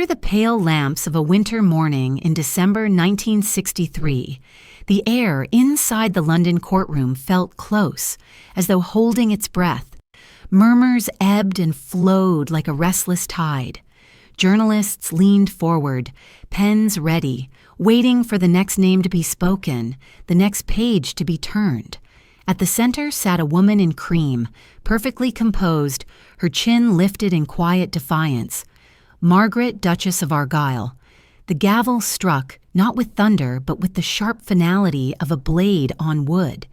Under the pale lamps of a winter morning in December 1963, the air inside the London courtroom felt close, as though holding its breath. Murmurs ebbed and flowed like a restless tide. Journalists leaned forward, pens ready, waiting for the next name to be spoken, the next page to be turned. At the center sat a woman in cream, perfectly composed, her chin lifted in quiet defiance. Margaret, Duchess of Argyll. The gavel struck, not with thunder, but with the sharp finality of a blade on wood.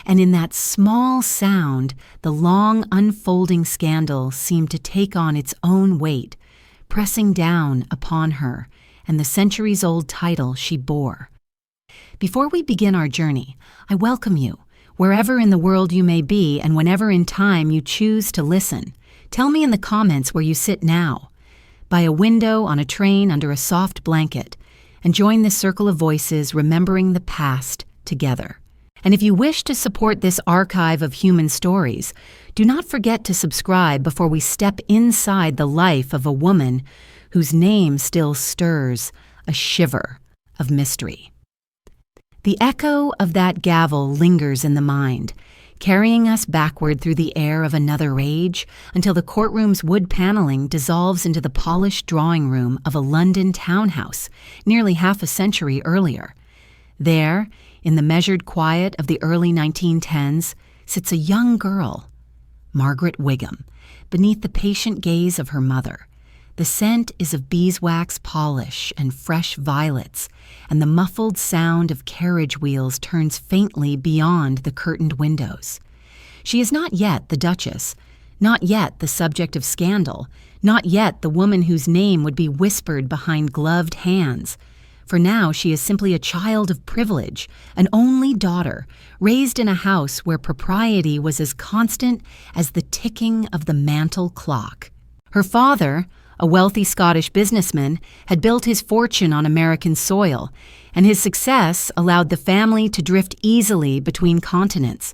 And in that small sound, the long unfolding scandal seemed to take on its own weight, pressing down upon her and the centuries-old title she bore. Before we begin our journey, I welcome you, wherever in the world you may be and whenever in time you choose to listen. Tell me in the comments where you sit now, by a window, on a train, under a soft blanket, and join this circle of voices remembering the past together. And if you wish to support this archive of human stories, do not forget to subscribe before we step inside the life of a woman whose name still stirs a shiver of mystery. The echo of that gavel lingers in the mind, carrying us backward through the air of another age until the courtroom's wood paneling dissolves into the polished drawing room of a London townhouse nearly half a century earlier. There, in the measured quiet of the early 1910s, sits a young girl, Margaret Wigham, beneath the patient gaze of her mother. The scent is of beeswax polish and fresh violets, and the muffled sound of carriage wheels turns faintly beyond the curtained windows. She is not yet the Duchess, not yet the subject of scandal, not yet the woman whose name would be whispered behind gloved hands. For now she is simply a child of privilege, an only daughter, raised in a house where propriety was as constant as the ticking of the mantel clock. Her father, a wealthy Scottish businessman, had built his fortune on American soil, and his success allowed the family to drift easily between continents.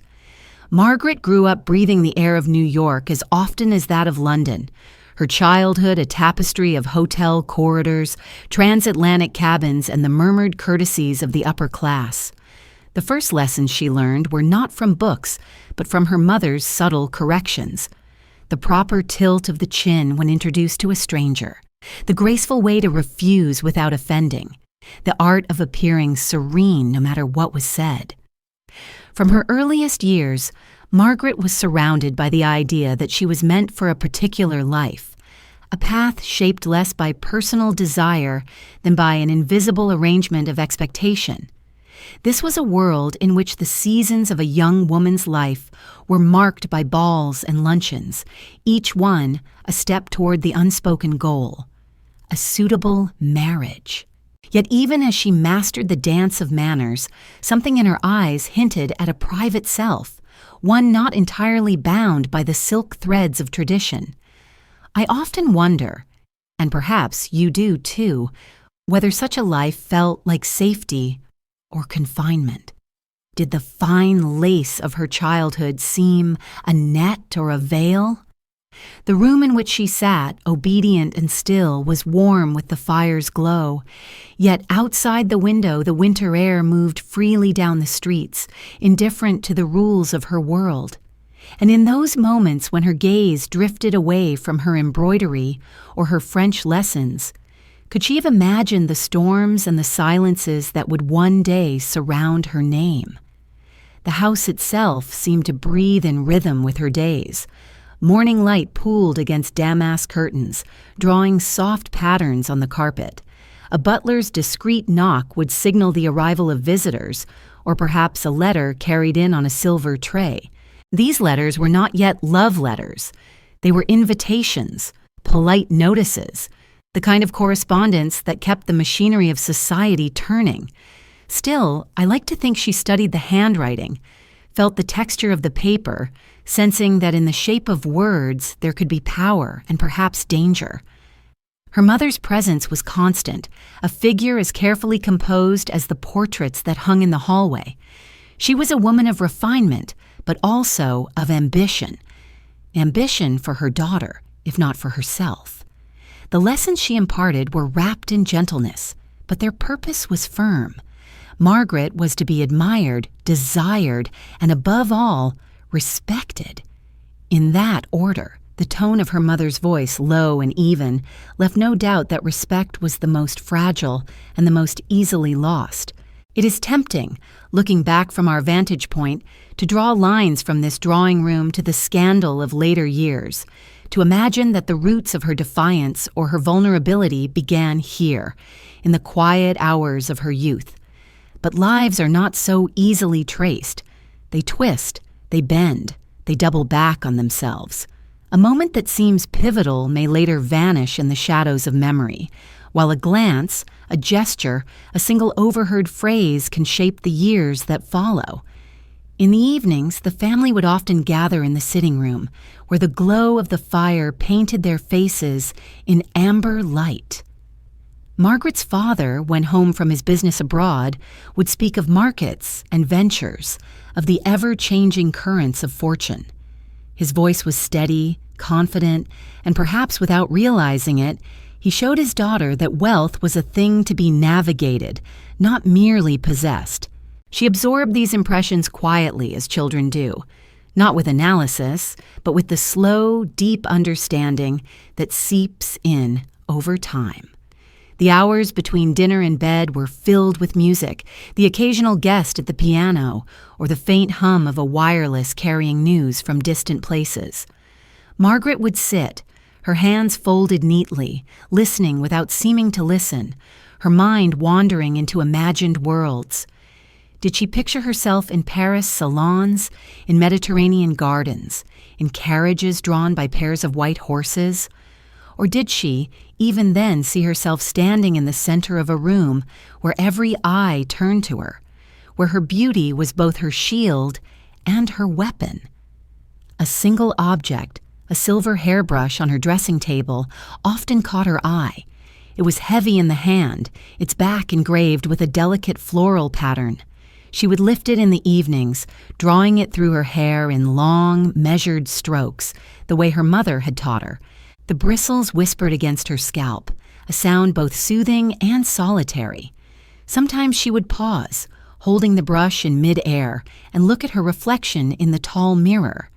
Margaret grew up breathing the air of New York as often as that of London, her childhood a tapestry of hotel corridors, transatlantic cabins, and the murmured courtesies of the upper class. The first lessons she learned were not from books, but from her mother's subtle corrections. The proper tilt of the chin when introduced to a stranger, the graceful way to refuse without offending, the art of appearing serene no matter what was said. From her earliest years, Margaret was surrounded by the idea that she was meant for a particular life, a path shaped less by personal desire than by an invisible arrangement of expectation. This was a world in which the seasons of a young woman's life were marked by balls and luncheons, each one a step toward the unspoken goal, a suitable marriage. Yet even as she mastered the dance of manners, something in her eyes hinted at a private self, one not entirely bound by the silk threads of tradition. I often wonder, and perhaps you do too, whether such a life felt like safety or confinement. Did the fine lace of her childhood seem a net or a veil? The room in which she sat, obedient and still, was warm with the fire's glow. Yet outside the window, the winter air moved freely down the streets, indifferent to the rules of her world. And in those moments when her gaze drifted away from her embroidery or her French lessons, could she have imagined the storms and the silences that would one day surround her name? The house itself seemed to breathe in rhythm with her days. Morning light pooled against damask curtains, drawing soft patterns on the carpet. A butler's discreet knock would signal the arrival of visitors, or perhaps a letter carried in on a silver tray. These letters were not yet love letters. They were invitations, polite notices, the kind of correspondence that kept the machinery of society turning. Still, I like to think she studied the handwriting, felt the texture of the paper, sensing that in the shape of words there could be power and perhaps danger. Her mother's presence was constant, a figure as carefully composed as the portraits that hung in the hallway. She was a woman of refinement, but also of ambition. Ambition for her daughter, if not for herself. The lessons she imparted were wrapped in gentleness, but their purpose was firm. Margaret was to be admired, desired, and above all, respected. In that order, the tone of her mother's voice, low and even, left no doubt that respect was the most fragile and the most easily lost. It is tempting, looking back from our vantage point, to draw lines from this drawing room to the scandal of later years, to imagine that the roots of her defiance or her vulnerability began here, in the quiet hours of her youth. But lives are not so easily traced. They twist, they bend, they double back on themselves. A moment that seems pivotal may later vanish in the shadows of memory, while a glance, a gesture, a single overheard phrase can shape the years that follow. In the evenings, the family would often gather in the sitting room, where the glow of the fire painted their faces in amber light. Margaret's father, when home from his business abroad, would speak of markets and ventures, of the ever-changing currents of fortune. His voice was steady, confident, and perhaps without realizing it, he showed his daughter that wealth was a thing to be navigated, not merely possessed. She absorbed these impressions quietly, as children do, not with analysis, but with the slow, deep understanding that seeps in over time. The hours between dinner and bed were filled with music, the occasional guest at the piano, or the faint hum of a wireless carrying news from distant places. Margaret would sit, her hands folded neatly, listening without seeming to listen, her mind wandering into imagined worlds. Did she picture herself in Paris salons, in Mediterranean gardens, in carriages drawn by pairs of white horses? Or did she, even then, see herself standing in the center of a room where every eye turned to her, where her beauty was both her shield and her weapon? A single object, a silver hairbrush on her dressing table, often caught her eye. It was heavy in the hand, its back engraved with a delicate floral pattern. She would lift it in the evenings, drawing it through her hair in long, measured strokes, the way her mother had taught her. The bristles whispered against her scalp, a sound both soothing and solitary. Sometimes she would pause, holding the brush in mid-air, and look at her reflection in the tall mirror.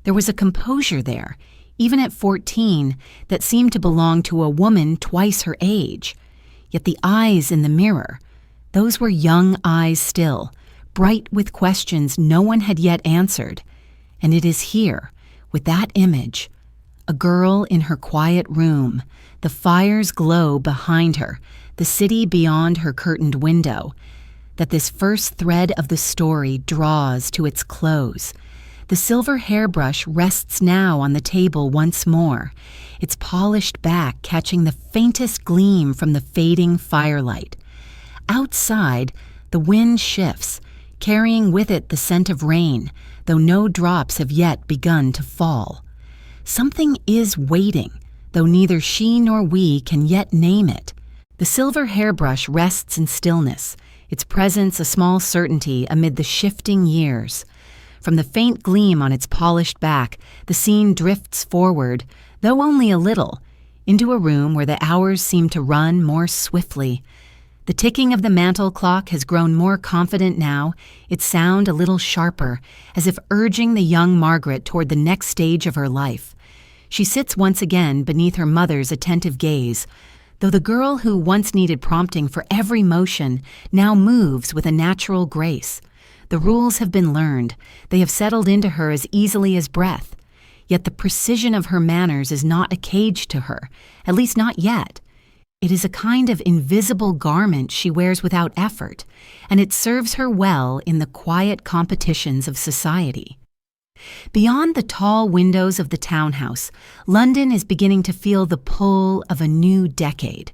There was a composure there, even at 14, that seemed to belong to a woman twice her age. Yet the eyes in the mirror, those were young eyes still, bright with questions no one had yet answered. And it is here, with that image, a girl in her quiet room, the fire's glow behind her, the city beyond her curtained window, that this first thread of the story draws to its close. The silver hairbrush rests now on the table once more, its polished back catching the faintest gleam from the fading firelight. Outside, the wind shifts, carrying with it the scent of rain, though no drops have yet begun to fall. Something is waiting, though neither she nor we can yet name it. The silver hairbrush rests in stillness, its presence a small certainty amid the shifting years. From the faint gleam on its polished back, the scene drifts forward, though only a little, into a room where the hours seem to run more swiftly. The ticking of the mantel clock has grown more confident now, its sound a little sharper, as if urging the young Margaret toward the next stage of her life. She sits once again beneath her mother's attentive gaze, though the girl who once needed prompting for every motion now moves with a natural grace. The rules have been learned. They have settled into her as easily as breath. Yet the precision of her manners is not a cage to her, at least not yet. It is a kind of invisible garment she wears without effort, and it serves her well in the quiet competitions of society. Beyond the tall windows of the townhouse, London is beginning to feel the pull of a new decade.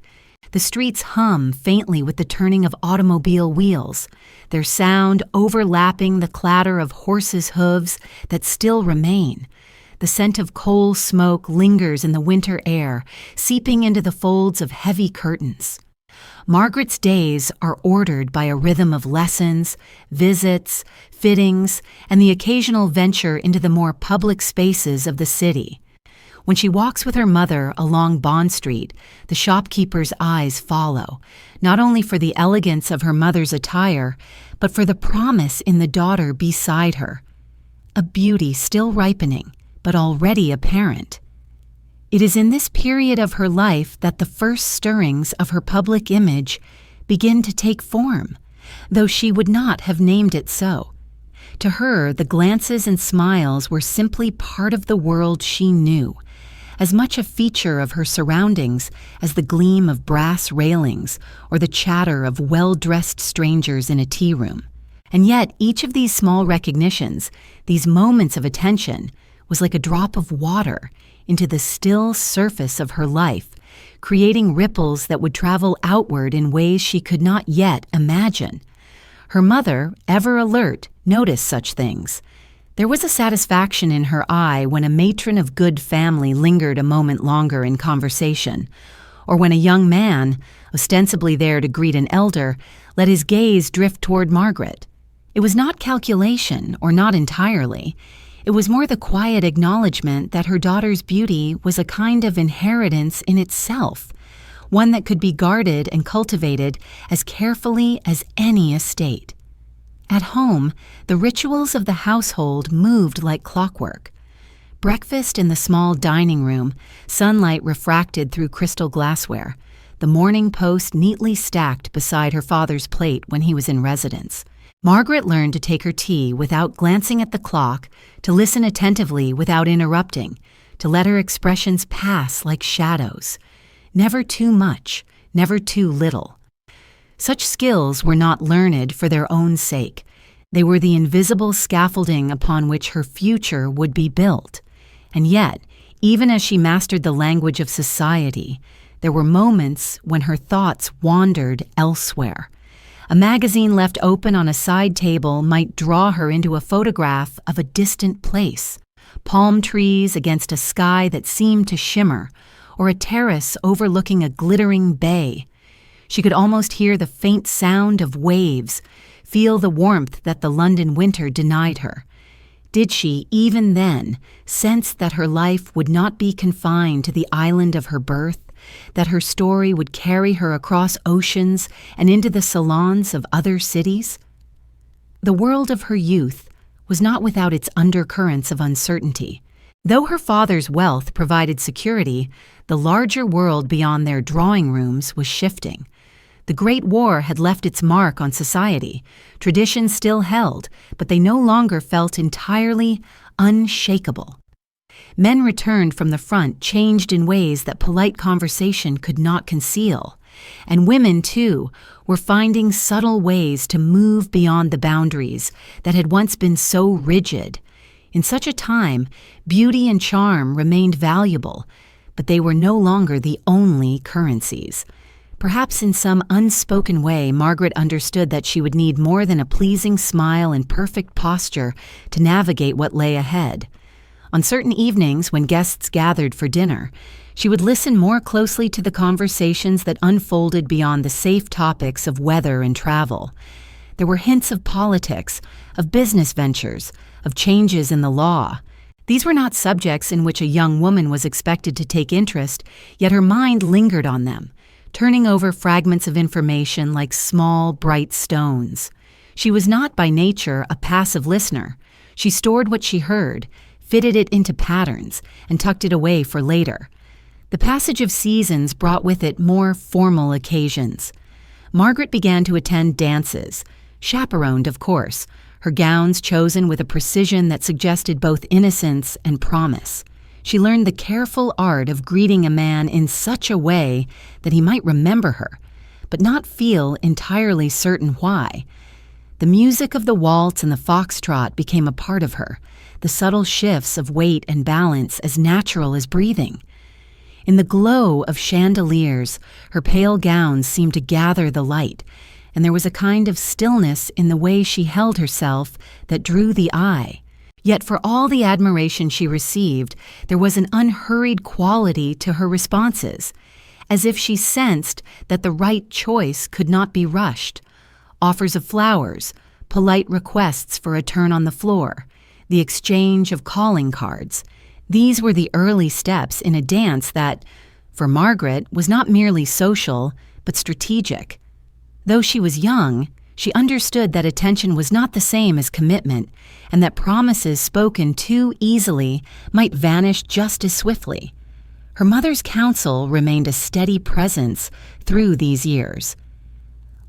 The streets hum faintly with the turning of automobile wheels, their sound overlapping the clatter of horses' hooves that still remain. The scent of coal smoke lingers in the winter air, seeping into the folds of heavy curtains. Margaret's days are ordered by a rhythm of lessons, visits, fittings, and the occasional venture into the more public spaces of the city. When she walks with her mother along Bond Street, the shopkeeper's eyes follow, not only for the elegance of her mother's attire, but for the promise in the daughter beside her. A beauty still ripening, but already apparent. It is in this period of her life that the first stirrings of her public image begin to take form, though she would not have named it so. To her, the glances and smiles were simply part of the world she knew, as much a feature of her surroundings as the gleam of brass railings or the chatter of well-dressed strangers in a tea room. And yet, each of these small recognitions, these moments of attention, was like a drop of water into the still surface of her life, creating ripples that would travel outward in ways she could not yet imagine. Her mother, ever alert, noticed such things. There was a satisfaction in her eye when a matron of good family lingered a moment longer in conversation, or when a young man, ostensibly there to greet an elder, let his gaze drift toward Margaret. It was not calculation, or not entirely. It was more the quiet acknowledgement that her daughter's beauty was a kind of inheritance in itself, one that could be guarded and cultivated as carefully as any estate. At home, the rituals of the household moved like clockwork. Breakfast in the small dining room, sunlight refracted through crystal glassware, the Morning Post neatly stacked beside her father's plate when he was in residence. Margaret learned to take her tea without glancing at the clock, to listen attentively without interrupting, to let her expressions pass like shadows. Never too much, never too little. Such skills were not learned for their own sake. They were the invisible scaffolding upon which her future would be built. And yet, even as she mastered the language of society, there were moments when her thoughts wandered elsewhere. A magazine left open on a side table might draw her into a photograph of a distant place, palm trees against a sky that seemed to shimmer, or a terrace overlooking a glittering bay. She could almost hear the faint sound of waves, feel the warmth that the London winter denied her. Did she, even then, sense that her life would not be confined to the island of her birth, that her story would carry her across oceans and into the salons of other cities? The world of her youth was not without its undercurrents of uncertainty. Though her father's wealth provided security, the larger world beyond their drawing rooms was shifting. The Great War had left its mark on society. Traditions still held, but they no longer felt entirely unshakable. Men returned from the front changed in ways that polite conversation could not conceal. And women, too, were finding subtle ways to move beyond the boundaries that had once been so rigid. In such a time, beauty and charm remained valuable, but they were no longer the only currencies. Perhaps in some unspoken way, Margaret understood that she would need more than a pleasing smile and perfect posture to navigate what lay ahead. On certain evenings, when guests gathered for dinner, she would listen more closely to the conversations that unfolded beyond the safe topics of weather and travel. There were hints of politics, of business ventures, of changes in the law. These were not subjects in which a young woman was expected to take interest, yet her mind lingered on them, turning over fragments of information like small, bright stones. She was not by nature a passive listener. She stored what she heard, fitted it into patterns, and tucked it away for later. The passage of seasons brought with it more formal occasions. Margaret began to attend dances, chaperoned, of course, her gowns chosen with a precision that suggested both innocence and promise. She learned the careful art of greeting a man in such a way that he might remember her, but not feel entirely certain why. The music of the waltz and the foxtrot became a part of her, the subtle shifts of weight and balance as natural as breathing. In the glow of chandeliers, her pale gowns seemed to gather the light, and there was a kind of stillness in the way she held herself that drew the eye. Yet for all the admiration she received, there was an unhurried quality to her responses, as if she sensed that the right choice could not be rushed. Offers of flowers, polite requests for a turn on the floor, the exchange of calling cards. These were the early steps in a dance that, for Margaret, was not merely social, but strategic. Though she was young, she understood that attention was not the same as commitment, and that promises spoken too easily might vanish just as swiftly. Her mother's counsel remained a steady presence through these years.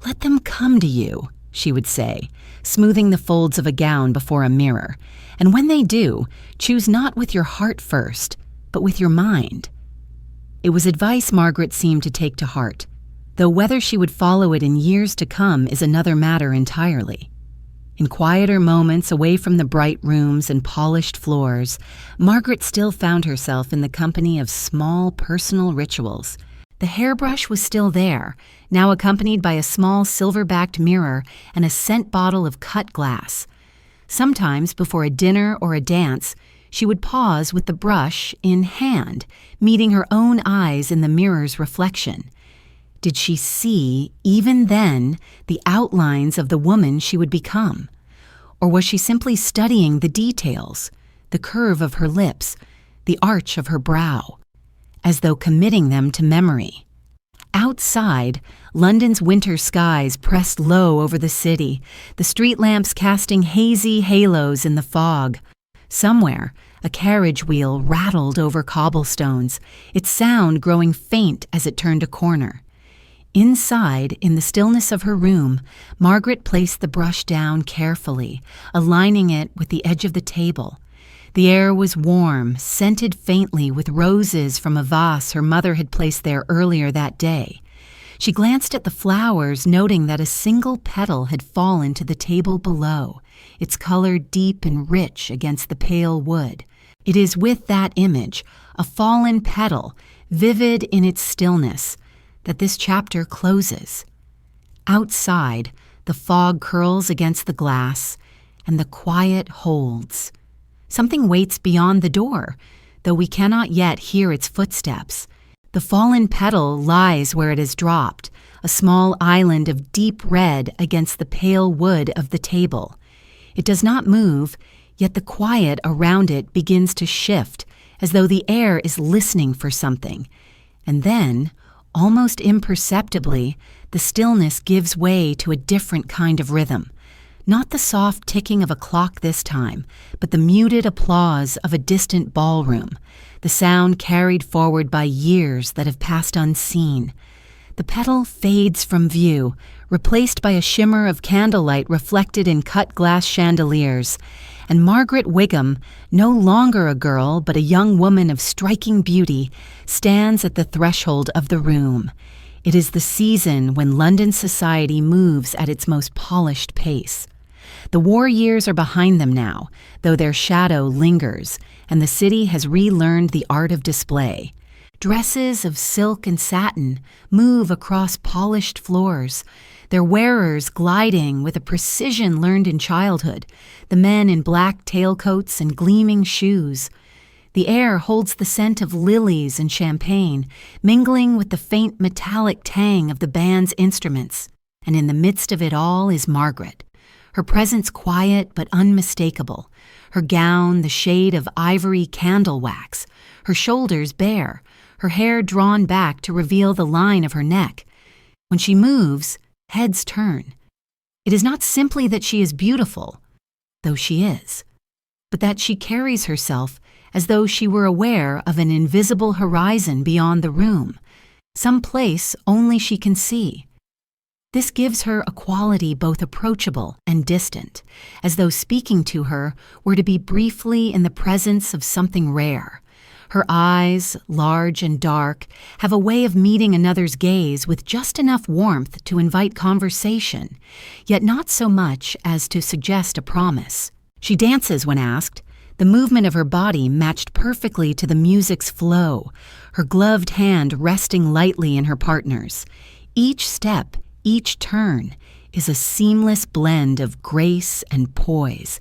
"Let them come to you," she would say, smoothing the folds of a gown before a mirror. "And when they do, choose not with your heart first, but with your mind." It was advice Margaret seemed to take to heart, though whether she would follow it in years to come is another matter entirely. In quieter moments away from the bright rooms and polished floors, Margaret still found herself in the company of small personal rituals. The hairbrush was still there, now accompanied by a small silver-backed mirror and a scent bottle of cut glass. Sometimes, before a dinner or a dance, she would pause with the brush in hand, meeting her own eyes in the mirror's reflection. Did she see, even then, the outlines of the woman she would become? Or was she simply studying the details, the curve of her lips, the arch of her brow, as though committing them to memory? Outside, London's winter skies pressed low over the city, the street lamps casting hazy halos in the fog. Somewhere, a carriage wheel rattled over cobblestones, its sound growing faint as it turned a corner. Inside, in the stillness of her room, Margaret placed the brush down carefully, aligning it with the edge of the table. The air was warm, scented faintly with roses from a vase her mother had placed there earlier that day. She glanced at the flowers, noting that a single petal had fallen to the table below, its color deep and rich against the pale wood. It is with that image, a fallen petal, vivid in its stillness, that this chapter closes. Outside, the fog curls against the glass, and the quiet holds. Something waits beyond the door, though we cannot yet hear its footsteps. The fallen petal lies where it is dropped, a small island of deep red against the pale wood of the table. It does not move, yet the quiet around it begins to shift, as though the air is listening for something. And then, almost imperceptibly, the stillness gives way to a different kind of rhythm. Not the soft ticking of a clock this time, but the muted applause of a distant ballroom, the sound carried forward by years that have passed unseen. The petal fades from view, replaced by a shimmer of candlelight reflected in cut glass chandeliers, and Margaret Wigham, no longer a girl but a young woman of striking beauty, stands at the threshold of the room. It is the season when London society moves at its most polished pace. The war years are behind them now, though their shadow lingers, and the city has relearned the art of display. Dresses of silk and satin move across polished floors, their wearers gliding with a precision learned in childhood, the men in black tailcoats and gleaming shoes. The air holds the scent of lilies and champagne, mingling with the faint metallic tang of the band's instruments. And in the midst of it all is Margaret, her presence quiet but unmistakable, her gown the shade of ivory candle wax, her shoulders bare, her hair drawn back to reveal the line of her neck. When she moves, heads turn. It is not simply that she is beautiful, though she is, but that she carries herself as though she were aware of an invisible horizon beyond the room, some place only she can see. This gives her a quality both approachable and distant, as though speaking to her were to be briefly in the presence of something rare. Her eyes, large and dark, have a way of meeting another's gaze with just enough warmth to invite conversation, yet not so much as to suggest a promise. She dances when asked. The movement of her body matched perfectly to the music's flow, her gloved hand resting lightly in her partner's. Each step, each turn, is a seamless blend of grace and poise.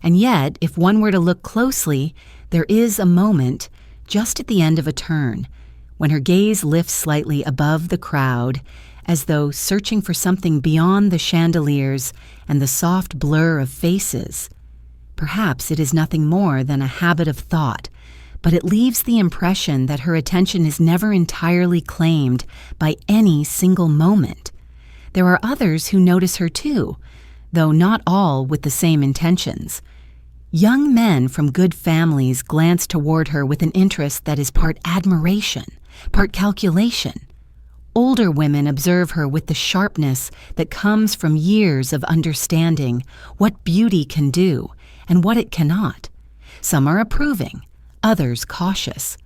And yet, if one were to look closely, there is a moment, just at the end of a turn, when her gaze lifts slightly above the crowd, as though searching for something beyond the chandeliers and the soft blur of faces. Perhaps it is nothing more than a habit of thought, but it leaves the impression that her attention is never entirely claimed by any single moment. There are others who notice her too, though not all with the same intentions. Young men from good families glance toward her with an interest that is part admiration, part calculation. Older women observe her with the sharpness that comes from years of understanding what beauty can do and what it cannot. Some are approving, others cautious.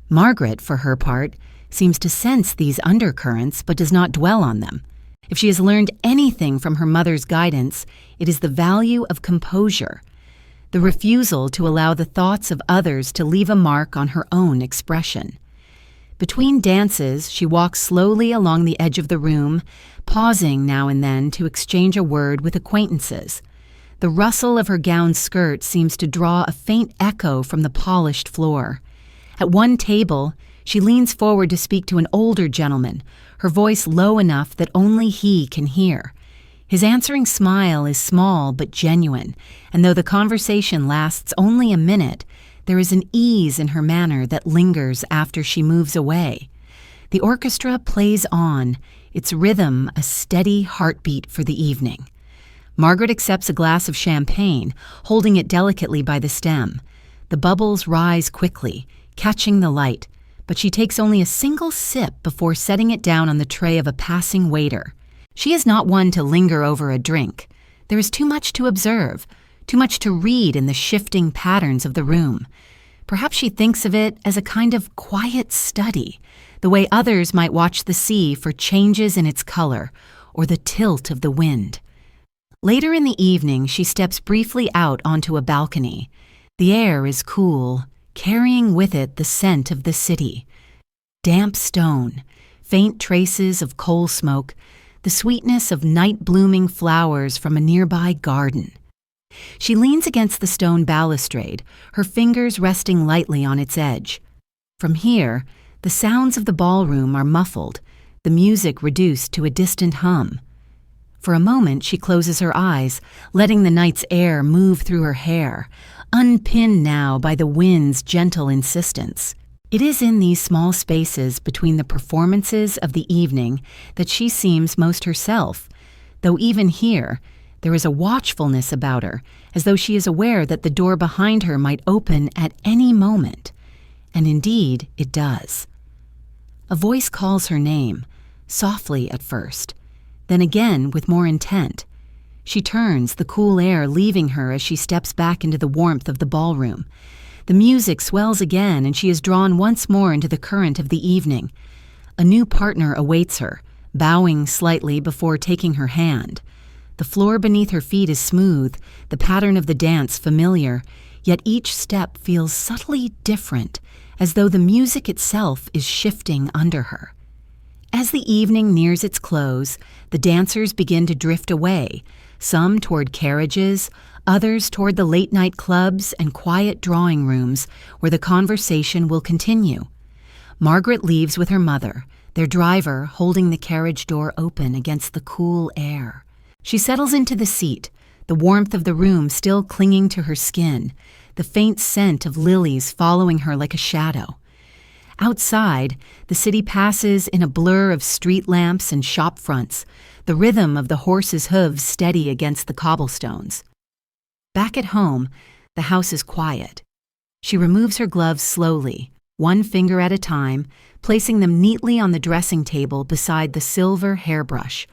Margaret, for her part, seems to sense these undercurrents but does not dwell on them. If she has learned anything from her mother's guidance, it is the value of composure, the refusal to allow the thoughts of others to leave a mark on her own expression. Between dances, she walks slowly along the edge of the room, pausing now and then to exchange a word with acquaintances. The rustle of her gown skirt seems to draw a faint echo from the polished floor. At one table, she leans forward to speak to an older gentleman, her voice low enough that only he can hear. His answering smile is small but genuine, and though the conversation lasts only a minute, there is an ease in her manner that lingers after she moves away. The orchestra plays on, its rhythm a steady heartbeat for the evening. Margaret accepts a glass of champagne, holding it delicately by the stem. The bubbles rise quickly, catching the light, but she takes only a single sip before setting it down on the tray of a passing waiter. She is not one to linger over a drink. There is too much to observe, too much to read in the shifting patterns of the room. Perhaps she thinks of it as a kind of quiet study, the way others might watch the sea for changes in its color or the tilt of the wind. Later in the evening, she steps briefly out onto a balcony. The air is cool, carrying with it the scent of the city. Damp stone, faint traces of coal smoke, the sweetness of night-blooming flowers from a nearby garden. She leans against the stone balustrade, her fingers resting lightly on its edge. From here, the sounds of the ballroom are muffled, the music reduced to a distant hum. For a moment, she closes her eyes, letting the night's air move through her hair, unpinned now by the wind's gentle insistence. It is in these small spaces between the performances of the evening that she seems most herself, though even here, there is a watchfulness about her, as though she is aware that the door behind her might open at any moment. And indeed, it does. A voice calls her name, softly at first, then again with more intent. She turns, the cool air leaving her as she steps back into the warmth of the ballroom. The music swells again, and she is drawn once more into the current of the evening. A new partner awaits her, bowing slightly before taking her hand. The floor beneath her feet is smooth, the pattern of the dance familiar, yet each step feels subtly different, as though the music itself is shifting under her. As the evening nears its close, the dancers begin to drift away, some toward carriages, others toward the late-night clubs and quiet drawing rooms where the conversation will continue. Margaret leaves with her mother, their driver holding the carriage door open against the cool air. She settles into the seat, the warmth of the room still clinging to her skin, the faint scent of lilies following her like a shadow. Outside, the city passes in a blur of street lamps and shop fronts, the rhythm of the horses' hooves steady against the cobblestones. Back at home, the house is quiet. She removes her gloves slowly, one finger at a time, placing them neatly on the dressing table beside the silver hairbrush.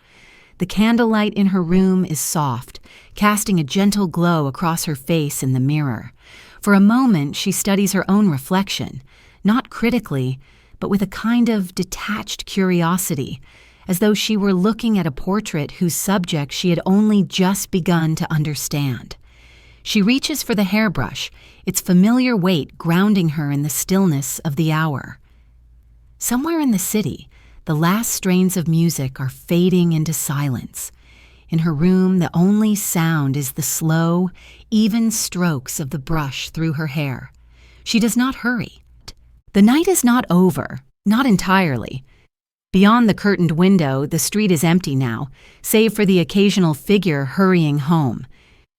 The candlelight in her room is soft, casting a gentle glow across her face in the mirror. For a moment, she studies her own reflection, not critically, but with a kind of detached curiosity, as though she were looking at a portrait whose subject she had only just begun to understand. She reaches for the hairbrush, its familiar weight grounding her in the stillness of the hour. Somewhere in the city, the last strains of music are fading into silence. In her room, the only sound is the slow, even strokes of the brush through her hair. She does not hurry. The night is not over, not entirely. Beyond the curtained window, the street is empty now, save for the occasional figure hurrying home.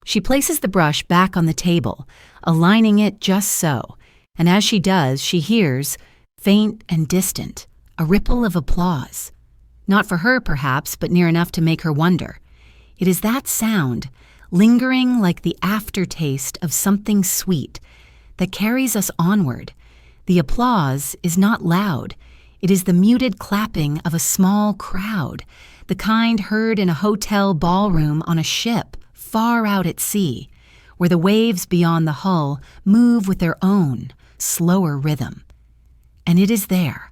She places the brush back on the table, aligning it just so, And as she does, she hears, faint and distant, a ripple of applause. Not for her, perhaps, but near enough to make her wonder. It is that sound, lingering like the aftertaste of something sweet, that carries us onward. The applause is not loud. It is the muted clapping of a small crowd, the kind heard in a hotel ballroom on a ship far out at sea, where the waves beyond the hull move with their own, slower rhythm. And it is there,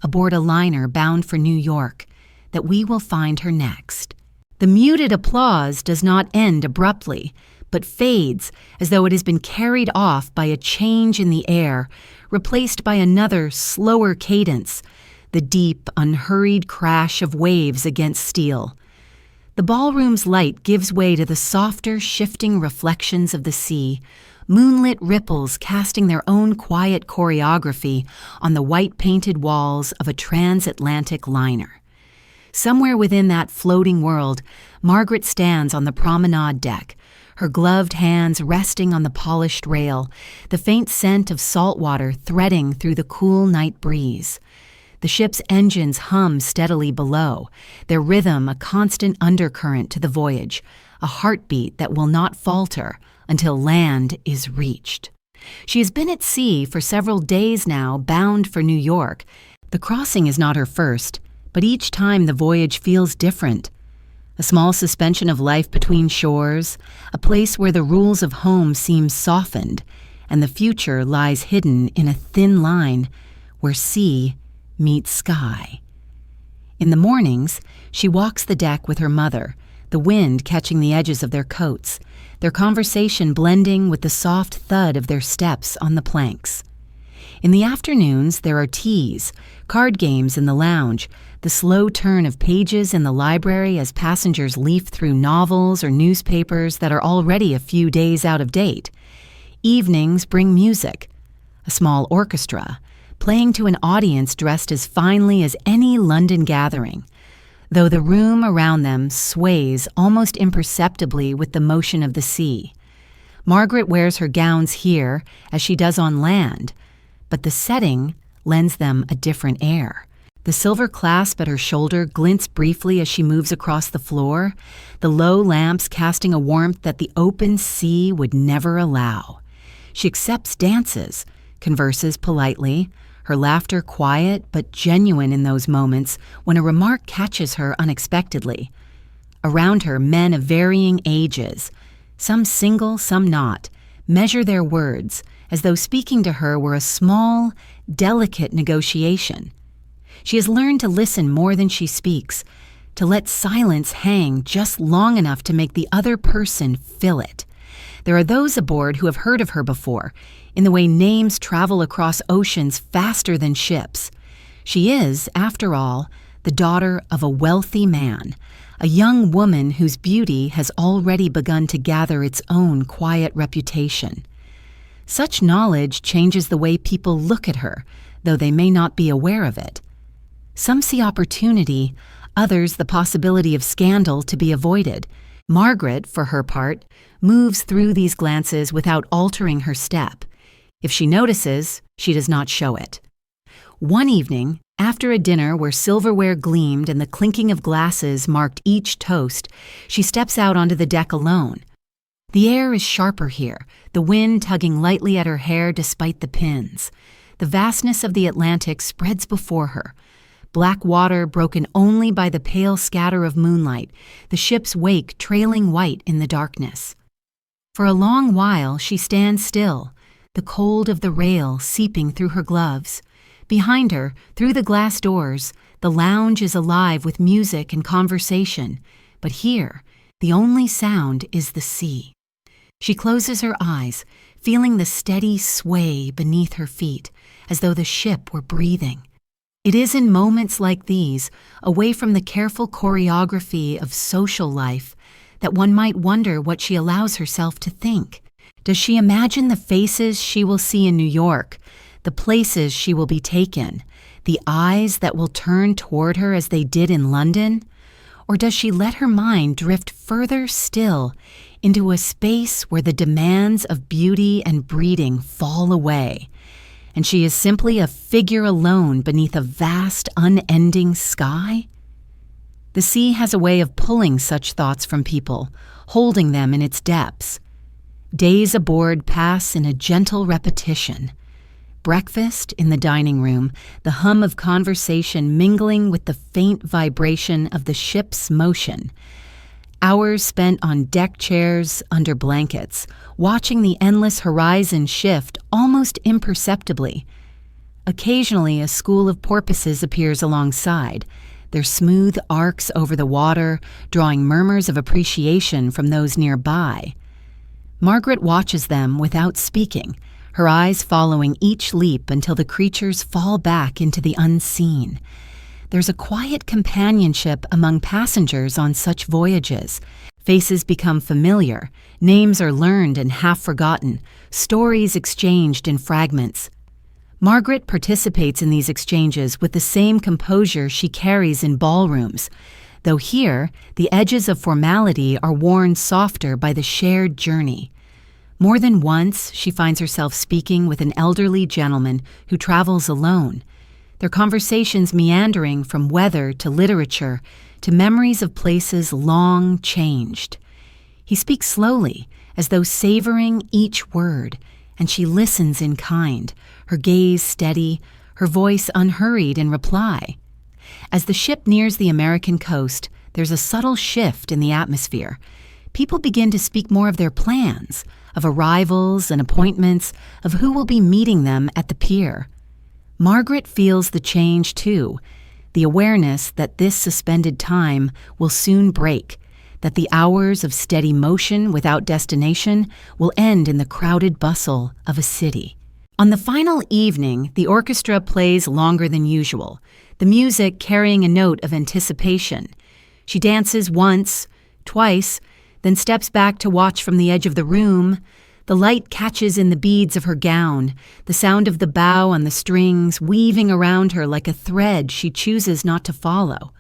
aboard a liner bound for New York, that we will find her next. The muted applause does not end abruptly, but fades as though it has been carried off by a change in the air, replaced by another, slower cadence, the deep, unhurried crash of waves against steel. The ballroom's light gives way to the softer, shifting reflections of the sea, moonlit ripples casting their own quiet choreography on the white-painted walls of a transatlantic liner. Somewhere within that floating world, Margaret stands on the promenade deck, her gloved hands resting on the polished rail, the faint scent of salt water threading through the cool night breeze. The ship's engines hum steadily below, their rhythm a constant undercurrent to the voyage, a heartbeat that will not falter until land is reached. She has been at sea for several days now, bound for New York. The crossing is not her first, but each time the voyage feels different. A small suspension of life between shores, a place where the rules of home seem softened, and the future lies hidden in a thin line where sea meets sky. In the mornings, she walks the deck with her mother, the wind catching the edges of their coats, their conversation blending with the soft thud of their steps on the planks. In the afternoons, there are teas, card games in the lounge, the slow turn of pages in the library as passengers leaf through novels or newspapers that are already a few days out of date. Evenings bring music, a small orchestra, playing to an audience dressed as finely as any London gathering, though the room around them sways almost imperceptibly with the motion of the sea. Margaret wears her gowns here as she does on land, but the setting lends them a different air. The silver clasp at her shoulder glints briefly as she moves across the floor, the low lamps casting a warmth that the open sea would never allow. She accepts dances, converses politely, her laughter quiet but genuine in those moments when a remark catches her unexpectedly. Around her, men of varying ages, some single, some not, measure their words as though speaking to her were a small, delicate negotiation. She has learned to listen more than she speaks, to let silence hang just long enough to make the other person fill it. There are those aboard who have heard of her before, in the way names travel across oceans faster than ships. She is, after all, the daughter of a wealthy man, a young woman whose beauty has already begun to gather its own quiet reputation. Such knowledge changes the way people look at her, though they may not be aware of it. Some see opportunity, others the possibility of scandal to be avoided. Margaret, for her part, moves through these glances without altering her step. If she notices, she does not show it. One evening, after a dinner where silverware gleamed and the clinking of glasses marked each toast, she steps out onto the deck alone. The air is sharper here, the wind tugging lightly at her hair despite the pins. The vastness of the Atlantic spreads before her. Black water broken only by the pale scatter of moonlight, the ship's wake trailing white in the darkness. For a long while she stands still, the cold of the rail seeping through her gloves. Behind her, through the glass doors, the lounge is alive with music and conversation, but here, the only sound is the sea. She closes her eyes, feeling the steady sway beneath her feet, as though the ship were breathing. It is in moments like these, away from the careful choreography of social life, that one might wonder what she allows herself to think. Does she imagine the faces she will see in New York, the places she will be taken, the eyes that will turn toward her as they did in London? Or does she let her mind drift further still into a space where the demands of beauty and breeding fall away, and she is simply a figure alone beneath a vast, unending sky? The sea has a way of pulling such thoughts from people, holding them in its depths. Days aboard pass in a gentle repetition. Breakfast in the dining room, the hum of conversation mingling with the faint vibration of the ship's motion. Hours spent on deck chairs under blankets, watching the endless horizon shift almost imperceptibly. Occasionally, a school of porpoises appears alongside, their smooth arcs over the water drawing murmurs of appreciation from those nearby. Margaret watches them without speaking, her eyes following each leap until the creatures fall back into the unseen. There's a quiet companionship among passengers on such voyages. Faces become familiar, names are learned and half forgotten, stories exchanged in fragments. Margaret participates in these exchanges with the same composure she carries in ballrooms, though here the edges of formality are worn softer by the shared journey. More than once, she finds herself speaking with an elderly gentleman who travels alone, their conversations meandering from weather to literature to memories of places long changed. He speaks slowly, as though savoring each word, and she listens in kind, her gaze steady, her voice unhurried in reply. As the ship nears the American coast, there's a subtle shift in the atmosphere. People begin to speak more of their plans, of arrivals and appointments, of who will be meeting them at the pier. Margaret feels the change too, the awareness that this suspended time will soon break, that the hours of steady motion without destination will end in the crowded bustle of a city. On the final evening, the orchestra plays longer than usual, the music carrying a note of anticipation. She dances once, twice, then steps back to watch from the edge of the room. The light catches in the beads of her gown, the sound of the bow on the strings weaving around her like a thread she chooses not to follow.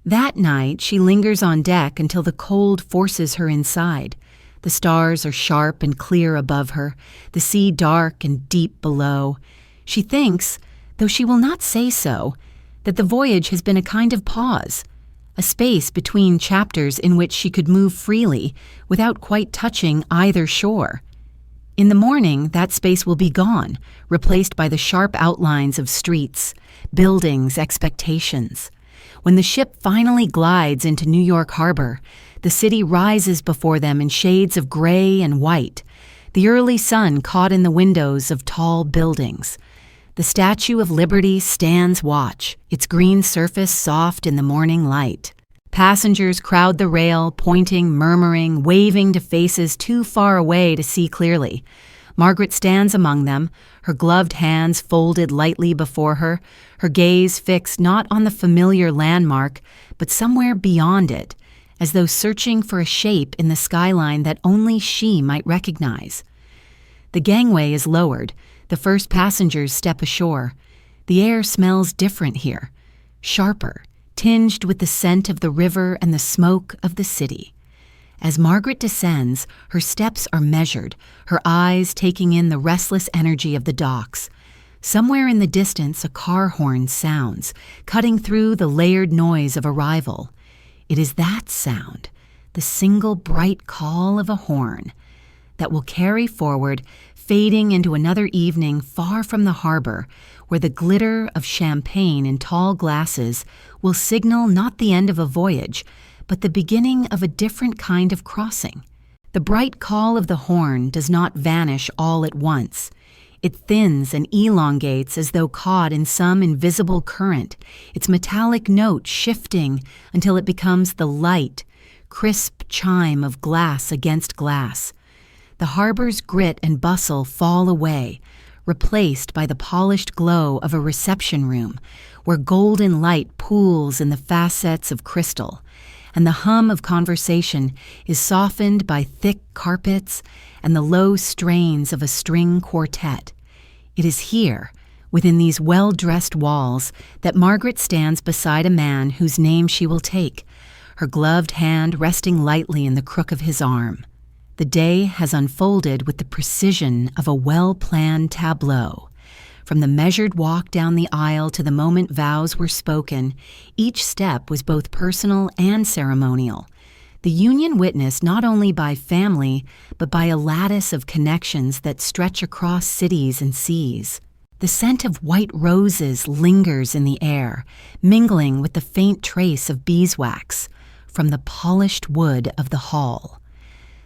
That night, she lingers on deck until the cold forces her inside. The stars are sharp and clear above her, the sea dark and deep below. She thinks, though she will not say so, that the voyage has been a kind of pause, a space between chapters in which she could move freely without quite touching either shore. In the morning, that space will be gone, replaced by the sharp outlines of streets, buildings, expectations. When the ship finally glides into New York Harbor, the city rises before them in shades of gray and white, the early sun caught in the windows of tall buildings. The Statue of Liberty stands watch, its green surface soft in the morning light. Passengers crowd the rail, pointing, murmuring, waving to faces too far away to see clearly. Margaret stands among them, her gloved hands folded lightly before her, her gaze fixed not on the familiar landmark, but somewhere beyond it, as though searching for a shape in the skyline that only she might recognize. The gangway is lowered. The first passengers step ashore. The air smells different here, sharper, tinged with the scent of the river and the smoke of the city. As Margaret descends, her steps are measured, her eyes taking in the restless energy of the docks. Somewhere in the distance, a car horn sounds, cutting through the layered noise of arrival. It is that sound, the single bright call of a horn, that will carry forward, fading into another evening far from the harbor, where the glitter of champagne in tall glasses will signal not the end of a voyage, but the beginning of a different kind of crossing. The bright call of the horn does not vanish all at once. It thins and elongates as though caught in some invisible current, its metallic note shifting until it becomes the light, crisp chime of glass against glass. The harbor's grit and bustle fall away, replaced by the polished glow of a reception room, where golden light pools in the facets of crystal, and the hum of conversation is softened by thick carpets and the low strains of a string quartet. It is here, within these well-dressed walls, that Margaret stands beside a man whose name she will take, her gloved hand resting lightly in the crook of his arm. The day has unfolded with the precision of a well-planned tableau. From the measured walk down the aisle to the moment vows were spoken, each step was both personal and ceremonial. The union witnessed not only by family, but by a lattice of connections that stretch across cities and seas. The scent of white roses lingers in the air, mingling with the faint trace of beeswax from the polished wood of the hall.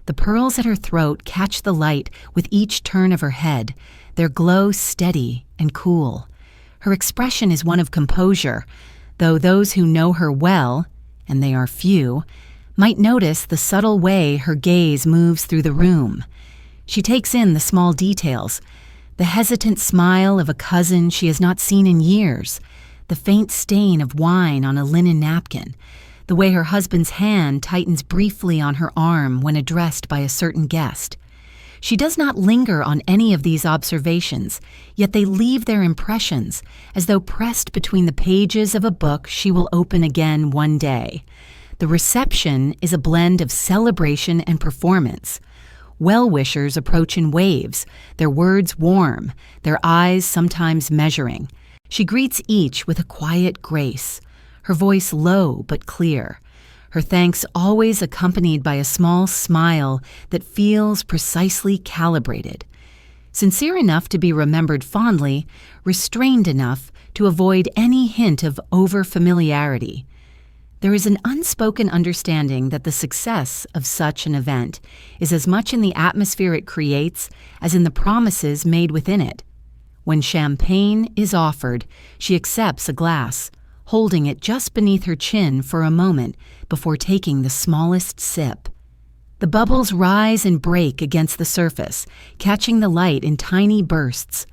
The pearls at her throat catch the light with each turn of her head, their glow steady and cool. Her expression is one of composure, though those who know her well, and they are few, might notice the subtle way her gaze moves through the room. She takes in the small details, the hesitant smile of a cousin she has not seen in years, the faint stain of wine on a linen napkin, the way her husband's hand tightens briefly on her arm when addressed by a certain guest. She does not linger on any of these observations, yet they leave their impressions as though pressed between the pages of a book she will open again one day. The reception is a blend of celebration and performance. Well-wishers approach in waves, their words warm, their eyes sometimes measuring. She greets each with a quiet grace, her voice low but clear, her thanks always accompanied by a small smile that feels precisely calibrated. Sincere enough to be remembered fondly, restrained enough to avoid any hint of over-familiarity. There is an unspoken understanding that the success of such an event is as much in the atmosphere it creates as in the promises made within it. When champagne is offered, she accepts a glass, holding it just beneath her chin for a moment before taking the smallest sip. The bubbles rise and break against the surface, catching the light in tiny bursts.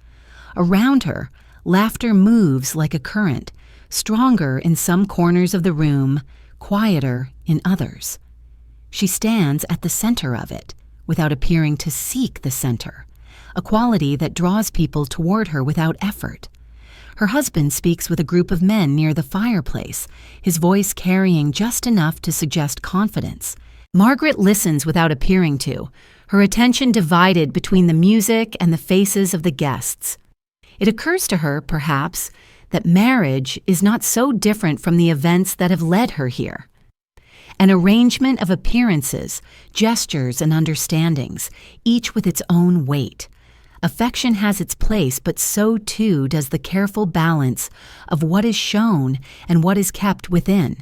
Around her, laughter moves like a current, stronger in some corners of the room, quieter in others. She stands at the center of it, without appearing to seek the center, a quality that draws people toward her without effort. Her husband speaks with a group of men near the fireplace, his voice carrying just enough to suggest confidence. Margaret listens without appearing to, her attention divided between the music and the faces of the guests. It occurs to her, perhaps, that marriage is not so different from the events that have led her here. An arrangement of appearances, gestures, and understandings, each with its own weight. Affection has its place, but so too does the careful balance of what is shown and what is kept within.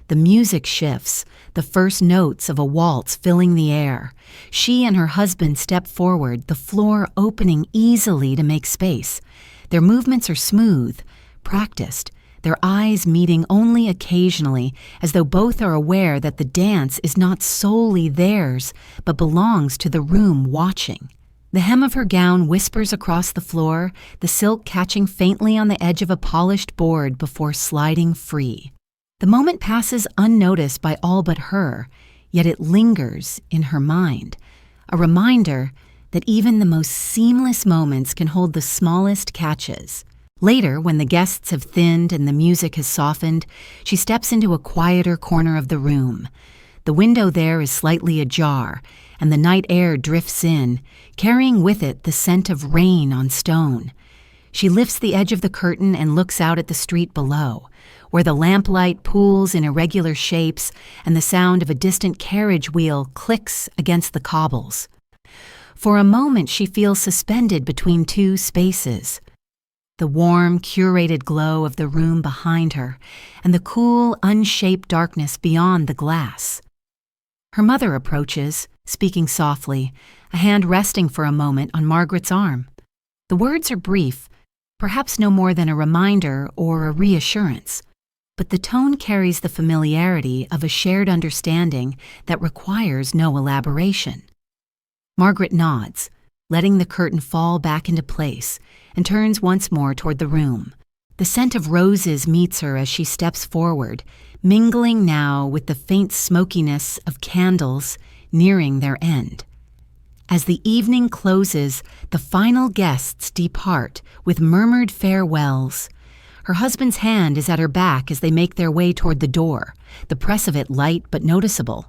The music shifts, the first notes of a waltz filling the air. She and her husband step forward, the floor opening easily to make space. Their movements are smooth, practiced, their eyes meeting only occasionally, as though both are aware that the dance is not solely theirs, but belongs to the room watching. The hem of her gown whispers across the floor, the silk catching faintly on the edge of a polished board before sliding free. The moment passes unnoticed by all but her, yet it lingers in her mind, a reminder that even the most seamless moments can hold the smallest catches. Later, when the guests have thinned and the music has softened, she steps into a quieter corner of the room. The window there is slightly ajar, and the night air drifts in, carrying with it the scent of rain on stone. She lifts the edge of the curtain and looks out at the street below, where the lamplight pools in irregular shapes and the sound of a distant carriage wheel clicks against the cobbles. For a moment she feels suspended between two spaces. The warm, curated glow of the room behind her, and the cool, unshaped darkness beyond the glass. Her mother approaches, speaking softly, a hand resting for a moment on Margaret's arm. The words are brief, perhaps no more than a reminder or a reassurance, but the tone carries the familiarity of a shared understanding that requires no elaboration. Margaret nods, letting the curtain fall back into place, and turns once more toward the room. The scent of roses meets her as she steps forward, mingling now with the faint smokiness of candles nearing their end. As the evening closes, the final guests depart with murmured farewells. Her husband's hand is at her back as they make their way toward the door, the press of it light but noticeable.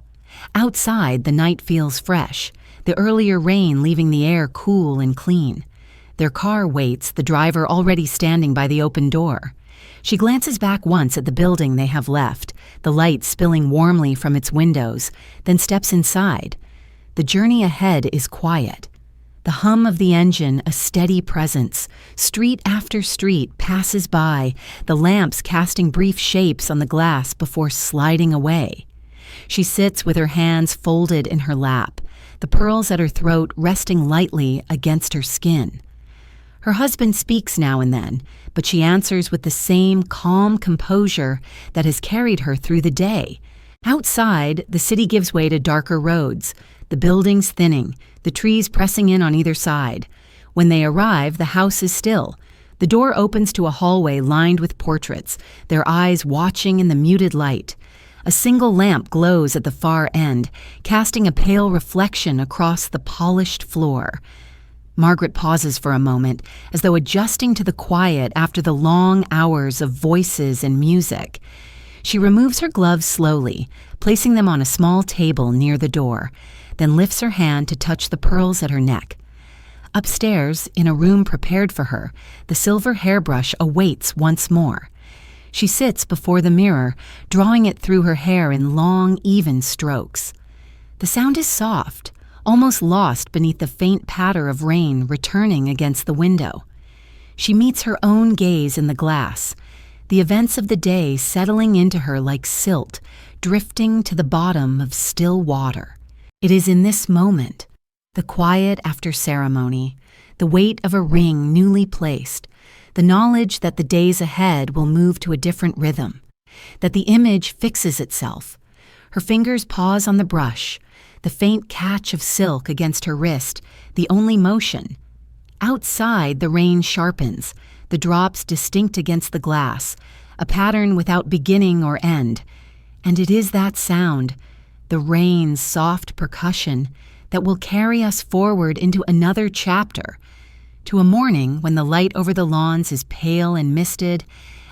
Outside, the night feels fresh, the earlier rain leaving the air cool and clean. Their car waits, the driver already standing by the open door. She glances back once at the building they have left, the light spilling warmly from its windows, then steps inside. The journey ahead is quiet. The hum of the engine a steady presence. Street after street passes by, the lamps casting brief shapes on the glass before sliding away. She sits with her hands folded in her lap, the pearls at her throat resting lightly against her skin. Her husband speaks now and then, but she answers with the same calm composure that has carried her through the day. Outside, the city gives way to darker roads, the buildings thinning, the trees pressing in on either side. When they arrive, the house is still. The door opens to a hallway lined with portraits, their eyes watching in the muted light. A single lamp glows at the far end, casting a pale reflection across the polished floor. Margaret pauses for a moment, as though adjusting to the quiet after the long hours of voices and music. She removes her gloves slowly, placing them on a small table near the door, then lifts her hand to touch the pearls at her neck. Upstairs, in a room prepared for her, the silver hairbrush awaits once more. She sits before the mirror, drawing it through her hair in long, even strokes. The sound is soft, almost lost beneath the faint patter of rain returning against the window. She meets her own gaze in the glass, the events of the day settling into her like silt, drifting to the bottom of still water. It is in this moment, the quiet after ceremony, the weight of a ring newly placed, the knowledge that the days ahead will move to a different rhythm, that the image fixes itself. Her fingers pause on the brush, the faint catch of silk against her wrist, the only motion. Outside, the rain sharpens, the drops distinct against the glass, a pattern without beginning or end. And it is that sound, the rain's soft percussion, that will carry us forward into another chapter, to a morning when the light over the lawns is pale and misted,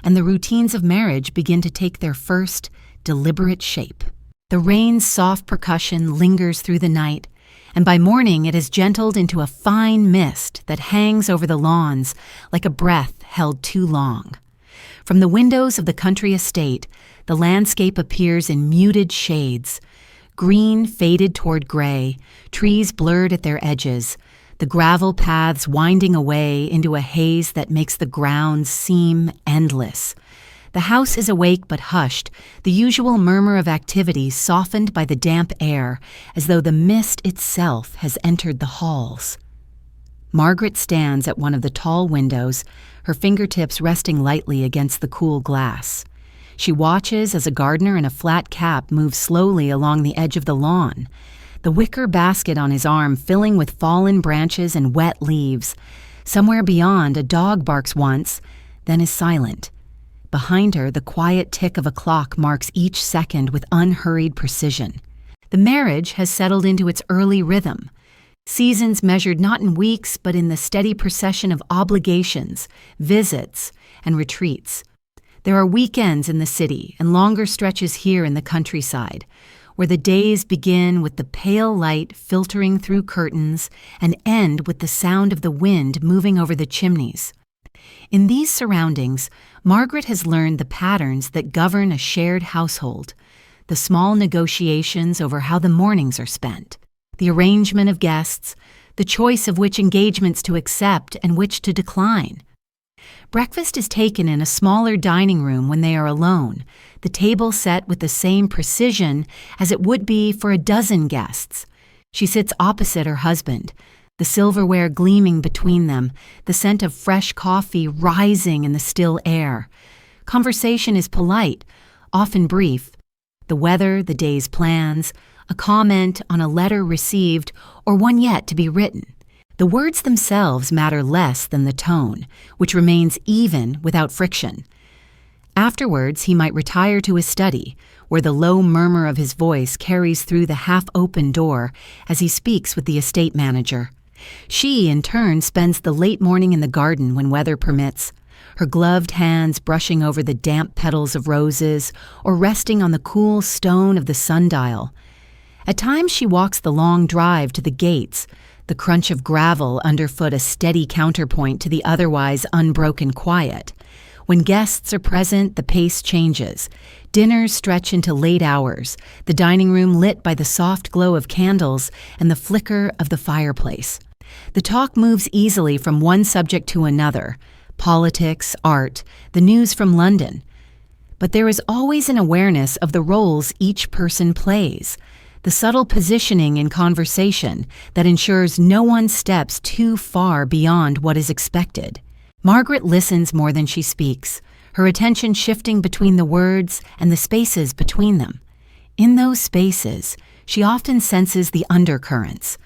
and the routines of marriage begin to take their first, deliberate shape. The rain's soft percussion lingers through the night, and by morning it has gentled into a fine mist that hangs over the lawns like a breath held too long. From the windows of the country estate, the landscape appears in muted shades. Green faded toward gray, trees blurred at their edges, the gravel paths winding away into a haze that makes the grounds seem endless. The house is awake but hushed, the usual murmur of activity softened by the damp air, as though the mist itself has entered the halls. Margaret stands at one of the tall windows, her fingertips resting lightly against the cool glass. She watches as a gardener in a flat cap moves slowly along the edge of the lawn, the wicker basket on his arm filling with fallen branches and wet leaves. Somewhere beyond, a dog barks once, then is silent. Behind her, the quiet tick of a clock marks each second with unhurried precision. The marriage has settled into its early rhythm, seasons measured not in weeks but in the steady procession of obligations, visits, and retreats. There are weekends in the city and longer stretches here in the countryside, where the days begin with the pale light filtering through curtains and end with the sound of the wind moving over the chimneys. In these surroundings, Margaret has learned the patterns that govern a shared household, the small negotiations over how the mornings are spent, the arrangement of guests, the choice of which engagements to accept and which to decline. Breakfast is taken in a smaller dining room when they are alone, the table set with the same precision as it would be for a dozen guests. She sits opposite her husband, the silverware gleaming between them, the scent of fresh coffee rising in the still air. Conversation is polite, often brief. The weather, the day's plans, a comment on a letter received, or one yet to be written. The words themselves matter less than the tone, which remains even without friction. Afterwards, he might retire to his study, where the low murmur of his voice carries through the half-open door as he speaks with the estate manager. She, in turn, spends the late morning in the garden when weather permits, her gloved hands brushing over the damp petals of roses or resting on the cool stone of the sundial. At times she walks the long drive to the gates, the crunch of gravel underfoot a steady counterpoint to the otherwise unbroken quiet. When guests are present, the pace changes. Dinners stretch into late hours, the dining room lit by the soft glow of candles and the flicker of the fireplace. The talk moves easily from one subject to another: politics, art, the news from London. But there is always an awareness of the roles each person plays, the subtle positioning in conversation that ensures no one steps too far beyond what is expected. Margaret listens more than she speaks, her attention shifting between the words and the spaces between them. In those spaces, she often senses the undercurrents: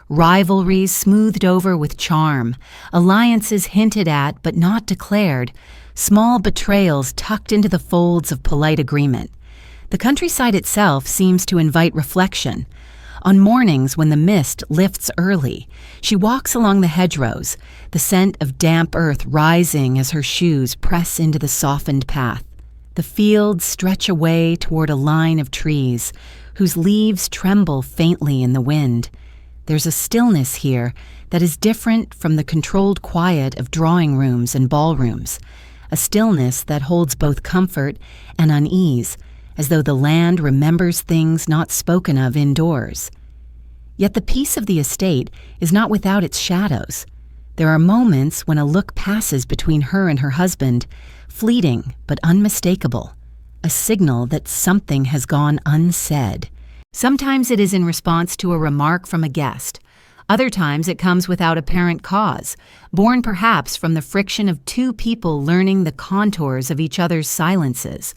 rivalries smoothed over with charm, alliances hinted at but not declared, small betrayals tucked into the folds of polite agreement. The countryside itself seems to invite reflection. On mornings when the mist lifts early, she walks along the hedgerows, the scent of damp earth rising as her shoes press into the softened path. The fields stretch away toward a line of trees, whose leaves tremble faintly in the wind. There's a stillness here that is different from the controlled quiet of drawing rooms and ballrooms, a stillness that holds both comfort and unease, as though the land remembers things not spoken of indoors. Yet the peace of the estate is not without its shadows. There are moments when a look passes between her and her husband, fleeting but unmistakable, a signal that something has gone unsaid. Sometimes it is in response to a remark from a guest. Other times it comes without apparent cause, born perhaps from the friction of two people learning the contours of each other's silences.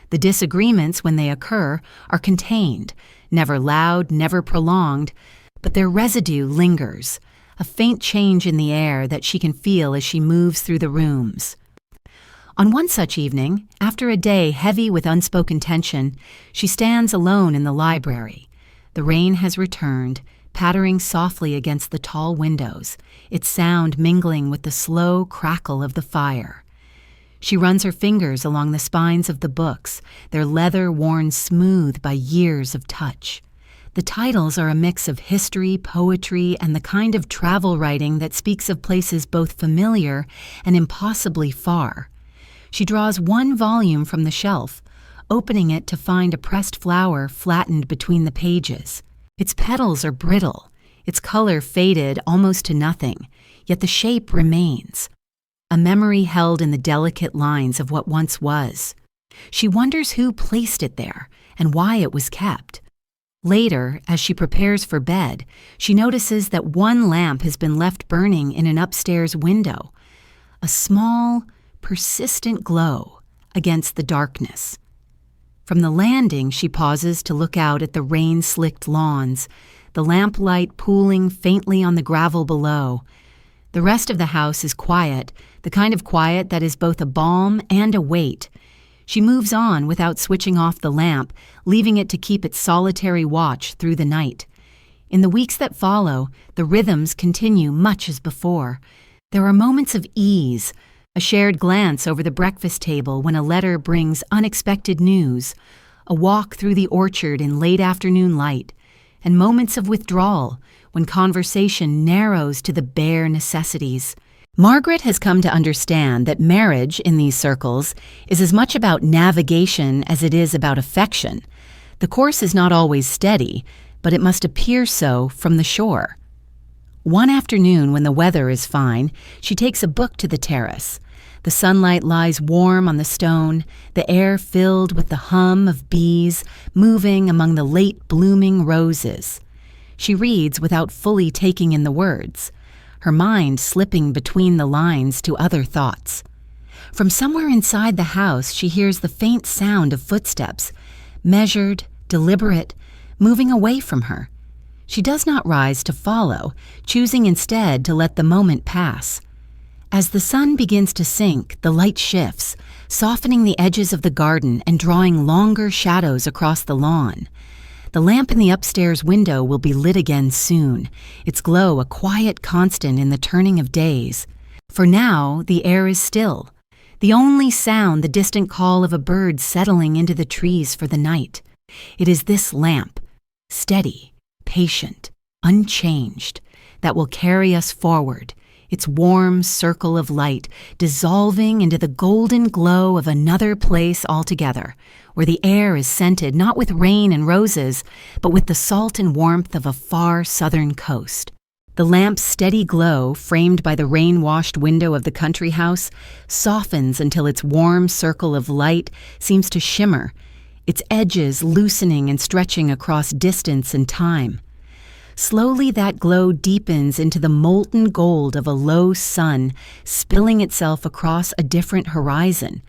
The disagreements, when they occur, are contained, never loud, never prolonged, but their residue lingers, a faint change in the air that she can feel as she moves through the rooms. On one such evening, after a day heavy with unspoken tension, she stands alone in the library. The rain has returned, pattering softly against the tall windows, its sound mingling with the slow crackle of the fire. She runs her fingers along the spines of the books, their leather worn smooth by years of touch. The titles are a mix of history, poetry, and the kind of travel writing that speaks of places both familiar and impossibly far. She draws one volume from the shelf, opening it to find a pressed flower flattened between the pages. Its petals are brittle, its color faded almost to nothing, yet the shape remains, a memory held in the delicate lines of what once was. She wonders who placed it there and why it was kept. Later, as she prepares for bed, she notices that one lamp has been left burning in an upstairs window, a small, persistent glow against the darkness. From the landing, she pauses to look out at the rain-slicked lawns, the lamplight pooling faintly on the gravel below. The rest of the house is quiet, the kind of quiet that is both a balm and a weight. She moves on without switching off the lamp, leaving it to keep its solitary watch through the night. In the weeks that follow, the rhythms continue much as before. There are moments of ease, a shared glance over the breakfast table when a letter brings unexpected news, a walk through the orchard in late afternoon light, and moments of withdrawal when conversation narrows to the bare necessities. Margaret has come to understand that marriage in these circles is as much about navigation as it is about affection. The course is not always steady, but it must appear so from the shore. One afternoon when the weather is fine, she takes a book to the terrace. The sunlight lies warm on the stone, the air filled with the hum of bees moving among the late blooming roses. She reads without fully taking in the words, her mind slipping between the lines to other thoughts. From somewhere inside the house, she hears the faint sound of footsteps, measured, deliberate, moving away from her. She does not rise to follow, choosing instead to let the moment pass. As the sun begins to sink, the light shifts, softening the edges of the garden and drawing longer shadows across the lawn. The lamp in the upstairs window will be lit again soon, its glow a quiet constant in the turning of days. For now, the air is still, the only sound the distant call of a bird settling into the trees for the night. It is this lamp, steady, patient, unchanged, that will carry us forward, its warm circle of light dissolving into the golden glow of another place altogether, where the air is scented not with rain and roses, but with the salt and warmth of a far southern coast. The lamp's steady glow, framed by the rain-washed window of the country house, softens until its warm circle of light seems to shimmer, its edges loosening and stretching across distance and time. Slowly that glow deepens into the molten gold of a low sun spilling itself across a different horizon.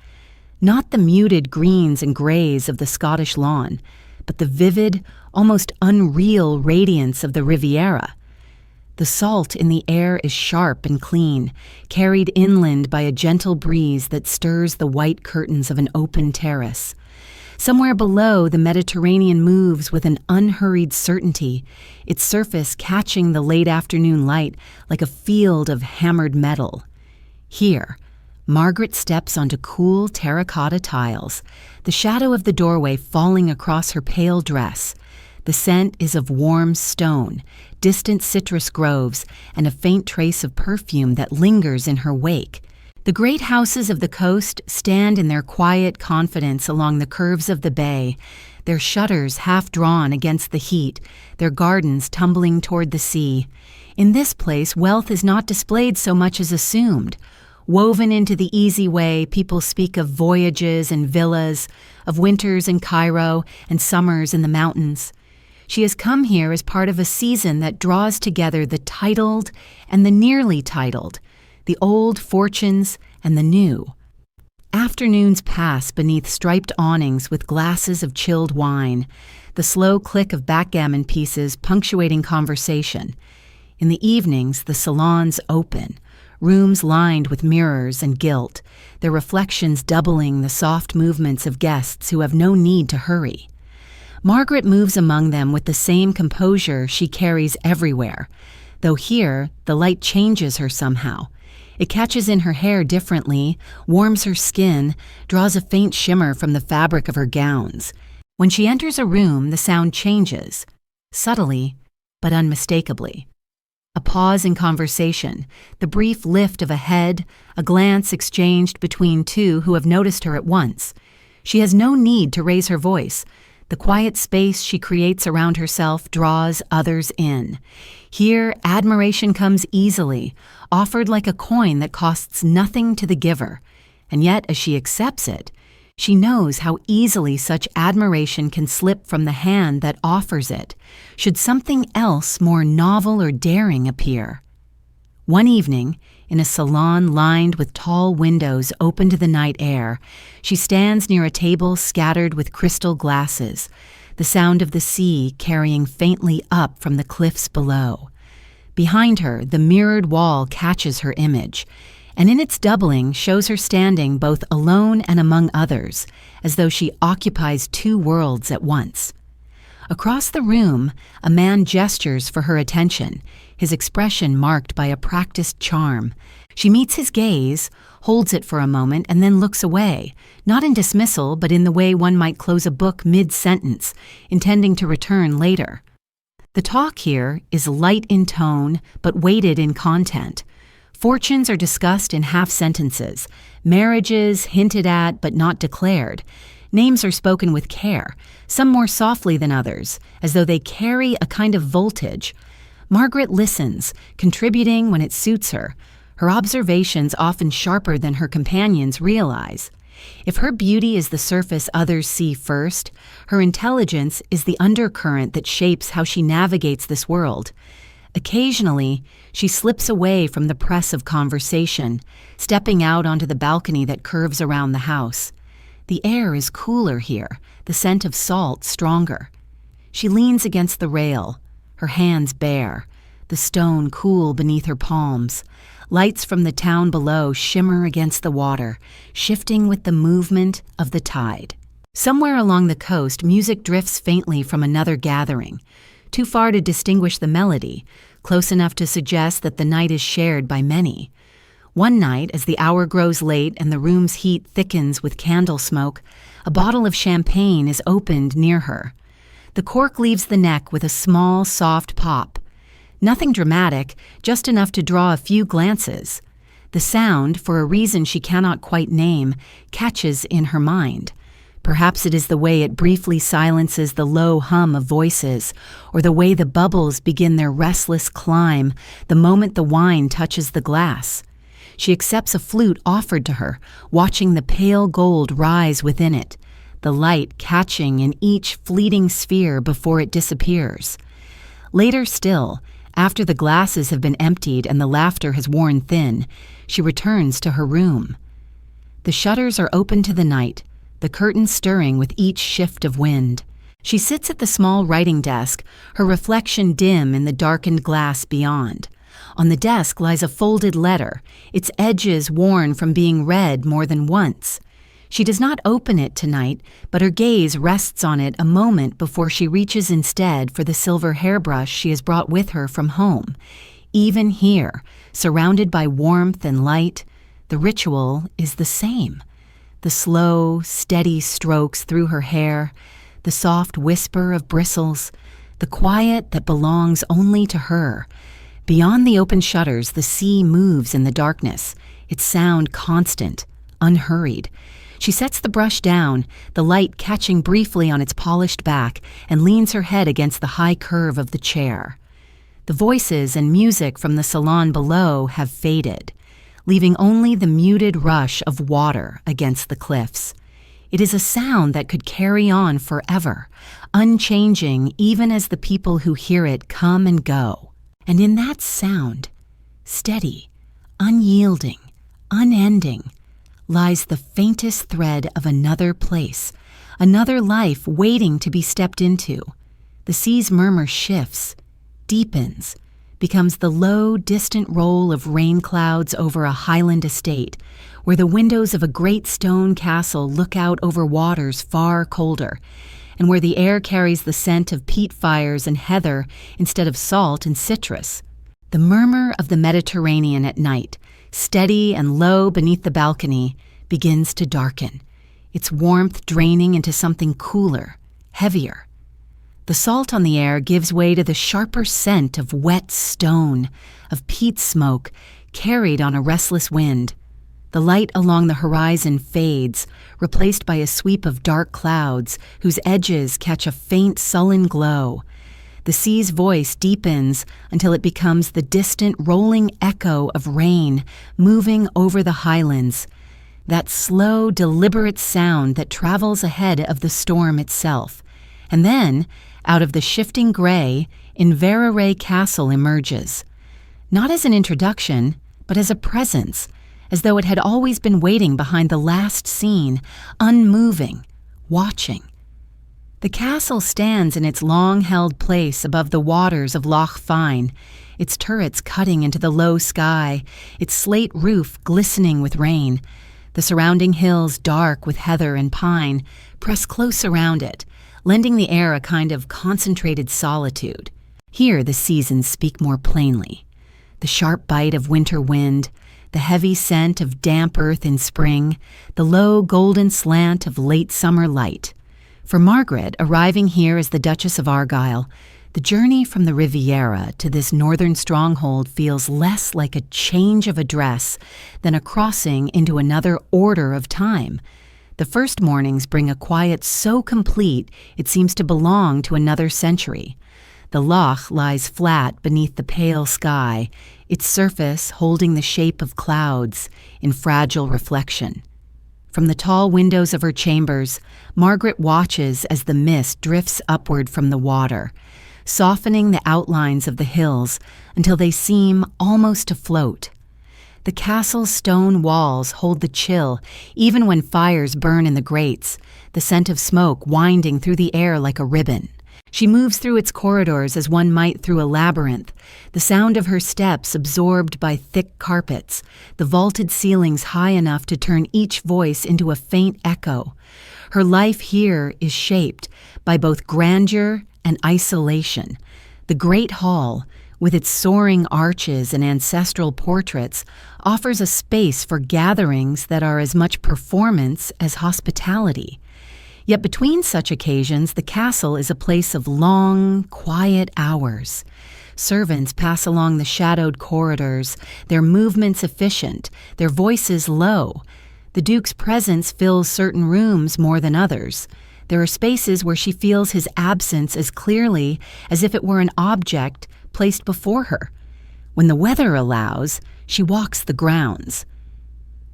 Not the muted greens and grays of the Scottish lawn, but the vivid, almost unreal radiance of the Riviera. The salt in the air is sharp and clean, carried inland by a gentle breeze that stirs the white curtains of an open terrace. Somewhere below, the Mediterranean moves with an unhurried certainty, its surface catching the late afternoon light like a field of hammered metal. Here, Margaret steps onto cool terracotta tiles, the shadow of the doorway falling across her pale dress. The scent is of warm stone, distant citrus groves, and a faint trace of perfume that lingers in her wake. The great houses of the coast stand in their quiet confidence along the curves of the bay, their shutters half drawn against the heat, their gardens tumbling toward the sea. In this place, wealth is not displayed so much as assumed. Woven into the easy way, people speak of voyages and villas, of winters in Cairo and summers in the mountains. She has come here as part of a season that draws together the titled and the nearly titled, the old fortunes and the new. Afternoons pass beneath striped awnings with glasses of chilled wine, the slow click of backgammon pieces punctuating conversation. In the evenings, the salons open, rooms lined with mirrors and gilt, their reflections doubling the soft movements of guests who have no need to hurry. Margaret moves among them with the same composure she carries everywhere, though here the light changes her somehow. It catches in her hair differently, warms her skin, draws a faint shimmer from the fabric of her gowns. When she enters a room, the sound changes, subtly but unmistakably. A pause in conversation, the brief lift of a head, a glance exchanged between two who have noticed her at once. She has no need to raise her voice. The quiet space she creates around herself draws others in. Here, admiration comes easily, offered like a coin that costs nothing to the giver. And yet, as she accepts it, she knows how easily such admiration can slip from the hand that offers it, should something else more novel or daring appear. One evening, in a salon lined with tall windows open to the night air, she stands near a table scattered with crystal glasses, the sound of the sea carrying faintly up from the cliffs below. Behind her, the mirrored wall catches her image, and in its doubling shows her standing both alone and among others, as though she occupies two worlds at once. Across the room, a man gestures for her attention, his expression marked by a practiced charm. She meets his gaze, holds it for a moment, and then looks away, not in dismissal, but in the way one might close a book mid-sentence, intending to return later. The talk here is light in tone, but weighted in content. Fortunes are discussed in half-sentences, marriages hinted at but not declared. Names are spoken with care, some more softly than others, as though they carry a kind of voltage. Margaret listens, contributing when it suits her, her observations often sharper than her companions realize. If her beauty is the surface others see first, her intelligence is the undercurrent that shapes how she navigates this world. Occasionally, she slips away from the press of conversation, stepping out onto the balcony that curves around the house. The air is cooler here, the scent of salt stronger. She leans against the rail, her hands bare, the stone cool beneath her palms. Lights from the town below shimmer against the water, shifting with the movement of the tide. Somewhere along the coast, music drifts faintly from another gathering, too far to distinguish the melody, close enough to suggest that the night is shared by many. One night, as the hour grows late and the room's heat thickens with candle smoke, a bottle of champagne is opened near her. The cork leaves the neck with a small, soft pop. Nothing dramatic, just enough to draw a few glances. The sound, for a reason she cannot quite name, catches in her mind. Perhaps it is the way it briefly silences the low hum of voices, or the way the bubbles begin their restless climb the moment the wine touches the glass. She accepts a flute offered to her, watching the pale gold rise within it, the light catching in each fleeting sphere before it disappears. Later still, after the glasses have been emptied and the laughter has worn thin, she returns to her room. The shutters are open to the night, the curtains stirring with each shift of wind. She sits at the small writing desk, her reflection dim in the darkened glass beyond. On the desk lies a folded letter, its edges worn from being read more than once. She does not open it tonight, but her gaze rests on it a moment before she reaches instead for the silver hairbrush she has brought with her from home. Even here, surrounded by warmth and light, the ritual is the same. The slow, steady strokes through her hair, the soft whisper of bristles, the quiet that belongs only to her. Beyond the open shutters, the sea moves in the darkness, its sound constant, unhurried. She sets the brush down, the light catching briefly on its polished back, and leans her head against the high curve of the chair. The voices and music from the salon below have faded, leaving only the muted rush of water against the cliffs. It is a sound that could carry on forever, unchanging even as the people who hear it come and go. And in that sound, steady, unyielding, unending, lies the faintest thread of another place, another life waiting to be stepped into. The sea's murmur shifts, deepens, becomes the low, distant roll of rain clouds over a highland estate, where the windows of a great stone castle look out over waters far colder, and where the air carries the scent of peat fires and heather instead of salt and citrus. The murmur of the Mediterranean at night, steady and low beneath the balcony, begins to darken, its warmth draining into something cooler, heavier. The salt on the air gives way to the sharper scent of wet stone, of peat smoke, carried on a restless wind. The light along the horizon fades, replaced by a sweep of dark clouds whose edges catch a faint, sullen glow. The sea's voice deepens until it becomes the distant, rolling echo of rain moving over the highlands, that slow, deliberate sound that travels ahead of the storm itself. And then, out of the shifting gray, Inverary Castle emerges, not as an introduction, but as a presence, as though it had always been waiting behind the last scene, unmoving, watching. The castle stands in its long-held place above the waters of Loch Fyne, its turrets cutting into the low sky, its slate roof glistening with rain. The surrounding hills, dark with heather and pine, press close around it, lending the air a kind of concentrated solitude. Here the seasons speak more plainly. The sharp bite of winter wind, the heavy scent of damp earth in spring, the low golden slant of late summer light. For Margaret, arriving here as the Duchess of Argyll, the journey from the Riviera to this northern stronghold feels less like a change of address than a crossing into another order of time. The first mornings bring a quiet so complete it seems to belong to another century. The loch lies flat beneath the pale sky, its surface holding the shape of clouds in fragile reflection. From the tall windows of her chambers, Margaret watches as the mist drifts upward from the water, softening the outlines of the hills until they seem almost to float. The castle's stone walls hold the chill even when fires burn in the grates, the scent of smoke winding through the air like a ribbon. She moves through its corridors as one might through a labyrinth, the sound of her steps absorbed by thick carpets, the vaulted ceilings high enough to turn each voice into a faint echo. Her life here is shaped by both grandeur and isolation. The great hall, with its soaring arches and ancestral portraits, offers a space for gatherings that are as much performance as hospitality. Yet between such occasions, the castle is a place of long, quiet hours, Servants pass along the shadowed corridors, their movements efficient, their voices low. The Duke's presence fills certain rooms more than others. There are spaces where she feels his absence as clearly as if it were an object placed before her. When the weather allows, she walks the grounds.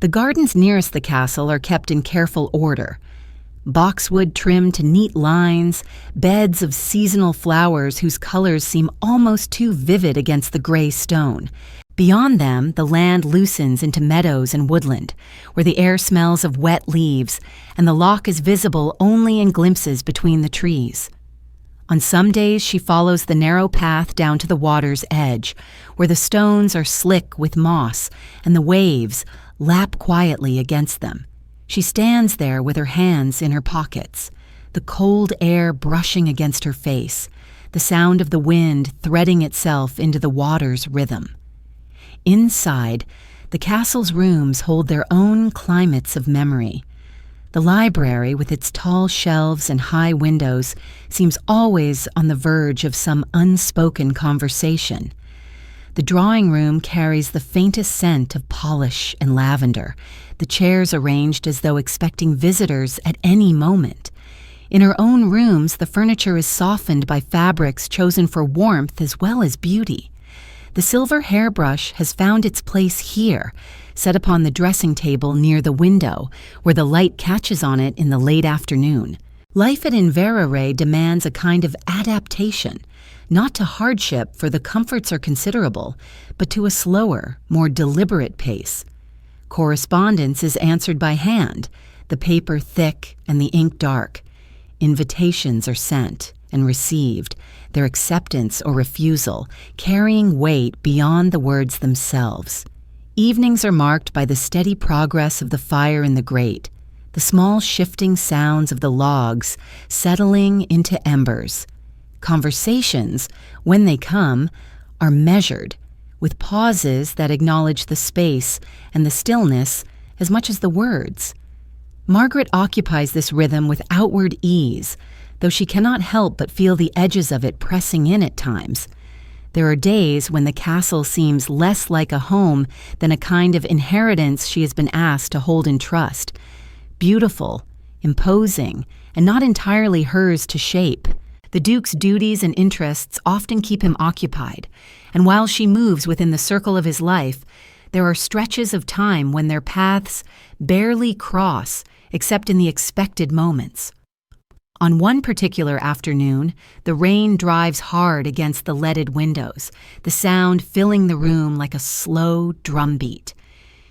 The gardens nearest the castle are kept in careful order. Boxwood trimmed to neat lines, beds of seasonal flowers whose colors seem almost too vivid against the gray stone. Beyond them, the land loosens into meadows and woodland, where the air smells of wet leaves, and the loch is visible only in glimpses between the trees. On some days, she follows the narrow path down to the water's edge, where the stones are slick with moss, and the waves lap quietly against them. She stands there with her hands in her pockets, the cold air brushing against her face, the sound of the wind threading itself into the water's rhythm. Inside, the castle's rooms hold their own climates of memory. The library, with its tall shelves and high windows, seems always on the verge of some unspoken conversation. The drawing room carries the faintest scent of polish and lavender, the chairs arranged as though expecting visitors at any moment. In her own rooms, the furniture is softened by fabrics chosen for warmth as well as beauty. The silver hairbrush has found its place here, set upon the dressing table near the window, where the light catches on it in the late afternoon. Life at Inverary demands a kind of adaptation, not to hardship, for the comforts are considerable, but to a slower, more deliberate pace. Correspondence is answered by hand, the paper thick and the ink dark. Invitations are sent and received, their acceptance or refusal carrying weight beyond the words themselves. Evenings are marked by the steady progress of the fire in the grate, the small shifting sounds of the logs settling into embers. Conversations, when they come, are measured, with pauses that acknowledge the space and the stillness as much as the words. Margaret occupies this rhythm with outward ease, though she cannot help but feel the edges of it pressing in at times. There are days when the castle seems less like a home than a kind of inheritance she has been asked to hold in trust. Beautiful, imposing, and not entirely hers to shape. The Duke's duties and interests often keep him occupied, and while she moves within the circle of his life, there are stretches of time when their paths barely cross except in the expected moments. On one particular afternoon, the rain drives hard against the leaded windows, the sound filling the room like a slow drumbeat.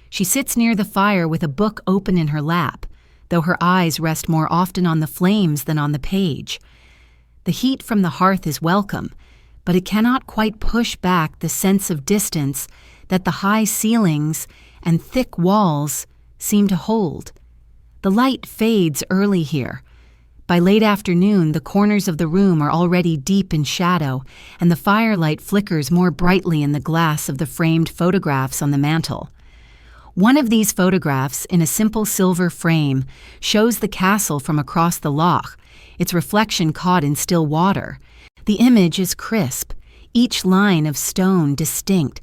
She sits near the fire with a book open in her lap, though her eyes rest more often on the flames than on the page. The heat from the hearth is welcome, but it cannot quite push back the sense of distance that the high ceilings and thick walls seem to hold. The light fades early here. By late afternoon, the corners of the room are already deep in shadow, and the firelight flickers more brightly in the glass of the framed photographs on the mantel. One of these photographs, in a simple silver frame, shows the castle from across the loch, its reflection caught in still water. The image is crisp, each line of stone distinct,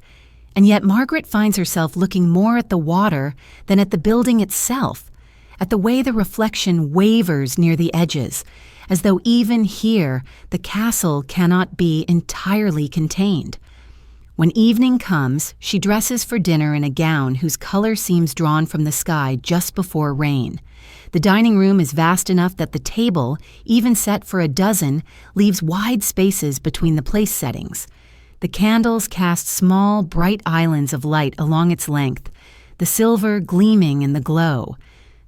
and yet Margaret finds herself looking more at the water than at the building itself, at the way the reflection wavers near the edges, as though even here the castle cannot be entirely contained. When evening comes, she dresses for dinner in a gown whose color seems drawn from the sky just before rain. The dining room is vast enough that the table, even set for a dozen, leaves wide spaces between the place settings. The candles cast small, bright islands of light along its length, the silver gleaming in the glow.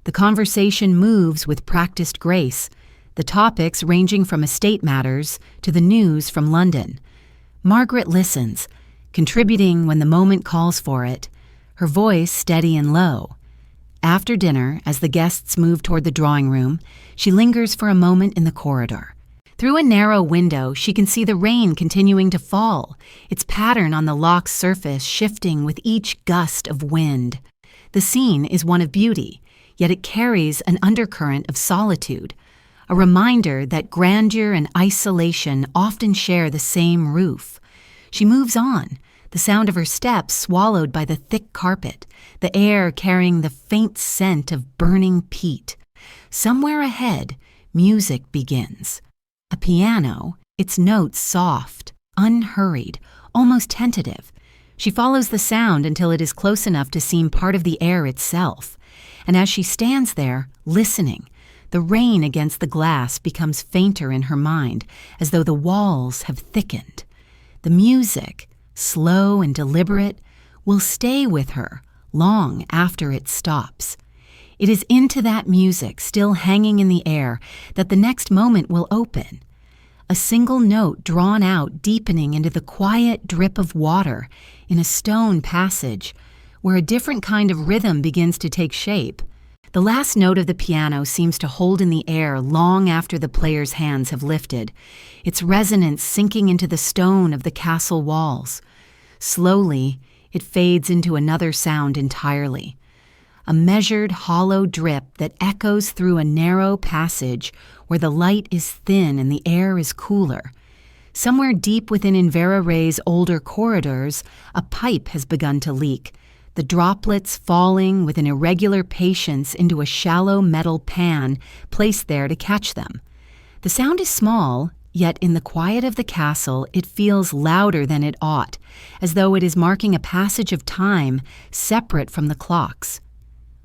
The conversation moves with practiced grace, the topics ranging from estate matters to the news from London. Margaret listens, contributing when the moment calls for it, her voice steady and low. After dinner, as the guests move toward the drawing room, she lingers for a moment in the corridor. Through a narrow window, she can see the rain continuing to fall, its pattern on the loch's surface shifting with each gust of wind. The scene is one of beauty, yet it carries an undercurrent of solitude, a reminder that grandeur and isolation often share the same roof. She moves on, the sound of her steps swallowed by the thick carpet, the air carrying the faint scent of burning peat. Somewhere ahead, music begins. A piano, its notes soft, unhurried, almost tentative. She follows the sound until it is close enough to seem part of the air itself. And as she stands there, listening, the rain against the glass becomes fainter in her mind, as though the walls have thickened. The music, slow and deliberate, will stay with her long after it stops. It is into that music, still hanging in the air, that the next moment will open. A single note drawn out, deepening into the quiet drip of water in a stone passage, where a different kind of rhythm begins to take shape. The last note of the piano seems to hold in the air long after the player's hands have lifted, its resonance sinking into the stone of the castle walls. Slowly, it fades into another sound entirely. A measured, hollow drip that echoes through a narrow passage where the light is thin and the air is cooler. Somewhere deep within Inveraray's older corridors, a pipe has begun to leak, the droplets falling with an irregular patience into a shallow metal pan placed there to catch them. The sound is small, yet in the quiet of the castle it feels louder than it ought, as though it is marking a passage of time separate from the clocks.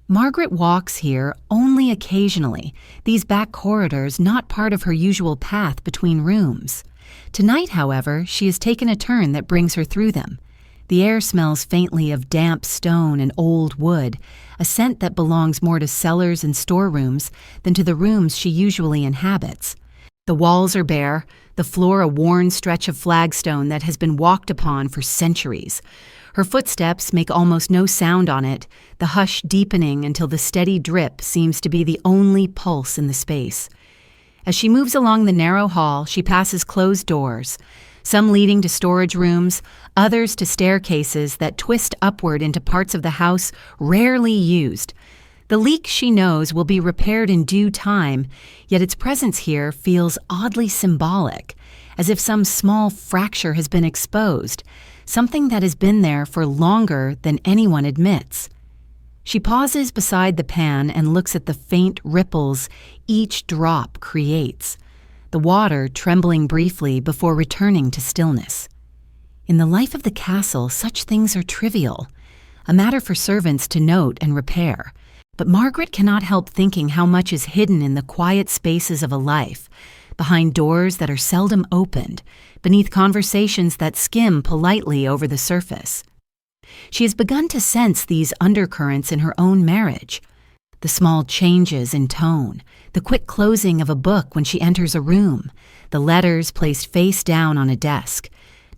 Margaret walks here only occasionally, these back corridors not part of her usual path between rooms. Tonight, however, she has taken a turn that brings her through them. The air smells faintly of damp stone and old wood, a scent that belongs more to cellars and storerooms than to the rooms she usually inhabits. The walls are bare, the floor a worn stretch of flagstone that has been walked upon for centuries. Her footsteps make almost no sound on it, the hush deepening until the steady drip seems to be the only pulse in the space. As she moves along the narrow hall, she passes closed doors, some leading to storage rooms, others to staircases that twist upward into parts of the house rarely used. The leak, she knows, will be repaired in due time, yet its presence here feels oddly symbolic, as if some small fracture has been exposed, something that has been there for longer than anyone admits. She pauses beside the pan and looks at the faint ripples each drop creates, the water trembling briefly before returning to stillness. In the life of the castle, such things are trivial, a matter for servants to note and repair. But Margaret cannot help thinking how much is hidden in the quiet spaces of a life, behind doors that are seldom opened, beneath conversations that skim politely over the surface. She has begun to sense these undercurrents in her own marriage. The small changes in tone, the quick closing of a book when she enters a room, the letters placed face down on a desk.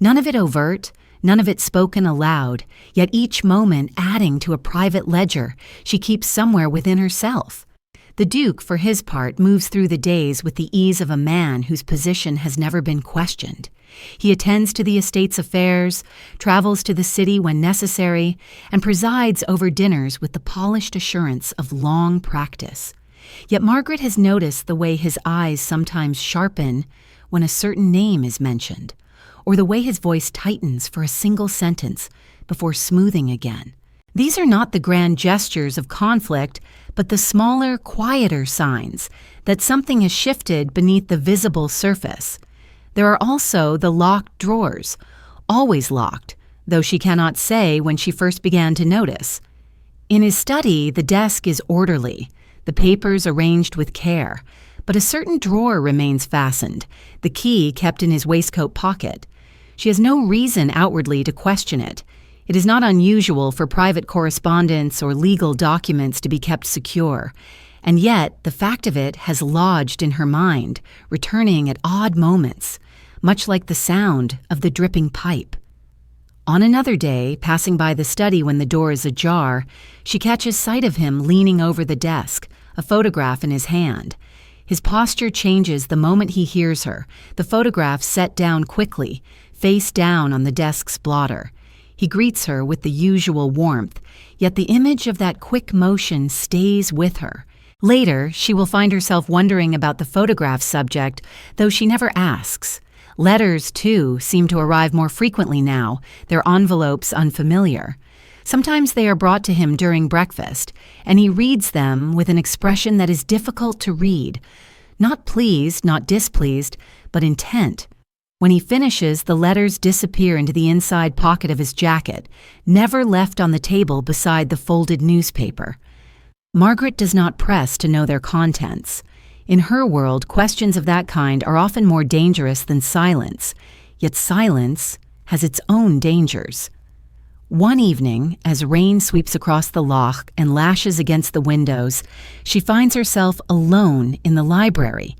None of it overt, none of it spoken aloud, yet each moment adding to a private ledger she keeps somewhere within herself. The Duke, for his part, moves through the days with the ease of a man whose position has never been questioned. He attends to the estate's affairs, travels to the city when necessary, and presides over dinners with the polished assurance of long practice. Yet Margaret has noticed the way his eyes sometimes sharpen when a certain name is mentioned, or the way his voice tightens for a single sentence before smoothing again. These are not the grand gestures of conflict, but the smaller, quieter signs that something has shifted beneath the visible surface. There are also the locked drawers, always locked, though she cannot say when she first began to notice. In his study, the desk is orderly, the papers arranged with care, but a certain drawer remains fastened, the key kept in his waistcoat pocket. She has no reason outwardly to question it. It is not unusual for private correspondence or legal documents to be kept secure, and yet the fact of it has lodged in her mind, returning at odd moments, much like the sound of the dripping pipe. On another day, passing by the study when the door is ajar, she catches sight of him leaning over the desk, a photograph in his hand. His posture changes the moment he hears her, the photograph set down quickly, face down on the desk's blotter. He greets her with the usual warmth, yet the image of that quick motion stays with her. Later, she will find herself wondering about the photograph subject, though she never asks. Letters, too, seem to arrive more frequently now, their envelopes unfamiliar. Sometimes they are brought to him during breakfast, and he reads them with an expression that is difficult to read. Not pleased, not displeased, but intent. When he finishes, the letters disappear into the inside pocket of his jacket, never left on the table beside the folded newspaper. Margaret does not press to know their contents. In her world, questions of that kind are often more dangerous than silence, yet silence has its own dangers. One evening, as rain sweeps across the loch and lashes against the windows, she finds herself alone in the library.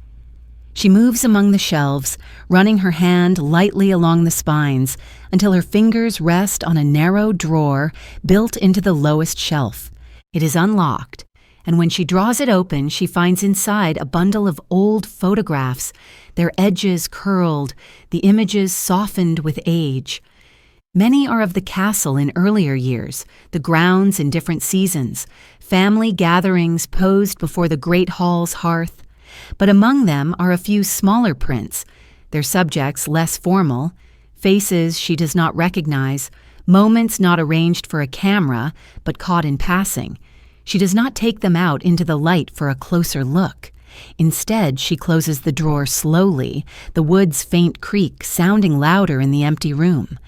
She moves among the shelves, running her hand lightly along the spines until her fingers rest on a narrow drawer built into the lowest shelf. It is unlocked, and when she draws it open, she finds inside a bundle of old photographs, their edges curled, the images softened with age. Many are of the castle in earlier years, the grounds in different seasons, family gatherings posed before the great hall's hearth. But among them are a few smaller prints, their subjects less formal, faces she does not recognize, moments not arranged for a camera, but caught in passing. She does not take them out into the light for a closer look. Instead, she closes the drawer slowly, the wood's faint creak sounding louder in the empty room.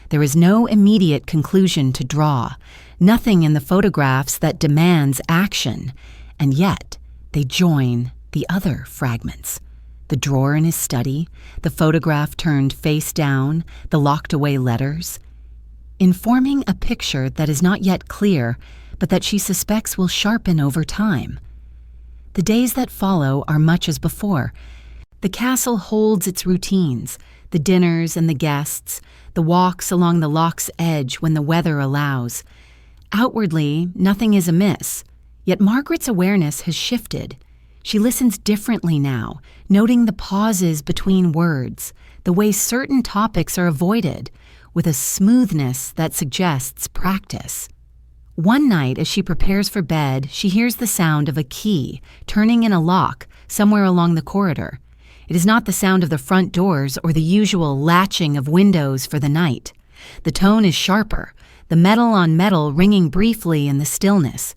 There is no immediate conclusion to draw, nothing in the photographs that demands action, and yet they join the other fragments. The drawer in his study, the photograph turned face down, the locked-away letters, in forming a picture that is not yet clear, but that she suspects will sharpen over time. The days that follow are much as before. The castle holds its routines, the dinners and the guests, the walks along the loch's edge when the weather allows. Outwardly, nothing is amiss, yet Margaret's awareness has shifted. She listens differently now, noting the pauses between words, the way certain topics are avoided, with a smoothness that suggests practice. One night, as she prepares for bed, she hears the sound of a key turning in a lock somewhere along the corridor. It is not the sound of the front doors or the usual latching of windows for the night. The tone is sharper, the metal on metal ringing briefly in the stillness.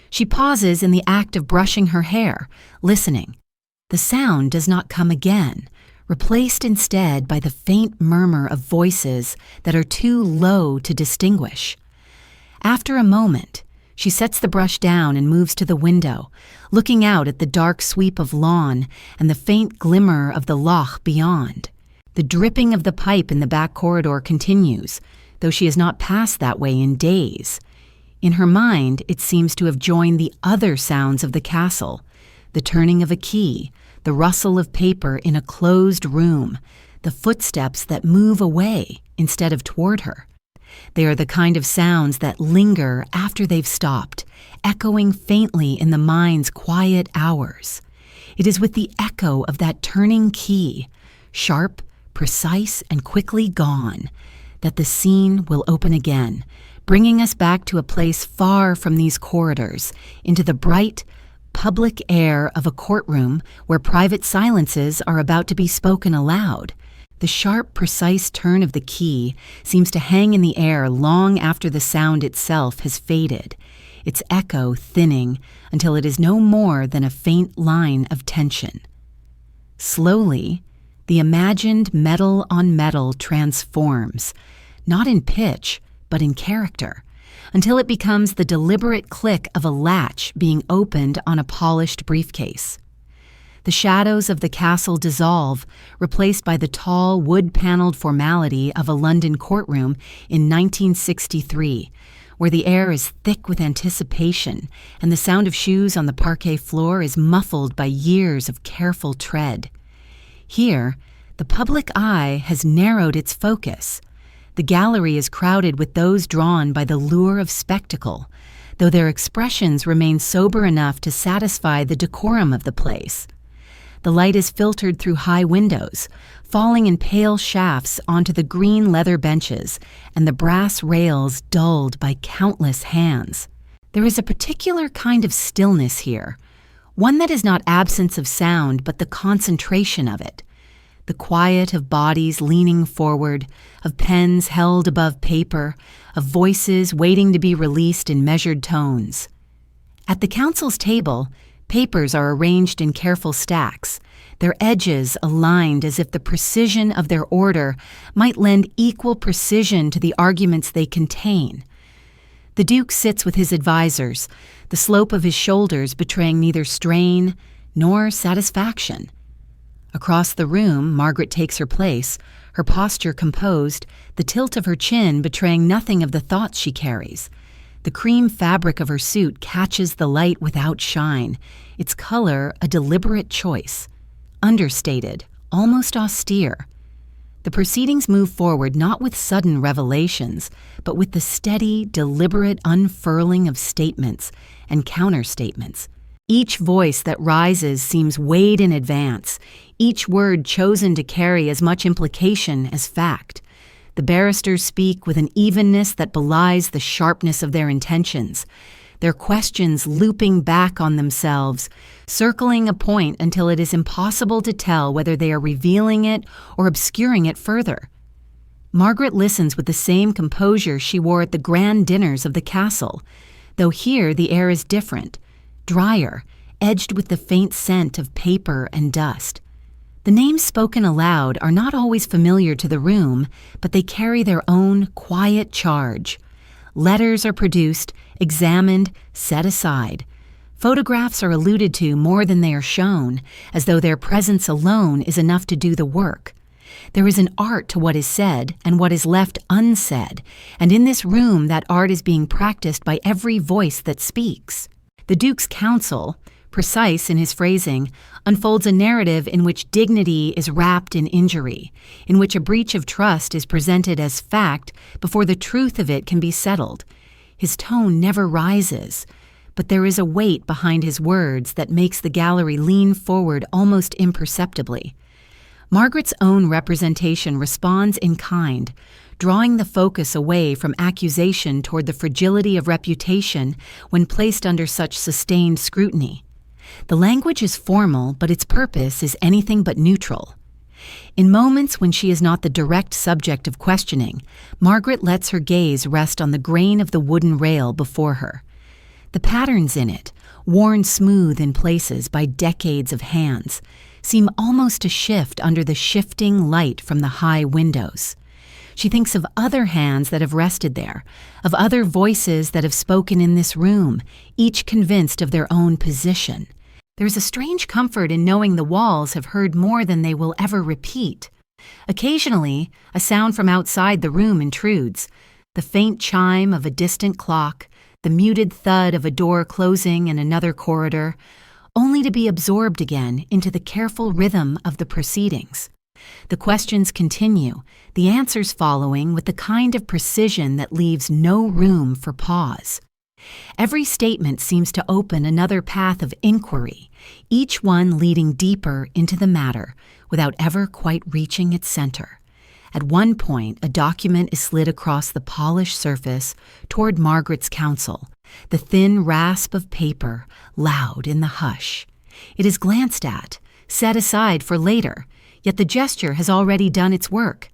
She pauses in the act of brushing her hair, listening. The sound does not come again, replaced instead by the faint murmur of voices that are too low to distinguish. After a moment, she sets the brush down and moves to the window, looking out at the dark sweep of lawn and the faint glimmer of the loch beyond. The dripping of the pipe in the back corridor continues, though she has not passed that way in days. In her mind, it seems to have joined the other sounds of the castle, the turning of a key, the rustle of paper in a closed room, the footsteps that move away instead of toward her. They are the kind of sounds that linger after they've stopped, echoing faintly in the mind's quiet hours. It is with the echo of that turning key, sharp, precise, and quickly gone, that the scene will open again, bringing us back to a place far from these corridors, into the bright, public air of a courtroom where private silences are about to be spoken aloud. The sharp, precise turn of the key seems to hang in the air long after the sound itself has faded, its echo thinning until it is no more than a faint line of tension. Slowly, the imagined metal on metal transforms, not in pitch, but in character, until it becomes the deliberate click of a latch being opened on a polished briefcase. The shadows of the castle dissolve, replaced by the tall, wood-paneled formality of a London courtroom in 1963, where the air is thick with anticipation and the sound of shoes on the parquet floor is muffled by years of careful tread. Here, the public eye has narrowed its focus. The gallery is crowded with those drawn by the lure of spectacle, though their expressions remain sober enough to satisfy the decorum of the place. The light is filtered through high windows, falling in pale shafts onto the green leather benches and the brass rails dulled by countless hands. There is a particular kind of stillness here, one that is not absence of sound but the concentration of it. the quiet of bodies leaning forward, of pens held above paper, of voices waiting to be released in measured tones. At the council's table, papers are arranged in careful stacks, their edges aligned as if the precision of their order might lend equal precision to the arguments they contain. The Duke sits with his advisors, the slope of his shoulders betraying neither strain nor satisfaction. Across the room, Margaret takes her place, her posture composed, the tilt of her chin betraying nothing of the thoughts she carries. The cream fabric of her suit catches the light without shine, its color a deliberate choice. Understated, almost austere. The proceedings move forward not with sudden revelations, but with the steady, deliberate unfurling of statements and counterstatements. Each voice that rises seems weighed in advance, each word chosen to carry as much implication as fact. The barristers speak with an evenness that belies the sharpness of their intentions, their questions looping back on themselves, circling a point until it is impossible to tell whether they are revealing it or obscuring it further. Margaret listens with the same composure she wore at the grand dinners of the castle, though here the air is different, drier, edged with the faint scent of paper and dust. The names spoken aloud are not always familiar to the room, but they carry their own quiet charge. Letters are produced, examined, set aside. Photographs are alluded to more than they are shown, as though their presence alone is enough to do the work. There is an art to what is said and what is left unsaid, and in this room that art is being practiced by every voice that speaks. The Duke's counsel, precise in his phrasing, unfolds a narrative in which dignity is wrapped in injury, in which a breach of trust is presented as fact before the truth of it can be settled. His tone never rises, but there is a weight behind his words that makes the gallery lean forward almost imperceptibly. Margaret's own representation responds in kind, drawing the focus away from accusation toward the fragility of reputation when placed under such sustained scrutiny. The language is formal, but its purpose is anything but neutral. In moments when she is not the direct subject of questioning, Margaret lets her gaze rest on the grain of the wooden rail before her. The patterns in it, worn smooth in places by decades of hands, seem almost to shift under the shifting light from the high windows. She thinks of other hands that have rested there, of other voices that have spoken in this room, each convinced of their own position. There's a strange comfort in knowing the walls have heard more than they will ever repeat. Occasionally, a sound from outside the room intrudes, the faint chime of a distant clock, the muted thud of a door closing in another corridor, only to be absorbed again into the careful rhythm of the proceedings. The questions continue, the answers following with the kind of precision that leaves no room for pause. Every statement seems to open another path of inquiry, each one leading deeper into the matter without ever quite reaching its center. At one point, a document is slid across the polished surface toward Margaret's counsel, the thin rasp of paper loud in the hush. It is glanced at, set aside for later, yet the gesture has already done its work.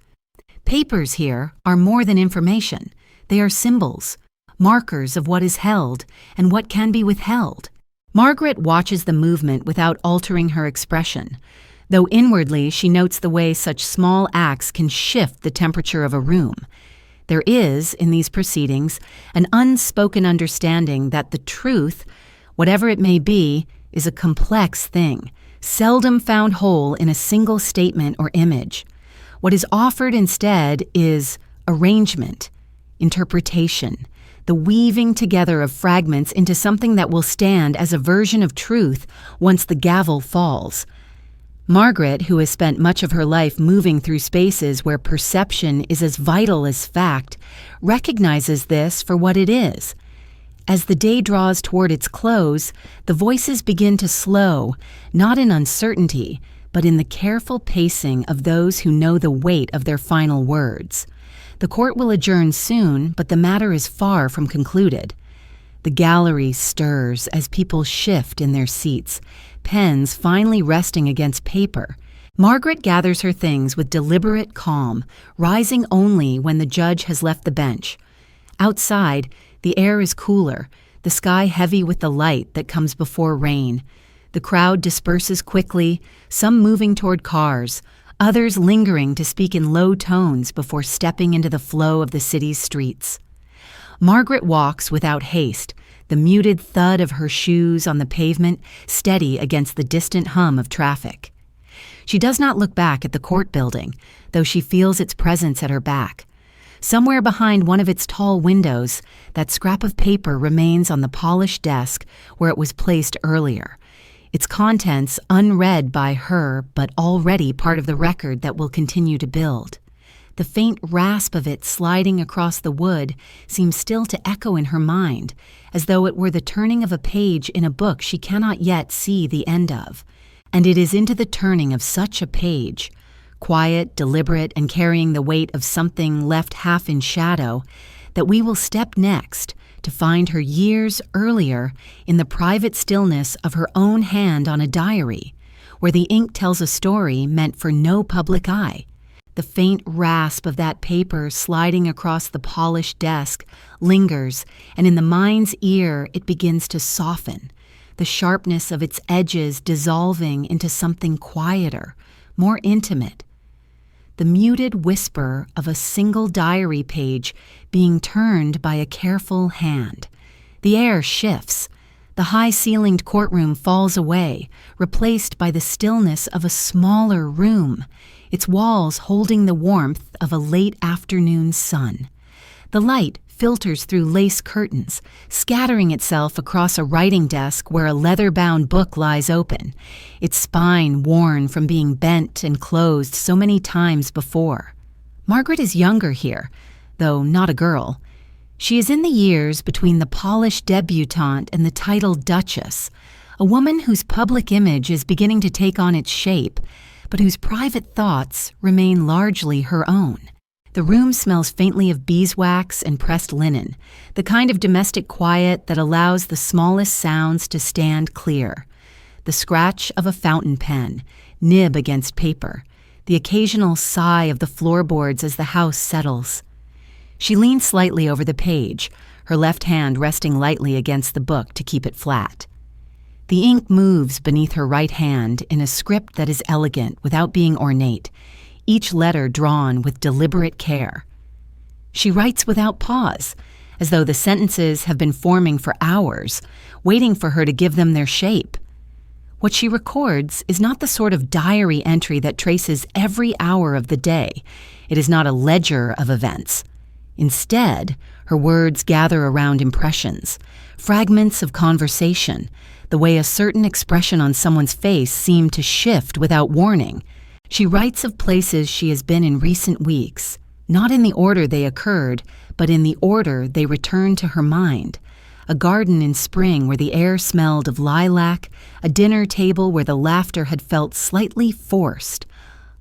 Papers here are more than information. They are symbols, markers of what is held and what can be withheld. Margaret watches the movement without altering her expression, though inwardly she notes the way such small acts can shift the temperature of a room. There is, in these proceedings, an unspoken understanding that the truth, whatever it may be, is a complex thing, seldom found whole in a single statement or image. What is offered instead is arrangement, interpretation, the weaving together of fragments into something that will stand as a version of truth once the gavel falls. Margaret, who has spent much of her life moving through spaces where perception is as vital as fact, recognizes this for what it is. As the day draws toward its close, the voices begin to slow, not in uncertainty, but in the careful pacing of those who know the weight of their final words. The court will adjourn soon, but the matter is far from concluded. The gallery stirs as people shift in their seats, pens finally resting against paper, Margaret gathers her things with deliberate calm, rising only when the judge has left the bench. Outside, the air is cooler, the sky heavy with the light that comes before rain. The crowd disperses quickly, some moving toward cars, others lingering to speak in low tones before stepping into the flow of the city's streets. Margaret walks without haste, the muted thud of her shoes on the pavement steady against the distant hum of traffic. She does not look back at the court building, though she feels its presence at her back. Somewhere behind one of its tall windows, that scrap of paper remains on the polished desk where it was placed earlier, its contents unread by her but already part of the record that will continue to build. The faint rasp of it sliding across the wood seems still to echo in her mind, as though it were the turning of a page in a book she cannot yet see the end of. And it is into the turning of such a page, quiet, deliberate, and carrying the weight of something left half in shadow, that we will step next to find her years earlier in the private stillness of her own hand on a diary, where the ink tells a story meant for no public eye. The faint rasp of that paper sliding across the polished desk lingers, and in the mind's ear it begins to soften, the sharpness of its edges dissolving into something quieter, more intimate. The muted whisper of a single diary page being turned by a careful hand. The air shifts. The high-ceilinged courtroom falls away, replaced by the stillness of a smaller room, its walls holding the warmth of a late afternoon sun. The light filters through lace curtains, scattering itself across a writing desk where a leather-bound book lies open, its spine worn from being bent and closed so many times before. Margaret is younger here, though not a girl. She is in the years between the polished debutante and the titled Duchess, a woman whose public image is beginning to take on its shape, but whose private thoughts remain largely her own. The room smells faintly of beeswax and pressed linen, the kind of domestic quiet that allows the smallest sounds to stand clear. The scratch of a fountain pen, nib against paper, the occasional sigh of the floorboards as the house settles. She leans slightly over the page, her left hand resting lightly against the book to keep it flat. The ink moves beneath her right hand in a script that is elegant without being ornate, each letter drawn with deliberate care. She writes without pause, as though the sentences have been forming for hours, waiting for her to give them their shape. What she records is not the sort of diary entry that traces every hour of the day. It is not a ledger of events. Instead, her words gather around impressions, fragments of conversation, the way a certain expression on someone's face seemed to shift without warning. She writes of places she has been in recent weeks, not in the order they occurred, but in the order they returned to her mind. A garden in spring where the air smelled of lilac, a dinner table where the laughter had felt slightly forced,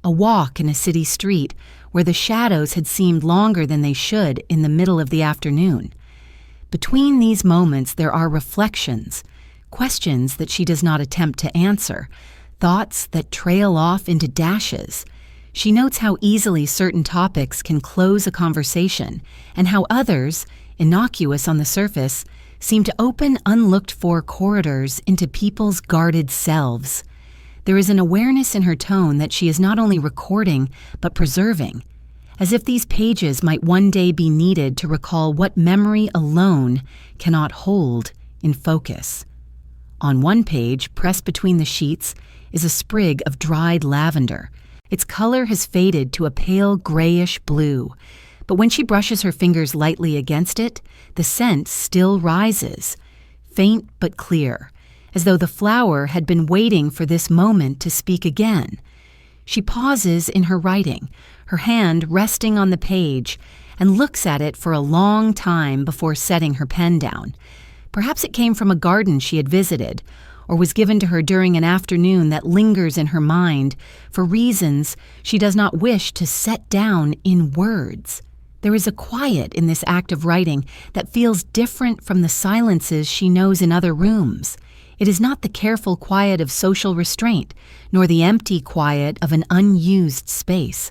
a walk in a city street where the shadows had seemed longer than they should in the middle of the afternoon. Between these moments there are reflections, questions that she does not attempt to answer, thoughts that trail off into dashes. She notes how easily certain topics can close a conversation, and how others, innocuous on the surface, seem to open unlooked-for corridors into people's guarded selves. There is an awareness in her tone that she is not only recording, but preserving, as if these pages might one day be needed to recall what memory alone cannot hold in focus. On one page, pressed between the sheets, is a sprig of dried lavender. Its color has faded to a pale grayish blue, but when she brushes her fingers lightly against it, the scent still rises, faint but clear, as though the flower had been waiting for this moment to speak again. She pauses in her writing, her hand resting on the page, and looks at it for a long time before setting her pen down. Perhaps it came from a garden she had visited, or was given to her during an afternoon that lingers in her mind for reasons she does not wish to set down in words. There is a quiet in this act of writing that feels different from the silences she knows in other rooms. It is not the careful quiet of social restraint, nor the empty quiet of an unused space.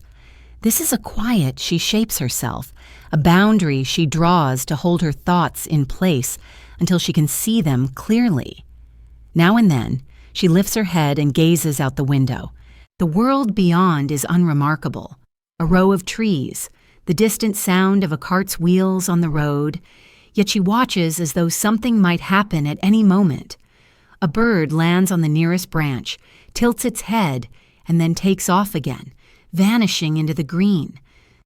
This is a quiet she shapes herself, a boundary she draws to hold her thoughts in place until she can see them clearly. Now and then, she lifts her head and gazes out the window. The world beyond is unremarkable. A row of trees, the distant sound of a cart's wheels on the road, yet she watches as though something might happen at any moment. A bird lands on the nearest branch, tilts its head, and then takes off again, vanishing into the green.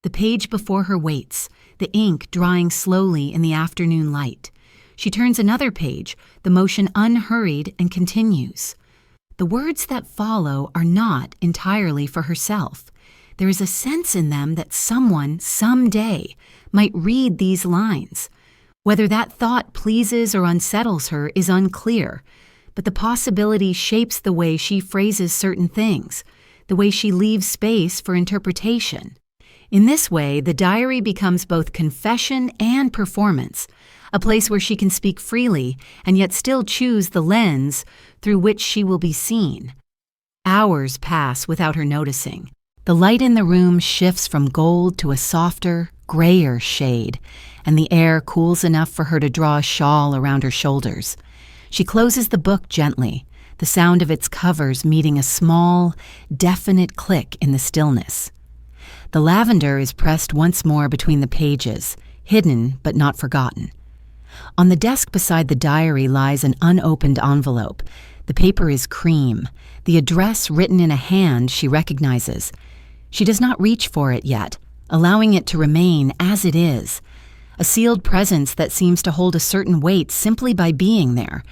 The page before her waits, the ink drying slowly in the afternoon light. She turns another page, the motion unhurried, and continues. The words that follow are not entirely for herself. There is a sense in them that someone, someday, might read these lines. Whether that thought pleases or unsettles her is unclear, but the possibility shapes the way she phrases certain things, the way she leaves space for interpretation. In this way, the diary becomes both confession and performance, a place where she can speak freely and yet still choose the lens through which she will be seen. Hours pass without her noticing. The light in the room shifts from gold to a softer, grayer shade, and the air cools enough for her to draw a shawl around her shoulders. She closes the book gently, the sound of its covers meeting a small, definite click in the stillness. The lavender is pressed once more between the pages, hidden but not forgotten. On the desk beside the diary lies an unopened envelope. The paper is cream, the address written in a hand she recognizes. She does not reach for it yet, allowing it to remain as it is, a sealed presence that seems to hold a certain weight simply by being there.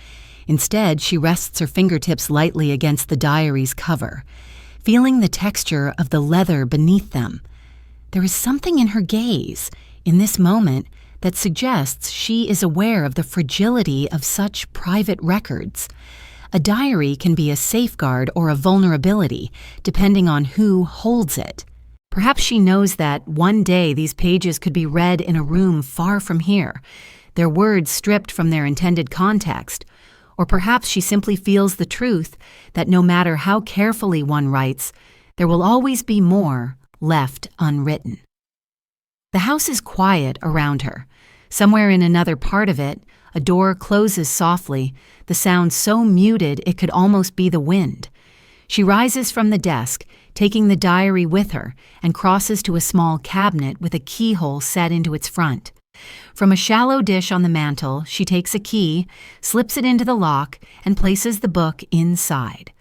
Instead, she rests her fingertips lightly against the diary's cover, feeling the texture of the leather beneath them. There is something in her gaze, in this moment, that suggests she is aware of the fragility of such private records. A diary can be a safeguard or a vulnerability, depending on who holds it. Perhaps she knows that one day these pages could be read in a room far from here, their words stripped from their intended context. Or perhaps she simply feels the truth that no matter how carefully one writes, there will always be more left unwritten. The house is quiet around her. Somewhere in another part of it, a door closes softly, the sound so muted it could almost be the wind. She rises from the desk, taking the diary with her, and crosses to a small cabinet with a keyhole set into its front. From a shallow dish on the mantel, she takes a key, slips it into the lock, and places the book inside.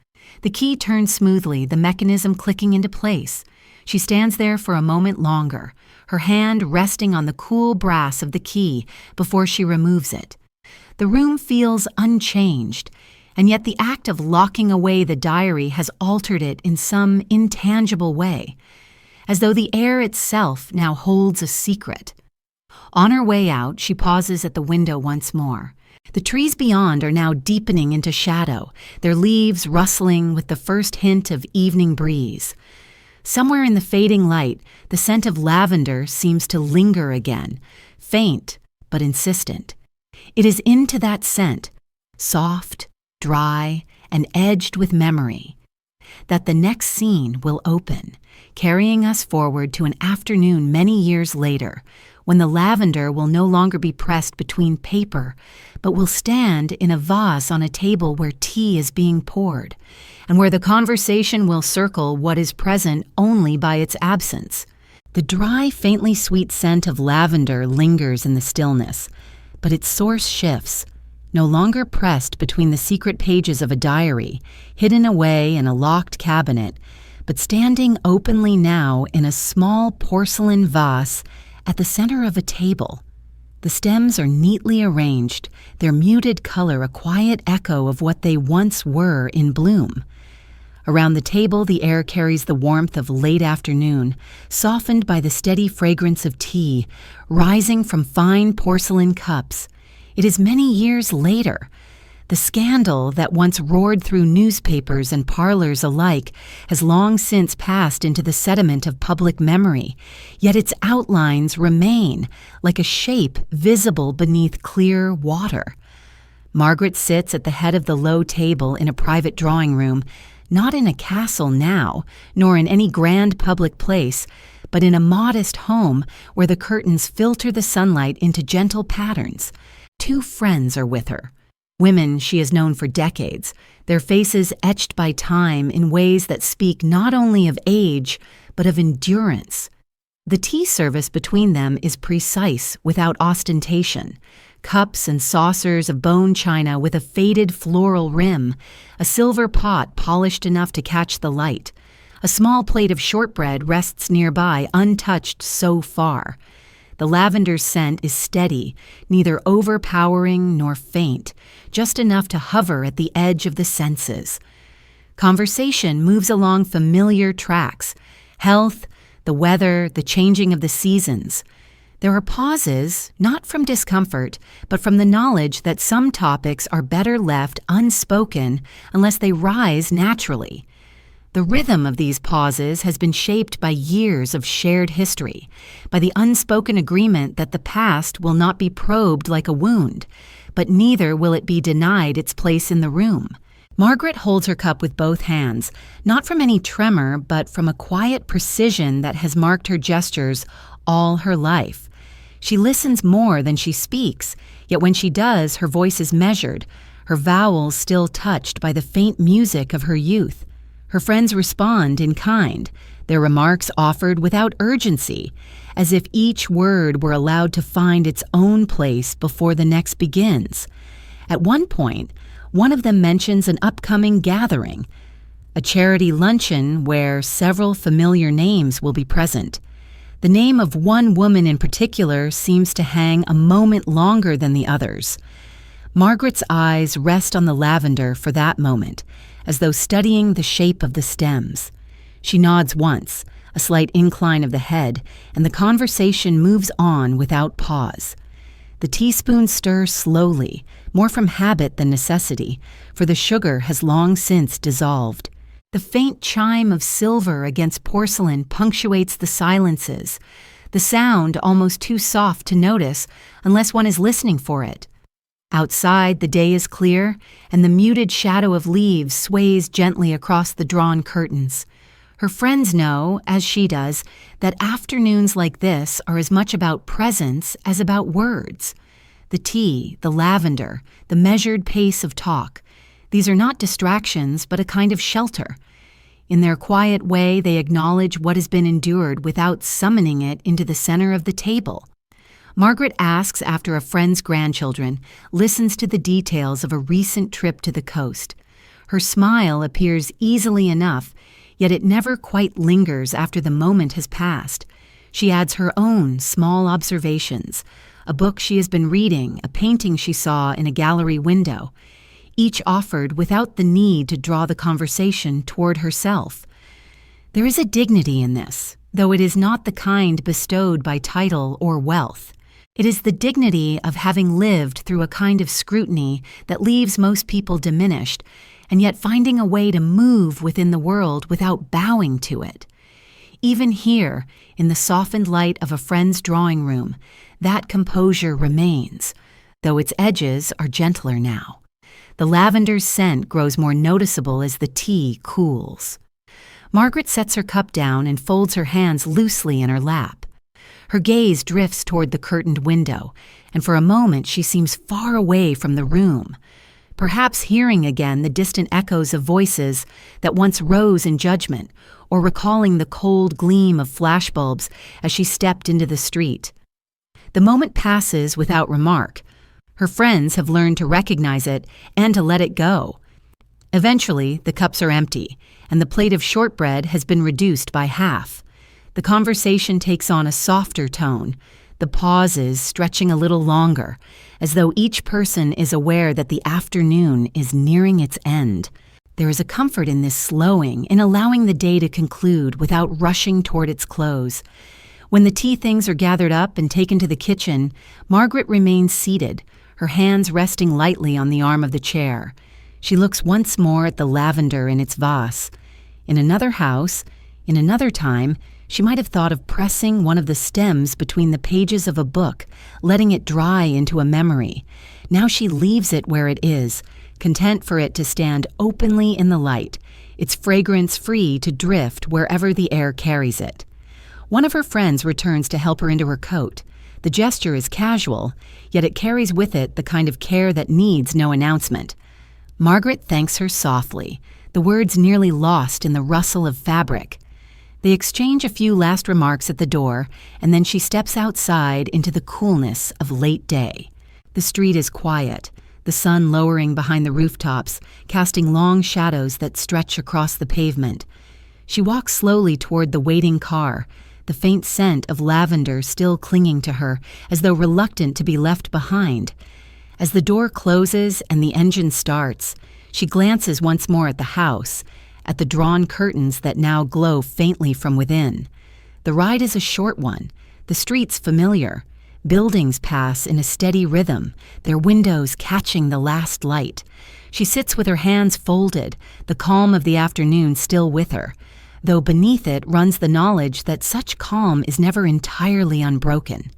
The key turns smoothly, the mechanism clicking into place. She stands there for a moment longer, her hand resting on the cool brass of the key before she removes it. The room feels unchanged, and yet the act of locking away the diary has altered it in some intangible way, as though the air itself now holds a secret. On her way out, she pauses at the window once more. The trees beyond are now deepening into shadow, their leaves rustling with the first hint of evening breeze. Somewhere in the fading light, the scent of lavender seems to linger again, faint but insistent. It is into that scent, soft, dry, and edged with memory, that the next scene will open, carrying us forward to an afternoon many years later, when the lavender will no longer be pressed between paper, but will stand in a vase on a table where tea is being poured, and where the conversation will circle what is present only by its absence. The dry, faintly sweet scent of lavender lingers in the stillness, but its source shifts, no longer pressed between the secret pages of a diary, hidden away in a locked cabinet, but standing openly now in a small porcelain vase at the center of a table. The stems are neatly arranged, their muted color a quiet echo of what they once were in bloom. Around the table, the air carries the warmth of late afternoon, softened by the steady fragrance of tea, rising from fine porcelain cups. It is many years later. The scandal that once roared through newspapers and parlors alike has long since passed into the sediment of public memory, yet its outlines remain like a shape visible beneath clear water. Margaret sits at the head of the low table in a private drawing room, not in a castle now, nor in any grand public place, but in a modest home where the curtains filter the sunlight into gentle patterns. 2 friends are with her. Women she has known for decades, their faces etched by time in ways that speak not only of age, but of endurance. The tea service between them is precise without ostentation. Cups and saucers of bone china with a faded floral rim, a silver pot polished enough to catch the light. A small plate of shortbread rests nearby, untouched so far. The lavender scent is steady, neither overpowering nor faint, just enough to hover at the edge of the senses. Conversation moves along familiar tracks: health, the weather, the changing of the seasons. There are pauses, not from discomfort, but from the knowledge that some topics are better left unspoken unless they rise naturally. The rhythm of these pauses has been shaped by years of shared history, by the unspoken agreement that the past will not be probed like a wound, but neither will it be denied its place in the room. Margaret holds her cup with both hands, not from any tremor, but from a quiet precision that has marked her gestures all her life. She listens more than she speaks, yet when she does, her voice is measured, her vowels still touched by the faint music of her youth. Her friends respond in kind, their remarks offered without urgency, as if each word were allowed to find its own place before the next begins. At one point, one of them mentions an upcoming gathering, a charity luncheon where several familiar names will be present. The name of one woman in particular seems to hang a moment longer than the others. Margaret's eyes rest on the lavender for that moment, as though studying the shape of the stems. She nods once, a slight incline of the head, and the conversation moves on without pause. The teaspoons stir slowly, more from habit than necessity, for the sugar has long since dissolved. The faint chime of silver against porcelain punctuates the silences, the sound almost too soft to notice unless one is listening for it. Outside, the day is clear, and the muted shadow of leaves sways gently across the drawn curtains. Her friends know, as she does, that afternoons like this are as much about presence as about words. The tea, the lavender, the measured pace of talk, these are not distractions, but a kind of shelter. In their quiet way, they acknowledge what has been endured without summoning it into the center of the table. Margaret asks after a friend's grandchildren, listens to the details of a recent trip to the coast. Her smile appears easily enough, yet it never quite lingers after the moment has passed. She adds her own small observations, a book she has been reading, a painting she saw in a gallery window, each offered without the need to draw the conversation toward herself. There is a dignity in this, though it is not the kind bestowed by title or wealth. It is the dignity of having lived through a kind of scrutiny that leaves most people diminished, and yet finding a way to move within the world without bowing to it. Even here, in the softened light of a friend's drawing room, that composure remains, though its edges are gentler now. The lavender's scent grows more noticeable as the tea cools. Margaret sets her cup down and folds her hands loosely in her lap. Her gaze drifts toward the curtained window, and for a moment she seems far away from the room, perhaps hearing again the distant echoes of voices that once rose in judgment, or recalling the cold gleam of flashbulbs as she stepped into the street. The moment passes without remark. Her friends have learned to recognize it and to let it go. Eventually, the cups are empty, and the plate of shortbread has been reduced by half. The conversation takes on a softer tone, the pauses stretching a little longer, as though each person is aware that the afternoon is nearing its end. There is a comfort in this slowing, in allowing the day to conclude without rushing toward its close. When the tea things are gathered up and taken to the kitchen, Margaret remains seated, her hands resting lightly on the arm of the chair. She looks once more at the lavender in its vase. In another house, in another time, She might have thought of pressing one of the stems between the pages of a book, letting it dry into a memory. Now she leaves it where it is, content for it to stand openly in the light, its fragrance free to drift wherever the air carries it. One of her friends returns to help her into her coat. The gesture is casual, yet it carries with it the kind of care that needs no announcement. Margaret thanks her softly, the words nearly lost in the rustle of fabric. They exchange a few last remarks at the door, and then she steps outside into the coolness of late day. The street is quiet, the sun lowering behind the rooftops, casting long shadows that stretch across the pavement. She walks slowly toward the waiting car, the faint scent of lavender still clinging to her, as though reluctant to be left behind. As the door closes and the engine starts, she glances once more at the house, at the drawn curtains that now glow faintly from within. The ride is a short one, the streets familiar. Buildings pass in a steady rhythm, their windows catching the last light. She sits with her hands folded, the calm of the afternoon still with her, though beneath it runs the knowledge that such calm is never entirely unbroken.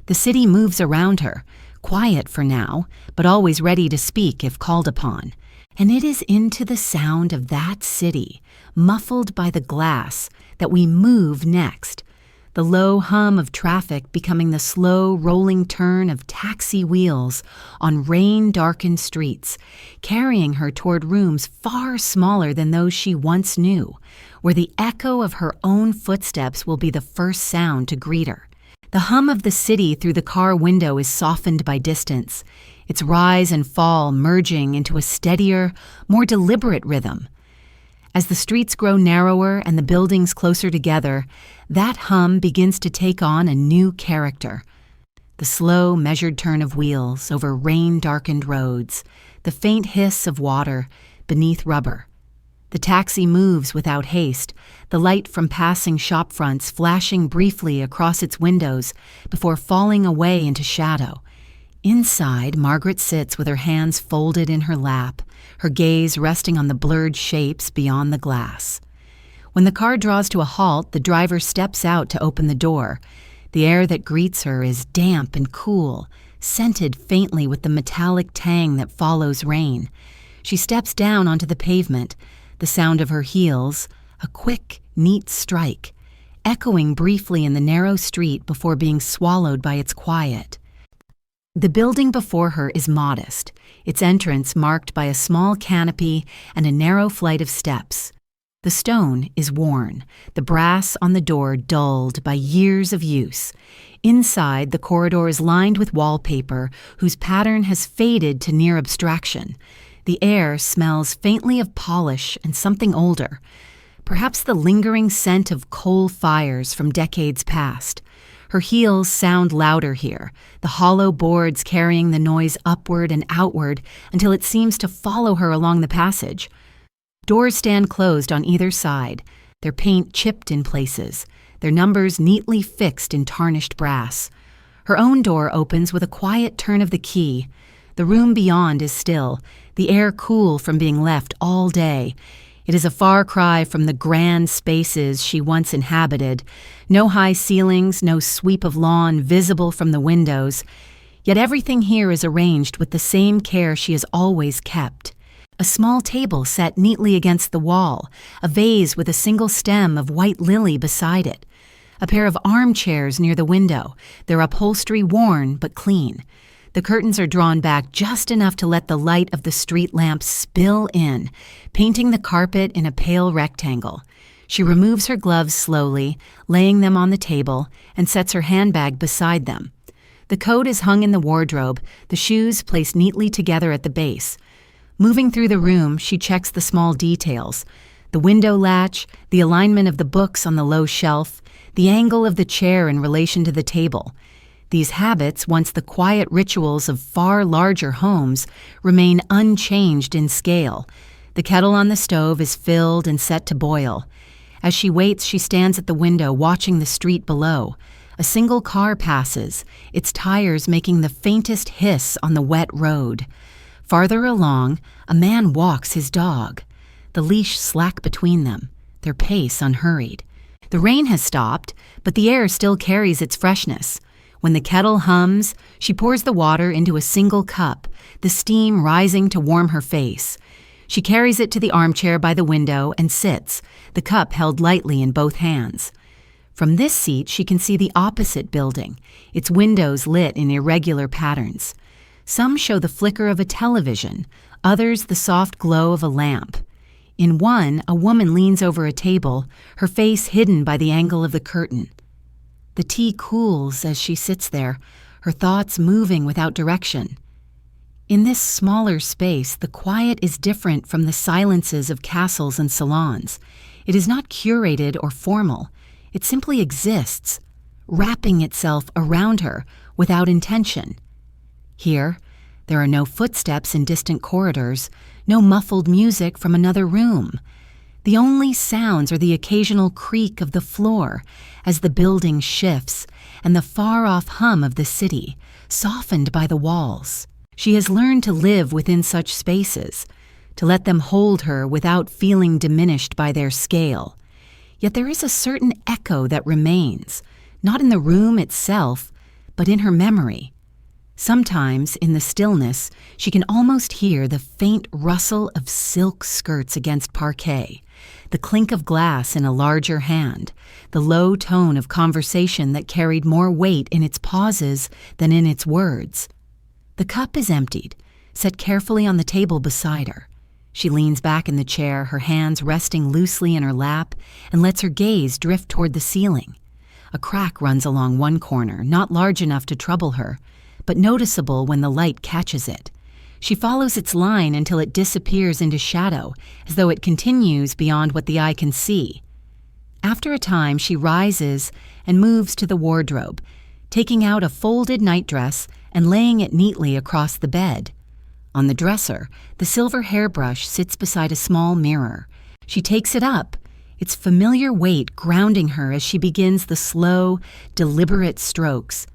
The city moves around her, quiet for now, but always ready to speak if called upon. And it is into the sound of that city, muffled by the glass, that we move next, the low hum of traffic becoming the slow rolling turn of taxi wheels on rain-darkened streets, carrying her toward rooms far smaller than those she once knew, where the echo of her own footsteps will be the first sound to greet her. The hum of the city through the car window is softened by distance, its rise and fall merging into a steadier, more deliberate rhythm. As the streets grow narrower and the buildings closer together, that hum begins to take on a new character. The slow, measured turn of wheels over rain-darkened roads, the faint hiss of water beneath rubber. The taxi moves without haste, the light from passing shop fronts flashing briefly across its windows before falling away into shadow. Inside, Margaret sits with her hands folded in her lap, her gaze resting on the blurred shapes beyond the glass. When the car draws to a halt, the driver steps out to open the door. The air that greets her is damp and cool, scented faintly with the metallic tang that follows rain. She steps down onto the pavement, the sound of her heels, a quick, neat strike, echoing briefly in the narrow street before being swallowed by its quiet. The building before her is modest, its entrance marked by a small canopy and a narrow flight of steps. The stone is worn, the brass on the door dulled by years of use. Inside, the corridor is lined with wallpaper whose pattern has faded to near abstraction. The air smells faintly of polish and something older, perhaps the lingering scent of coal fires from decades past. Her heels sound louder here, the hollow boards carrying the noise upward and outward until it seems to follow her along the passage. Doors stand closed on either side, their paint chipped in places, their numbers neatly fixed in tarnished brass. Her own door opens with a quiet turn of the key. The room beyond is still, the air cool from being left all day. It is a far cry from the grand spaces she once inhabited. No high ceilings, no sweep of lawn visible from the windows. Yet everything here is arranged with the same care she has always kept. A small table set neatly against the wall, a vase with a single stem of white lily beside it. A pair of armchairs near the window, their upholstery worn but clean. The curtains are drawn back just enough to let the light of the street lamp spill in, painting the carpet in a pale rectangle. She removes her gloves slowly, laying them on the table, and sets her handbag beside them. The coat is hung in the wardrobe, the shoes placed neatly together at the base. Moving through the room, she checks the small details: the window latch, the alignment of the books on the low shelf, the angle of the chair in relation to the table. These habits, once the quiet rituals of far larger homes, remain unchanged in scale. The kettle on the stove is filled and set to boil. As she waits, she stands at the window watching the street below. A single car passes, its tires making the faintest hiss on the wet road. Farther along, a man walks his dog, the leash slack between them, their pace unhurried. The rain has stopped, but the air still carries its freshness. When the kettle hums, she pours the water into a single cup, the steam rising to warm her face. She carries it to the armchair by the window and sits, the cup held lightly in both hands. From this seat, she can see the opposite building, its windows lit in irregular patterns. Some show the flicker of a television, others the soft glow of a lamp. In one, a woman leans over a table, her face hidden by the angle of the curtain. The tea cools as she sits there, her thoughts moving without direction. In this smaller space, the quiet is different from the silences of castles and salons. It is not curated or formal. It simply exists, wrapping itself around her without intention. Here, there are no footsteps in distant corridors, no muffled music from another room. The only sounds are the occasional creak of the floor as the building shifts and the far-off hum of the city, softened by the walls. She has learned to live within such spaces, to let them hold her without feeling diminished by their scale. Yet there is a certain echo that remains, not in the room itself, but in her memory. Sometimes, in the stillness, she can almost hear the faint rustle of silk skirts against parquet, the clink of glass in a larger hand, the low tone of conversation that carried more weight in its pauses than in its words. The cup is emptied, set carefully on the table beside her. She leans back in the chair, her hands resting loosely in her lap, and lets her gaze drift toward the ceiling. A crack runs along one corner, not large enough to trouble her, but noticeable when the light catches it. She follows its line until it disappears into shadow, as though it continues beyond what the eye can see. After a time, she rises and moves to the wardrobe, taking out a folded nightdress and laying it neatly across the bed. On the dresser, the silver hairbrush sits beside a small mirror. She takes it up, its familiar weight grounding her as she begins the slow, deliberate strokes.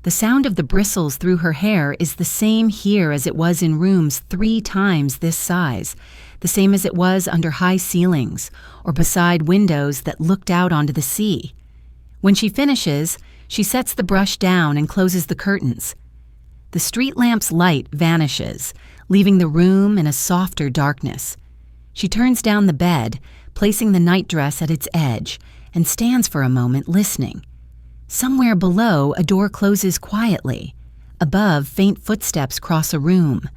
The sound of the bristles through her hair is the same here as it was in rooms 3 times this size, the same as it was under high ceilings or beside windows that looked out onto the sea. When she finishes, she sets the brush down and closes the curtains. The street lamp's light vanishes, leaving the room in a softer darkness. She turns down the bed, placing the nightdress at its edge, and stands for a moment listening. Somewhere below, a door closes quietly. Above, faint footsteps cross a room.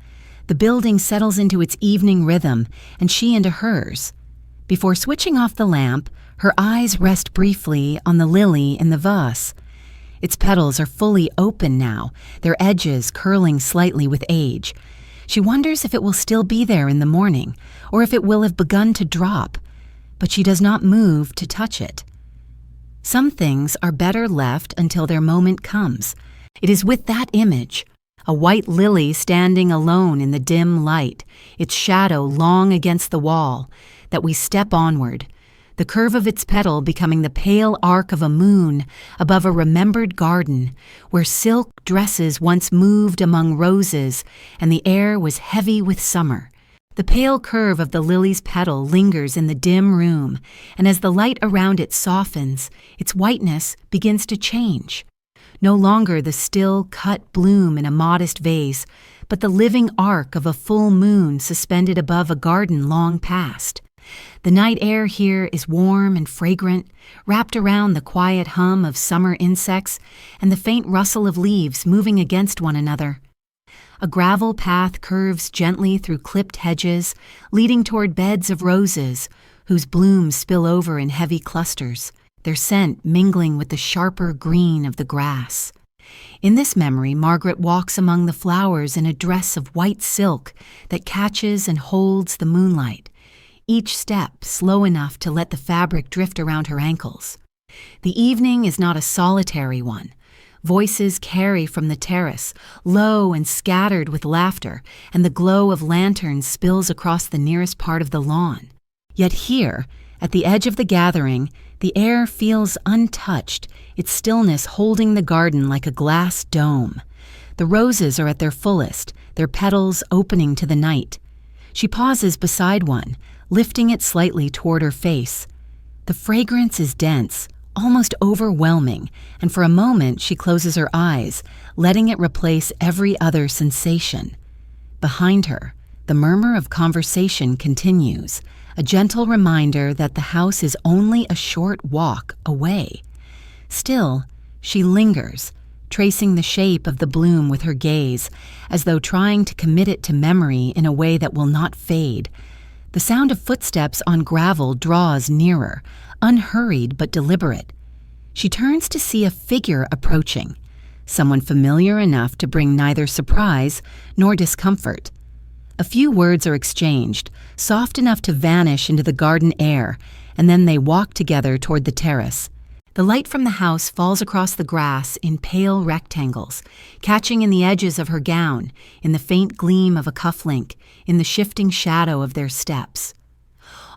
The building settles into its evening rhythm, and she into hers. Before switching off the lamp, her eyes rest briefly on the lily in the vase. Its petals are fully open now, their edges curling slightly with age. She wonders if it will still be there in the morning, or if it will have begun to drop, but she does not move to touch it. Some things are better left until their moment comes. It is with that image, a white lily standing alone in the dim light, its shadow long against the wall, that we step onward, the curve of its petal becoming the pale arc of a moon above a remembered garden where silk dresses once moved among roses and the air was heavy with summer. The pale curve of the lily's petal lingers in the dim room, and as the light around it softens, its whiteness begins to change. No longer the still cut bloom in a modest vase, but the living arc of a full moon suspended above a garden long past. The night air here is warm and fragrant, wrapped around the quiet hum of summer insects and the faint rustle of leaves moving against one another. A gravel path curves gently through clipped hedges, leading toward beds of roses, whose blooms spill over in heavy clusters, their scent mingling with the sharper green of the grass. In this memory, Margaret walks among the flowers in a dress of white silk that catches and holds the moonlight, each step slow enough to let the fabric drift around her ankles. The evening is not a solitary one. Voices carry from the terrace, low and scattered with laughter, and the glow of lanterns spills across the nearest part of the lawn. Yet here, at the edge of the gathering, the air feels untouched, its stillness holding the garden like a glass dome. The roses are at their fullest, their petals opening to the night. She pauses beside one, lifting it slightly toward her face. The fragrance is dense, almost overwhelming, and for a moment she closes her eyes, letting it replace every other sensation. Behind her, the murmur of conversation continues, a gentle reminder that the house is only a short walk away. Still, she lingers, tracing the shape of the bloom with her gaze, as though trying to commit it to memory in a way that will not fade. The sound of footsteps on gravel draws nearer, unhurried but deliberate. She turns to see a figure approaching, someone familiar enough to bring neither surprise nor discomfort. A few words are exchanged, soft enough to vanish into the garden air, and then they walk together toward the terrace. The light from the house falls across the grass in pale rectangles, catching in the edges of her gown, in the faint gleam of a cufflink, in the shifting shadow of their steps.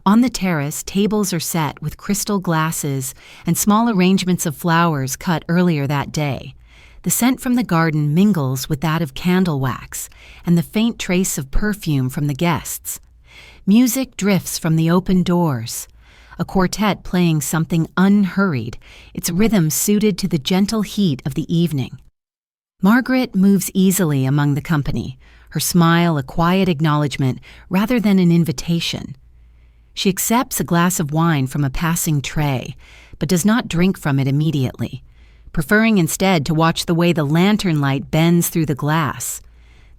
On the terrace, tables are set with crystal glasses and small arrangements of flowers cut earlier that day. The scent from the garden mingles with that of candle wax and the faint trace of perfume from the guests. Music drifts from the open doors, a quartet playing something unhurried, its rhythm suited to the gentle heat of the evening. Margaret moves easily among the company, her smile a quiet acknowledgement rather than an invitation. She accepts a glass of wine from a passing tray, but does not drink from it immediately, preferring instead to watch the way the lantern light bends through the glass.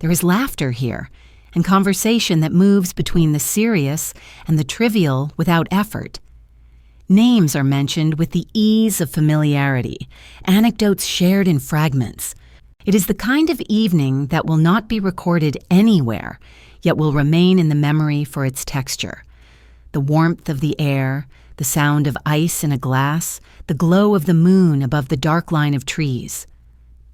There is laughter here, and conversation that moves between the serious and the trivial without effort. Names are mentioned with the ease of familiarity, anecdotes shared in fragments. It is the kind of evening that will not be recorded anywhere, yet will remain in the memory for its texture. The warmth of the air, the sound of ice in a glass, the glow of the moon above the dark line of trees.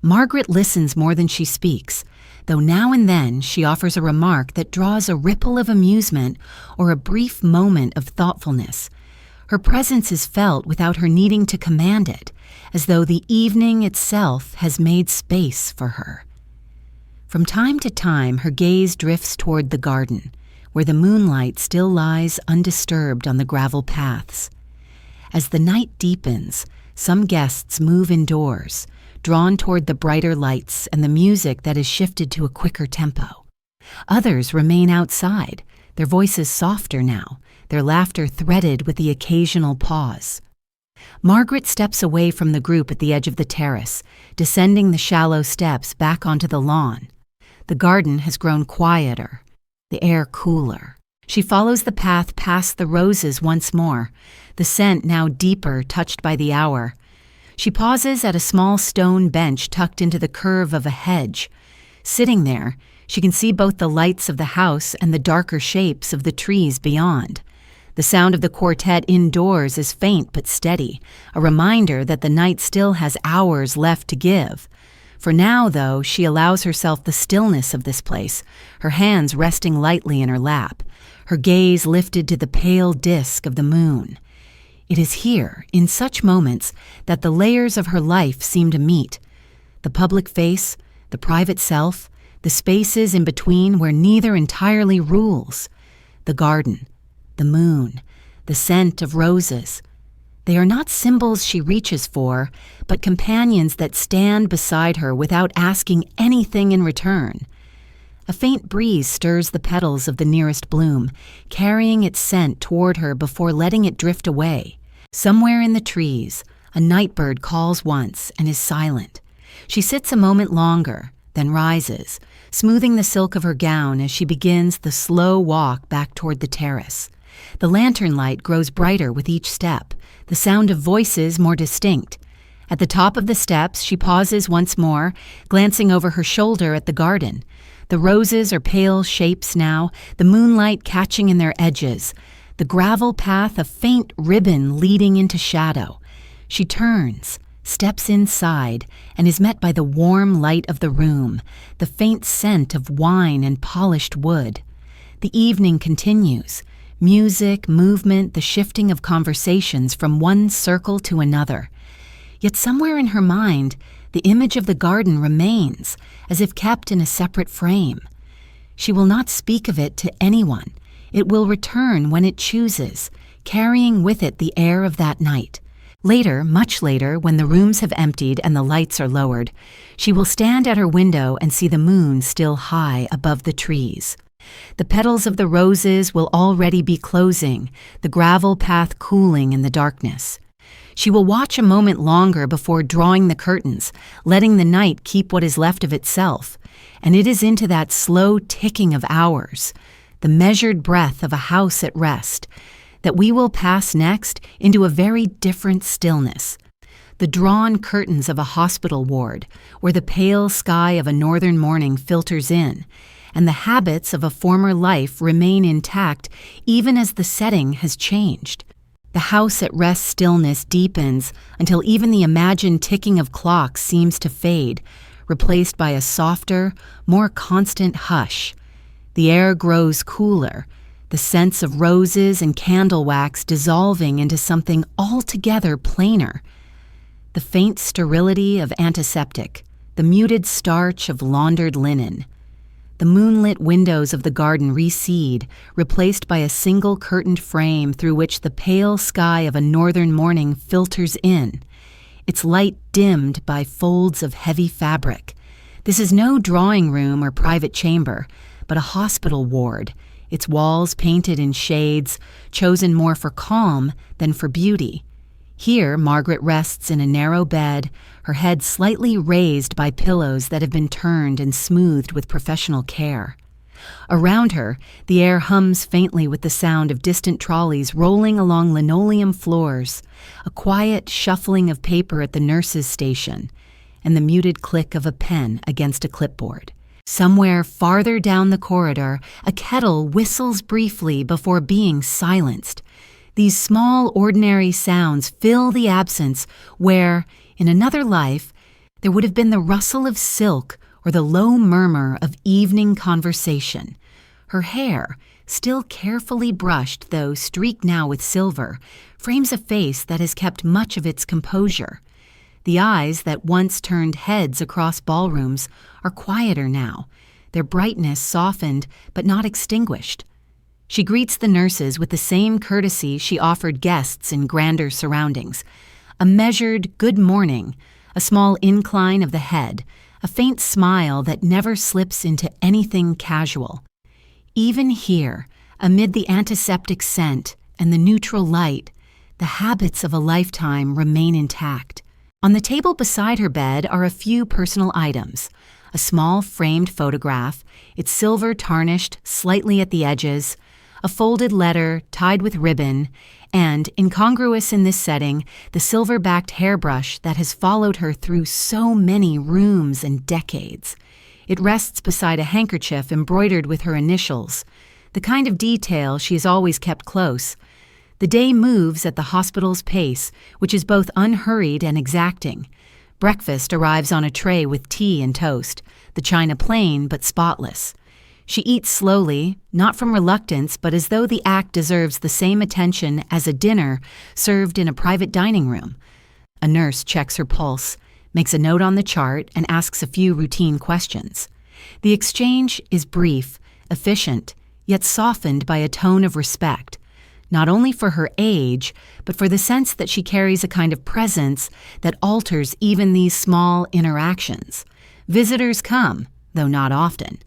Margaret listens more than she speaks, though now and then she offers a remark that draws a ripple of amusement or a brief moment of thoughtfulness. Her presence is felt without her needing to command it, as though the evening itself has made space for her. From time to time, her gaze drifts toward the garden, where the moonlight still lies undisturbed on the gravel paths. As the night deepens, some guests move indoors, drawn toward the brighter lights and the music that is shifted to a quicker tempo. Others remain outside, their voices softer now, their laughter threaded with the occasional pause. Margaret steps away from the group at the edge of the terrace, descending the shallow steps back onto the lawn. The garden has grown quieter, the air cooler. She follows the path past the roses once more, the scent now deeper, touched by the hour. She pauses at a small stone bench tucked into the curve of a hedge. Sitting there, she can see both the lights of the house and the darker shapes of the trees beyond. The sound of the quartet indoors is faint but steady, a reminder that the night still has hours left to give. For now, though, she allows herself the stillness of this place, her hands resting lightly in her lap, her gaze lifted to the pale disk of the moon. It is here, in such moments, that the layers of her life seem to meet. The public face, the private self, the spaces in between where neither entirely rules. The garden, the moon, the scent of roses. They are not symbols she reaches for, but companions that stand beside her without asking anything in return. A faint breeze stirs the petals of the nearest bloom, carrying its scent toward her before letting it drift away. Somewhere in the trees, a nightbird calls once and is silent. She sits a moment longer, then rises, smoothing the silk of her gown as she begins the slow walk back toward the terrace. The lantern light grows brighter with each step, the sound of voices more distinct. At the top of the steps, she pauses once more, glancing over her shoulder at the garden. The roses are pale shapes now, the moonlight catching in their edges, the gravel path a faint ribbon leading into shadow. She turns, steps inside, and is met by the warm light of the room, the faint scent of wine and polished wood. The evening continues. Music, movement, the shifting of conversations from one circle to another. Yet somewhere in her mind, the image of the garden remains, as if kept in a separate frame. She will not speak of it to anyone. It will return when it chooses, carrying with it the air of that night. Later, much later, when the rooms have emptied and the lights are lowered, she will stand at her window and see the moon still high above the trees. The petals of the roses will already be closing, the gravel path cooling in the darkness. She will watch a moment longer before drawing the curtains, letting the night keep what is left of itself, and it is into that slow ticking of hours, the measured breath of a house at rest, that we will pass next into a very different stillness. The drawn curtains of a hospital ward, where the pale sky of a northern morning filters in, and the habits of a former life remain intact even as the setting has changed. The house at rest stillness deepens until even the imagined ticking of clocks seems to fade, replaced by a softer, more constant hush. The air grows cooler, the scents of roses and candle wax dissolving into something altogether plainer. The faint sterility of antiseptic, the muted starch of laundered linen. The moonlit windows of the garden recede, replaced by a single curtained frame through which the pale sky of a northern morning filters in, its light dimmed by folds of heavy fabric. This is no drawing room or private chamber, but a hospital ward, its walls painted in shades chosen more for calm than for beauty. Here, Margaret rests in a narrow bed, her head slightly raised by pillows that have been turned and smoothed with professional care. Around her, the air hums faintly with the sound of distant trolleys rolling along linoleum floors, a quiet shuffling of paper at the nurse's station, and the muted click of a pen against a clipboard. Somewhere farther down the corridor, a kettle whistles briefly before being silenced. These small, ordinary sounds fill the absence where, in another life, there would have been the rustle of silk or the low murmur of evening conversation. Her hair, still carefully brushed though streaked now with silver, frames a face that has kept much of its composure. The eyes that once turned heads across ballrooms are quieter now, their brightness softened but not extinguished. She greets the nurses with the same courtesy she offered guests in grander surroundings. A measured good morning, a small incline of the head, a faint smile that never slips into anything casual. Even here, amid the antiseptic scent and the neutral light, the habits of a lifetime remain intact. On the table beside her bed are a few personal items. A small framed photograph, its silver tarnished slightly at the edges, a folded letter tied with ribbon, and, incongruous in this setting, the silver-backed hairbrush that has followed her through so many rooms and decades. It rests beside a handkerchief embroidered with her initials, the kind of detail she has always kept close. The day moves at the hospital's pace, which is both unhurried and exacting. Breakfast arrives on a tray with tea and toast, the china plain but spotless. She eats slowly, not from reluctance, but as though the act deserves the same attention as a dinner served in a private dining room. A nurse checks her pulse, makes a note on the chart, and asks a few routine questions. The exchange is brief, efficient, yet softened by a tone of respect, not only for her age, but for the sense that she carries a kind of presence that alters even these small interactions. Visitors come, though not often.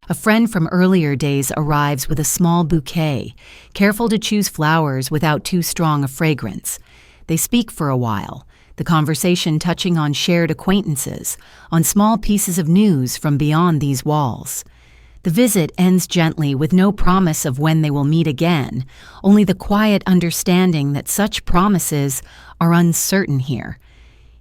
A friend from earlier days arrives with a small bouquet, careful to choose flowers without too strong a fragrance. They speak for a while, the conversation touching on shared acquaintances, on small pieces of news from beyond these walls. The visit ends gently with no promise of when they will meet again, only the quiet understanding that such promises are uncertain here.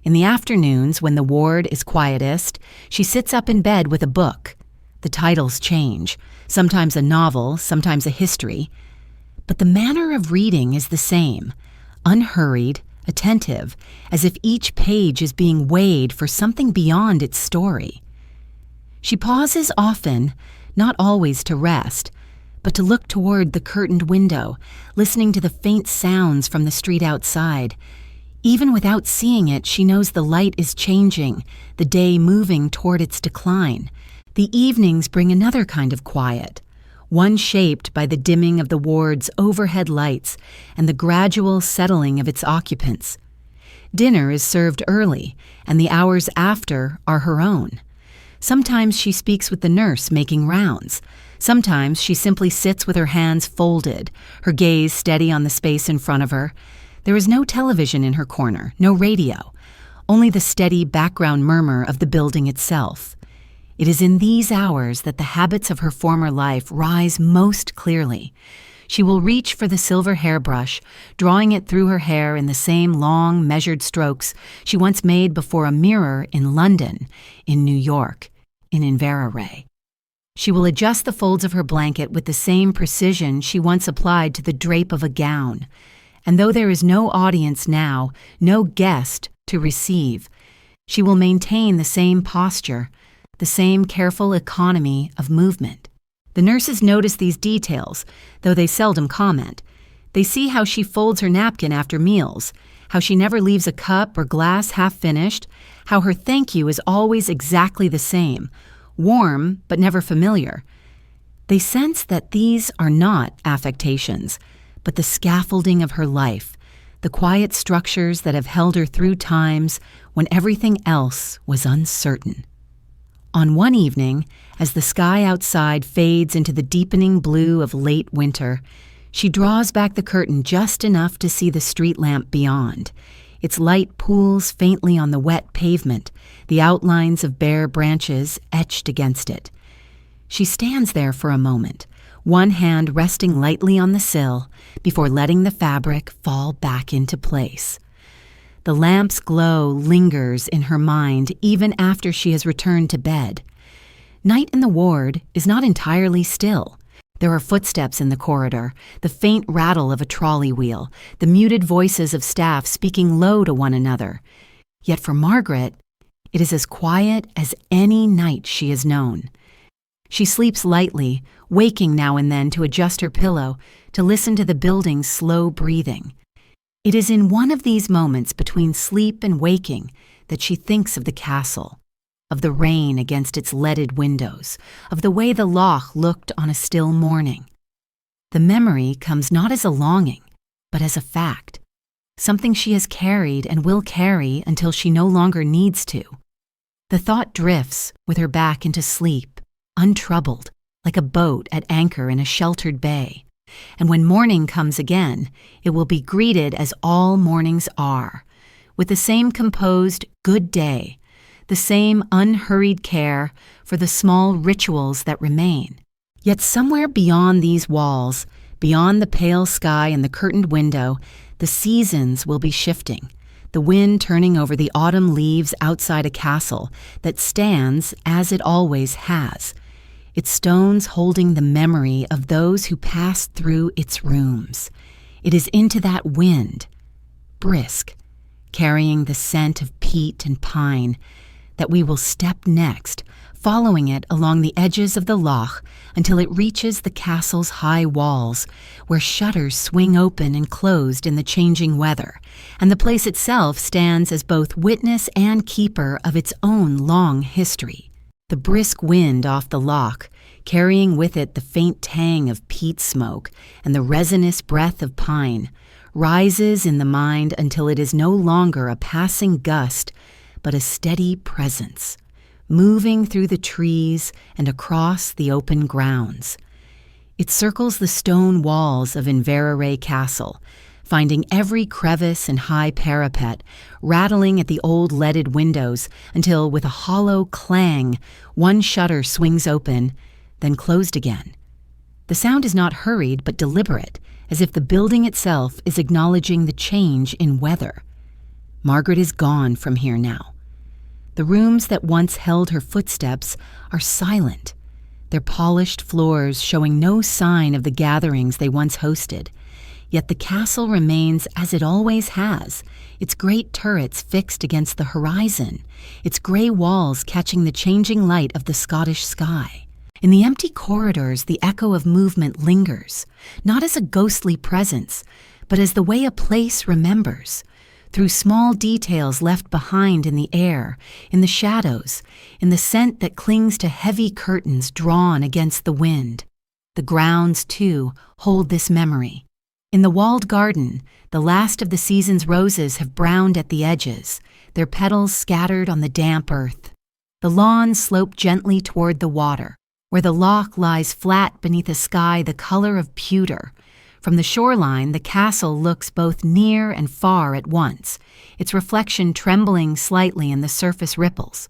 In the afternoons, when the ward is quietest, she sits up in bed with a book. The titles change, sometimes a novel, sometimes a history. But the manner of reading is the same, unhurried, attentive, as if each page is being weighed for something beyond its story. She pauses often, not always to rest, but to look toward the curtained window, listening to the faint sounds from the street outside. Even without seeing it, she knows the light is changing, the day moving toward its decline. The evenings bring another kind of quiet, one shaped by the dimming of the ward's overhead lights and the gradual settling of its occupants. Dinner is served early, and the hours after are her own. Sometimes she speaks with the nurse making rounds. Sometimes she simply sits with her hands folded, her gaze steady on the space in front of her. There is no television in her corner, no radio, only the steady background murmur of the building itself. It is in these hours that the habits of her former life rise most clearly. She will reach for the silver hairbrush, drawing it through her hair in the same long, measured strokes she once made before a mirror in London, in New York, in Inverary. She will adjust the folds of her blanket with the same precision she once applied to the drape of a gown. And though there is no audience now, no guest to receive, she will maintain the same posture, the same careful economy of movement. The nurses notice these details, though they seldom comment. They see how she folds her napkin after meals, how she never leaves a cup or glass half-finished, how her thank you is always exactly the same, warm but never familiar. They sense that these are not affectations, but the scaffolding of her life, the quiet structures that have held her through times when everything else was uncertain. On one evening, as the sky outside fades into the deepening blue of late winter, she draws back the curtain just enough to see the street lamp beyond. Its light pools faintly on the wet pavement, the outlines of bare branches etched against it. She stands there for a moment, one hand resting lightly on the sill before letting the fabric fall back into place. The lamp's glow lingers in her mind even after she has returned to bed. Night in the ward is not entirely still. There are footsteps in the corridor, the faint rattle of a trolley wheel, the muted voices of staff speaking low to one another. Yet for Margaret, it is as quiet as any night she has known. She sleeps lightly, waking now and then to adjust her pillow, to listen to the building's slow breathing. It is in one of these moments between sleep and waking that she thinks of the castle, of the rain against its leaded windows, of the way the loch looked on a still morning. The memory comes not as a longing, but as a fact, something she has carried and will carry until she no longer needs to. The thought drifts with her back into sleep, untroubled, like a boat at anchor in a sheltered bay. And when morning comes again, it will be greeted as all mornings are, with the same composed good day, the same unhurried care for the small rituals that remain. Yet somewhere beyond these walls, beyond the pale sky and the curtained window, the seasons will be shifting, the wind turning over the autumn leaves outside a castle that stands as it always has, its stones holding the memory of those who passed through its rooms. It is into that wind, brisk, carrying the scent of peat and pine, that we will step next, following it along the edges of the loch until it reaches the castle's high walls, where shutters swing open and closed in the changing weather, and the place itself stands as both witness and keeper of its own long history. The brisk wind off the loch, carrying with it the faint tang of peat smoke and the resinous breath of pine, rises in the mind until it is no longer a passing gust, but a steady presence, moving through the trees and across the open grounds. It circles the stone walls of Inverary Castle, finding every crevice and high parapet, rattling at the old leaded windows until, with a hollow clang, one shutter swings open, then closed again. The sound is not hurried but deliberate, as if the building itself is acknowledging the change in weather. Margaret is gone from here now. The rooms that once held her footsteps are silent, their polished floors showing no sign of the gatherings they once hosted. Yet the castle remains as it always has, its great turrets fixed against the horizon, its gray walls catching the changing light of the Scottish sky. In the empty corridors, the echo of movement lingers, not as a ghostly presence, but as the way a place remembers, through small details left behind in the air, in the shadows, in the scent that clings to heavy curtains drawn against the wind. The grounds, too, hold this memory. In the walled garden, the last of the season's roses have browned at the edges, their petals scattered on the damp earth. The lawns slope gently toward the water, where the loch lies flat beneath a sky the color of pewter. From the shoreline, the castle looks both near and far at once, its reflection trembling slightly in the surface ripples.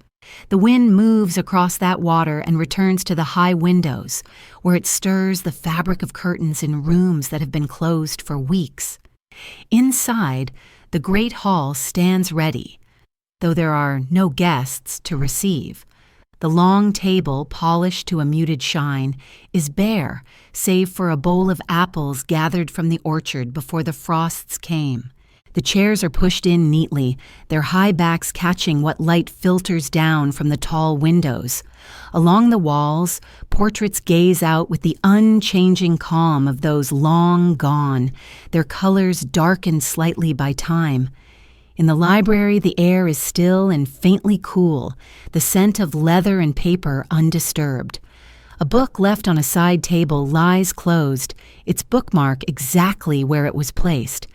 The wind moves across that water and returns to the high windows, where it stirs the fabric of curtains in rooms that have been closed for weeks. Inside, the great hall stands ready, though there are no guests to receive. The long table, polished to a muted shine, is bare, save for a bowl of apples gathered from the orchard before the frosts came. The chairs are pushed in neatly, their high backs catching what light filters down from the tall windows. Along the walls, portraits gaze out with the unchanging calm of those long gone, their colors darkened slightly by time. In the library, the air is still and faintly cool, the scent of leather and paper undisturbed. A book left on a side table lies closed, its bookmark exactly where it was placed.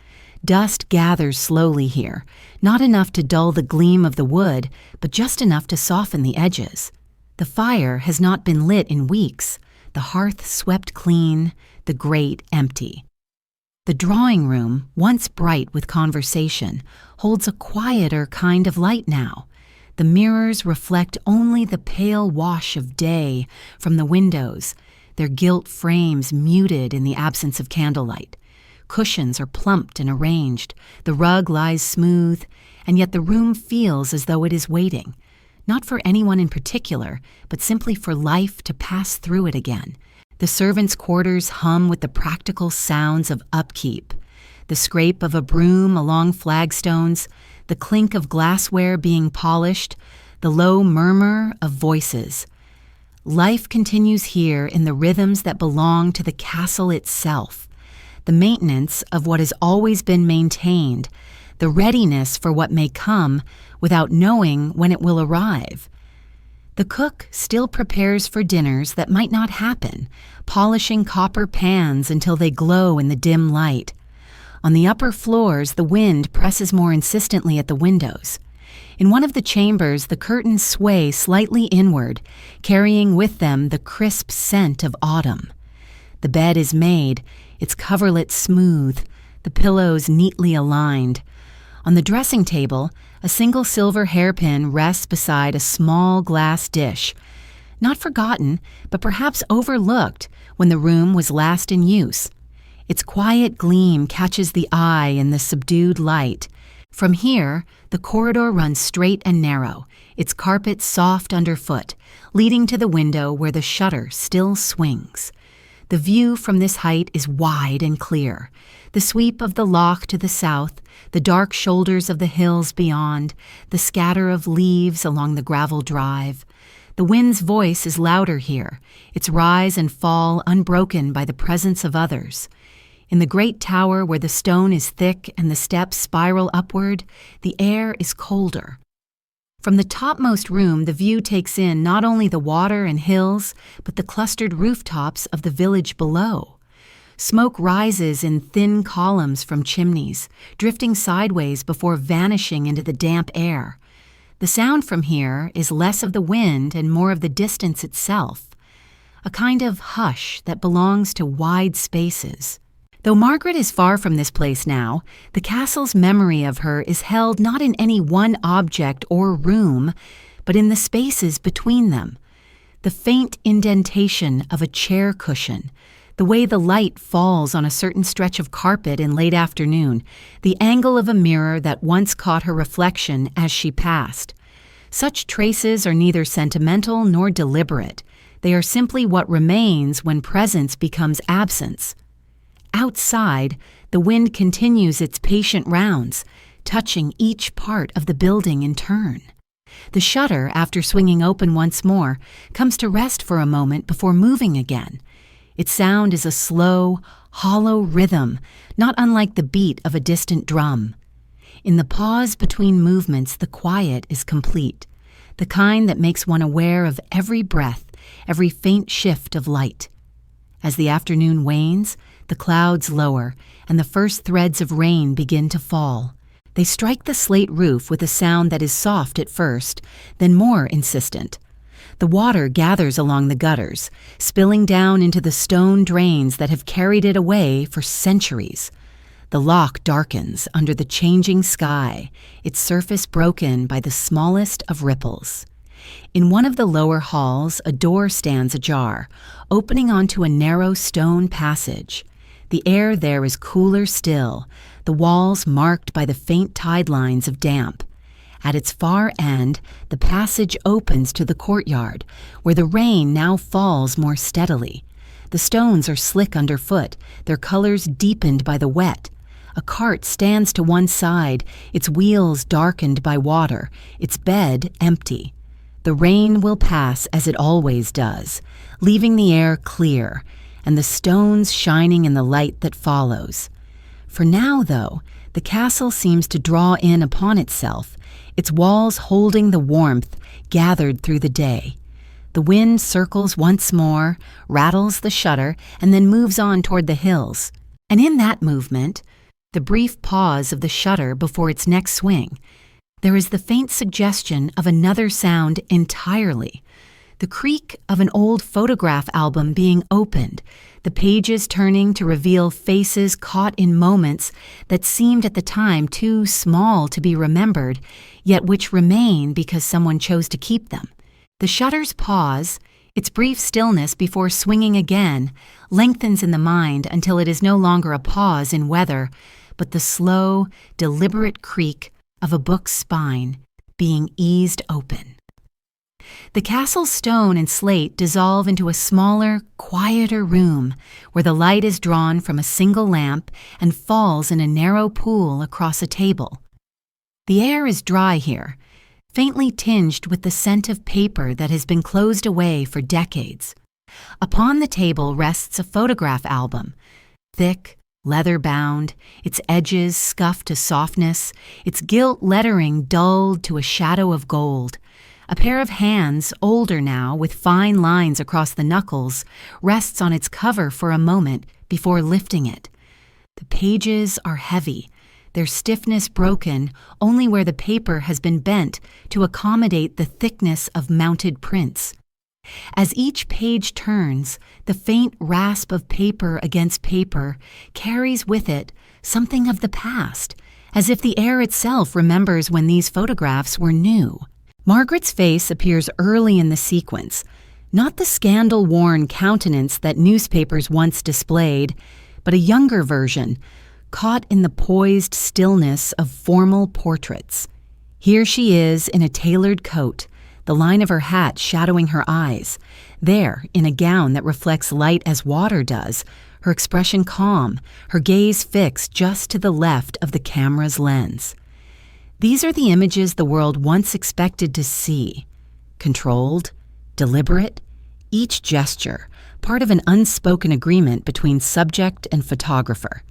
Dust gathers slowly here, not enough to dull the gleam of the wood, but just enough to soften the edges. The fire has not been lit in weeks, the hearth swept clean, the grate empty. The drawing room, once bright with conversation, holds a quieter kind of light now. The mirrors reflect only the pale wash of day from the windows, their gilt frames muted in the absence of candlelight. Cushions are plumped and arranged, the rug lies smooth, and yet the room feels as though it is waiting, not for anyone in particular, but simply for life to pass through it again. The servants' quarters hum with the practical sounds of upkeep, the scrape of a broom along flagstones, the clink of glassware being polished, the low murmur of voices. Life continues here in the rhythms that belong to the castle itself. The maintenance of what has always been maintained, the readiness for what may come without knowing when it will arrive. The cook still prepares for dinners that might not happen, polishing copper pans until they glow in the dim light. On the upper floors, the wind presses more insistently at the windows. In one of the chambers, the curtains sway slightly inward, carrying with them the crisp scent of autumn. The bed is made, its coverlet smooth, the pillows neatly aligned. On the dressing table, a single silver hairpin rests beside a small glass dish, not forgotten, but perhaps overlooked when the room was last in use. Its quiet gleam catches the eye in the subdued light. From here, the corridor runs straight and narrow, its carpet soft underfoot, leading to the window where the shutter still swings. The view from this height is wide and clear. The sweep of the loch to the south, the dark shoulders of the hills beyond, the scatter of leaves along the gravel drive. The wind's voice is louder here, its rise and fall unbroken by the presence of others. In the great tower where the stone is thick and the steps spiral upward, the air is colder. From the topmost room, the view takes in not only the water and hills, but the clustered rooftops of the village below. Smoke rises in thin columns from chimneys, drifting sideways before vanishing into the damp air. The sound from here is less of the wind and more of the distance itself, a kind of hush that belongs to wide spaces. Though Margaret is far from this place now, the castle's memory of her is held not in any one object or room, but in the spaces between them. The faint indentation of a chair cushion, the way the light falls on a certain stretch of carpet in late afternoon, the angle of a mirror that once caught her reflection as she passed. Such traces are neither sentimental nor deliberate. They are simply what remains when presence becomes absence. Outside, the wind continues its patient rounds, touching each part of the building in turn. The shutter, after swinging open once more, comes to rest for a moment before moving again. Its sound is a slow, hollow rhythm, not unlike the beat of a distant drum. In the pause between movements, the quiet is complete, the kind that makes one aware of every breath, every faint shift of light. As the afternoon wanes, the clouds lower, and the first threads of rain begin to fall. They strike the slate roof with a sound that is soft at first, then more insistent. The water gathers along the gutters, spilling down into the stone drains that have carried it away for centuries. The loch darkens under the changing sky, its surface broken by the smallest of ripples. In one of the lower halls, a door stands ajar, opening onto a narrow stone passage. The air there is cooler still, the walls marked by the faint tide lines of damp. At its far end, the passage opens to the courtyard, where the rain now falls more steadily. The stones are slick underfoot, their colors deepened by the wet. A cart stands to one side, its wheels darkened by water, its bed empty. The rain will pass as it always does, leaving the air clear, and the stones shining in the light that follows. For now, though, the castle seems to draw in upon itself, its walls holding the warmth gathered through the day. The wind circles once more, rattles the shutter, and then moves on toward the hills. And in that movement, the brief pause of the shutter before its next swing, there is the faint suggestion of another sound entirely. The creak of an old photograph album being opened, the pages turning to reveal faces caught in moments that seemed at the time too small to be remembered, yet which remain because someone chose to keep them. The shutter's pause, its brief stillness before swinging again, lengthens in the mind until it is no longer a pause in weather, but the slow, deliberate creak of a book's spine being eased open. The castle's stone and slate dissolve into a smaller, quieter room where the light is drawn from a single lamp and falls in a narrow pool across a table. The air is dry here, faintly tinged with the scent of paper that has been closed away for decades. Upon the table rests a photograph album, thick, leather-bound, its edges scuffed to softness, its gilt lettering dulled to a shadow of gold. A pair of hands, older now, with fine lines across the knuckles, rests on its cover for a moment before lifting it. The pages are heavy, their stiffness broken only where the paper has been bent to accommodate the thickness of mounted prints. As each page turns, the faint rasp of paper against paper carries with it something of the past, as if the air itself remembers when these photographs were new. Margaret's face appears early in the sequence, not the scandal-worn countenance that newspapers once displayed, but a younger version, caught in the poised stillness of formal portraits. Here she is in a tailored coat, the line of her hat shadowing her eyes. There, in a gown that reflects light as water does, her expression calm, her gaze fixed just to the left of the camera's lens. These are the images the world once expected to see. Controlled, deliberate, each gesture, part of an unspoken agreement between subject and photographer.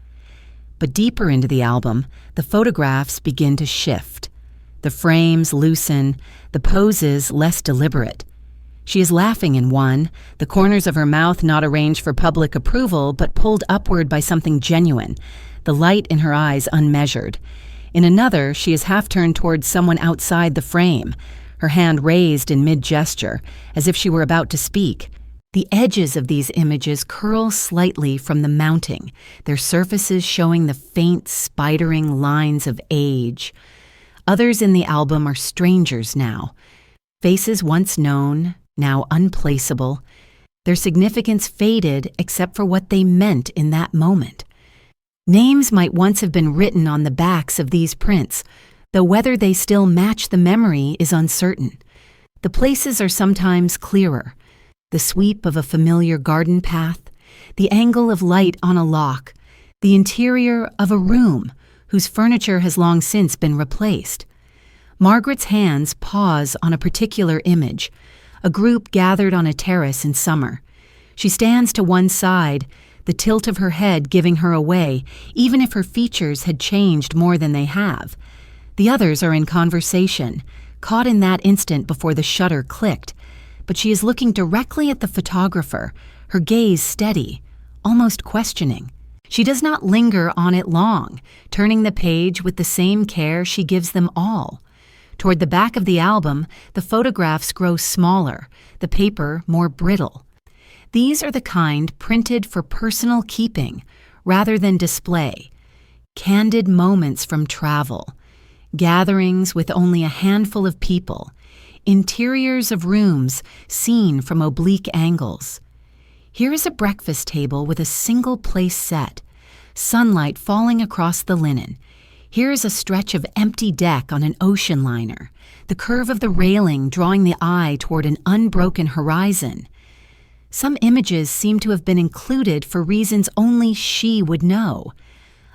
But deeper into the album, the photographs begin to shift. The frames loosen, the poses less deliberate. She is laughing in one, the corners of her mouth not arranged for public approval but pulled upward by something genuine, the light in her eyes unmeasured. In another, she is half turned towards someone outside the frame, her hand raised in mid-gesture, as if she were about to speak. The edges of these images curl slightly from the mounting, their surfaces showing the faint, spidering lines of age. Others in the album are strangers now, faces once known, now unplaceable, their significance faded except for what they meant in that moment. Names might once have been written on the backs of these prints, though whether they still match the memory is uncertain. The places are sometimes clearer, the sweep of a familiar garden path, the angle of light on a lock, the interior of a room whose furniture has long since been replaced. Margaret's hands pause on a particular image, a group gathered on a terrace in summer. She stands to one side, the tilt of her head giving her away, even if her features had changed more than they have. The others are in conversation, caught in that instant before the shutter clicked, but she is looking directly at the photographer, her gaze steady, almost questioning. She does not linger on it long, turning the page with the same care she gives them all. Toward the back of the album, the photographs grow smaller, the paper more brittle. These are the kind printed for personal keeping rather than display. Candid moments from travel, gatherings with only a handful of people, interiors of rooms seen from oblique angles. Here is a breakfast table with a single place set, sunlight falling across the linen. Here is a stretch of empty deck on an ocean liner, the curve of the railing drawing the eye toward an unbroken horizon. Some images seem to have been included for reasons only she would know.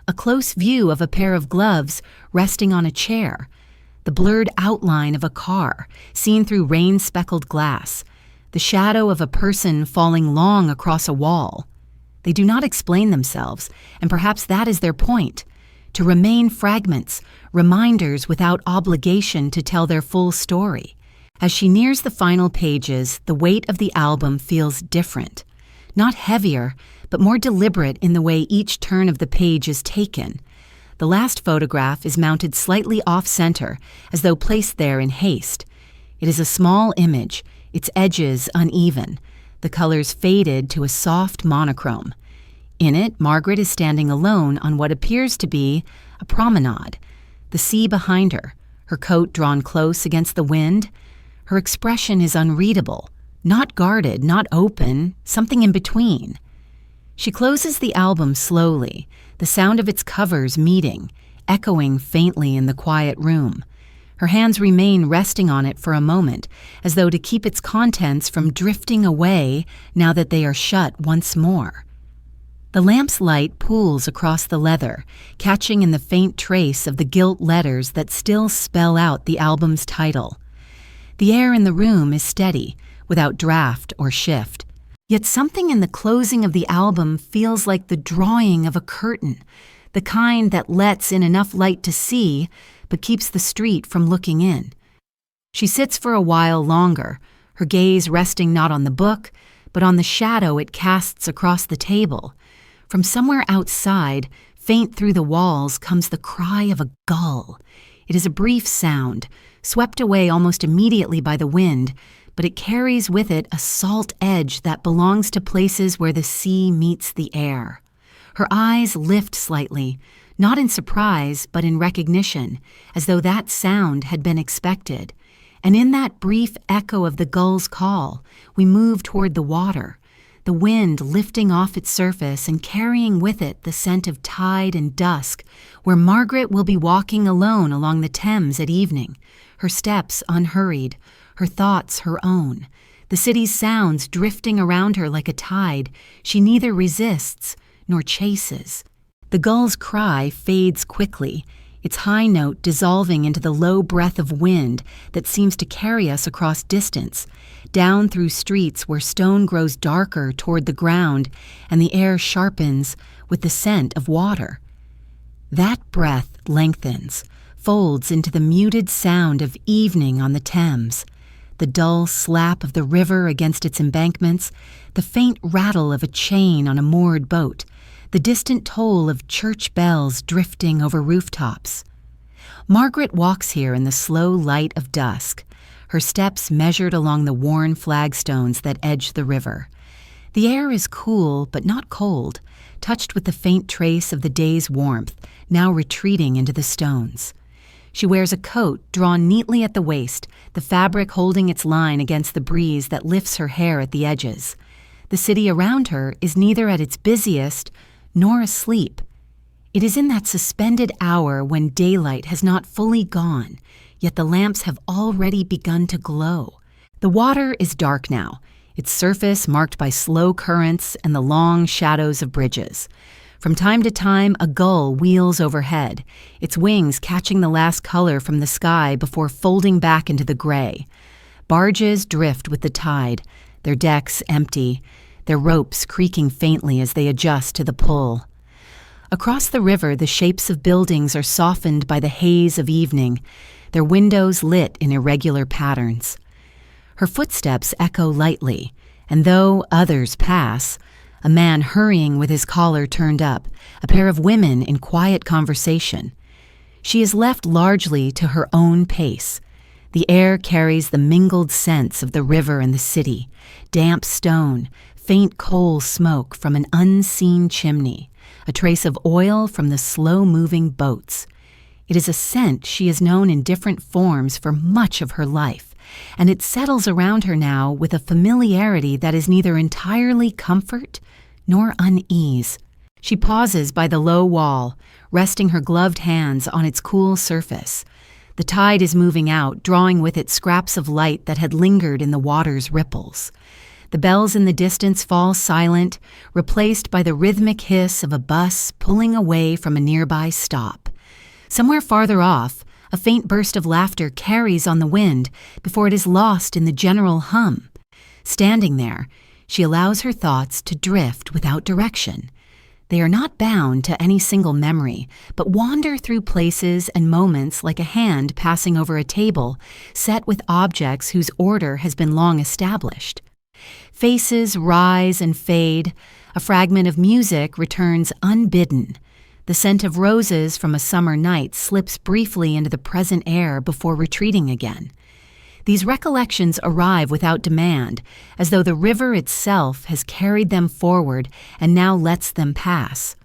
A close view of a pair of gloves resting on a chair, the blurred outline of a car seen through rain-speckled glass, the shadow of a person falling long across a wall. They do not explain themselves, and perhaps that is their point, to remain fragments, reminders without obligation to tell their full story. As she nears the final pages, the weight of the album feels different, not heavier, but more deliberate in the way each turn of the page is taken. The last photograph is mounted slightly off-center, as though placed there in haste. It is a small image, its edges uneven, the colors faded to a soft monochrome. In it, Margaret is standing alone on what appears to be a promenade, the sea behind her coat drawn close against the wind. Her expression is unreadable, not guarded, not open, something in between. She closes the album slowly, the sound of its covers meeting, echoing faintly in the quiet room. Her hands remain resting on it for a moment, as though to keep its contents from drifting away now that they are shut once more. The lamp's light pools across the leather, catching in the faint trace of the gilt letters that still spell out the album's title. The air in the room is steady, without draft or shift. Yet something in the closing of the album feels like the drawing of a curtain, the kind that lets in enough light to see, but keeps the street from looking in. She sits for a while longer, her gaze resting not on the book, but on the shadow it casts across the table. From somewhere outside, faint through the walls, comes the cry of a gull. It is a brief sound, swept away almost immediately by the wind, but it carries with it a salt edge that belongs to places where the sea meets the air. Her eyes lift slightly, not in surprise, but in recognition, as though that sound had been expected. And in that brief echo of the gull's call, we move toward the water, the wind lifting off its surface and carrying with it the scent of tide and dusk, where Margaret will be walking alone along the Thames at evening, her steps unhurried, her thoughts her own, the city's sounds drifting around her like a tide she neither resists nor chases. The gull's cry fades quickly, its high note dissolving into the low breath of wind that seems to carry us across distance, down through streets where stone grows darker toward the ground and the air sharpens with the scent of water. That breath lengthens, folds into the muted sound of evening on the Thames, the dull slap of the river against its embankments, the faint rattle of a chain on a moored boat, the distant toll of church bells drifting over rooftops. Margaret walks here in the slow light of dusk, her steps measured along the worn flagstones that edge the river. The air is cool but not cold, touched with the faint trace of the day's warmth, now retreating into the stones. She wears a coat drawn neatly at the waist, the fabric holding its line against the breeze that lifts her hair at the edges. The city around her is neither at its busiest nor asleep. It is in that suspended hour when daylight has not fully gone, yet the lamps have already begun to glow. The water is dark now, its surface marked by slow currents and the long shadows of bridges. From time to time, a gull wheels overhead, its wings catching the last color from the sky before folding back into the gray. Barges drift with the tide, their decks empty, their ropes creaking faintly as they adjust to the pull. Across the river, the shapes of buildings are softened by the haze of evening, their windows lit in irregular patterns. Her footsteps echo lightly, And though others pass, a man hurrying with his collar turned up, a pair of women in quiet conversation, she is left largely to her own pace. The air carries the mingled scents of the river and the city, damp stone, faint coal smoke from an unseen chimney, a trace of oil from the slow-moving boats. It is a scent she has known in different forms for much of her life, and it settles around her now with a familiarity that is neither entirely comfort nor unease. She pauses by the low wall, resting her gloved hands on its cool surface. The tide is moving out, drawing with it scraps of light that had lingered in the water's ripples. The bells in the distance fall silent, replaced by the rhythmic hiss of a bus pulling away from a nearby stop. Somewhere farther off, a faint burst of laughter carries on the wind before it is lost in the general hum. Standing there, she allows her thoughts to drift without direction. They are not bound to any single memory, but wander through places and moments like a hand passing over a table set with objects whose order has been long established. Faces rise and fade. A fragment of music returns unbidden. The scent of roses from a summer night slips briefly into the present air before retreating again. These recollections arrive without demand, as though the river itself has carried them forward and now lets them pass.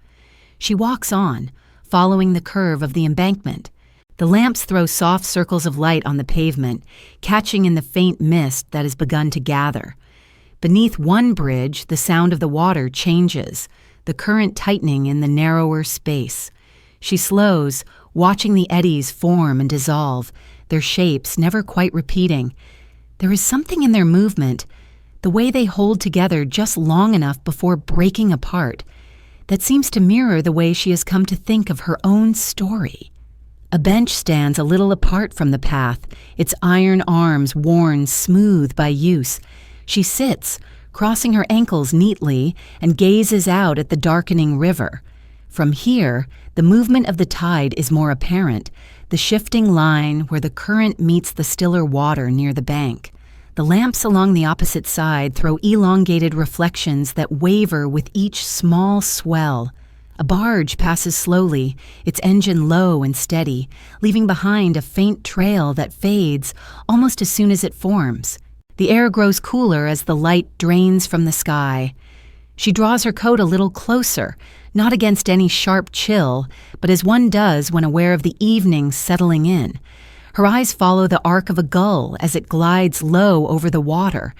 She walks on, following the curve of the embankment. The lamps throw soft circles of light on the pavement, catching in the faint mist that has begun to gather. Beneath one bridge, the sound of the water changes, the current tightening in the narrower space. She slows, watching the eddies form and dissolve, their shapes never quite repeating. There is something in their movement, the way they hold together just long enough before breaking apart, that seems to mirror the way she has come to think of her own story. A bench stands a little apart from the path, its iron arms worn smooth by use. She sits, crossing her ankles neatly, and gazes out at the darkening river. From here, the movement of the tide is more apparent, the shifting line where the current meets the stiller water near the bank. The lamps along the opposite side throw elongated reflections that waver with each small swell. A barge passes slowly, its engine low and steady, leaving behind a faint trail that fades almost as soon as it forms. The air grows cooler as the light drains from the sky. She draws her coat a little closer, not against any sharp chill, but as one does when aware of the evening settling in. Her eyes follow the arc of a gull as it glides low over the water,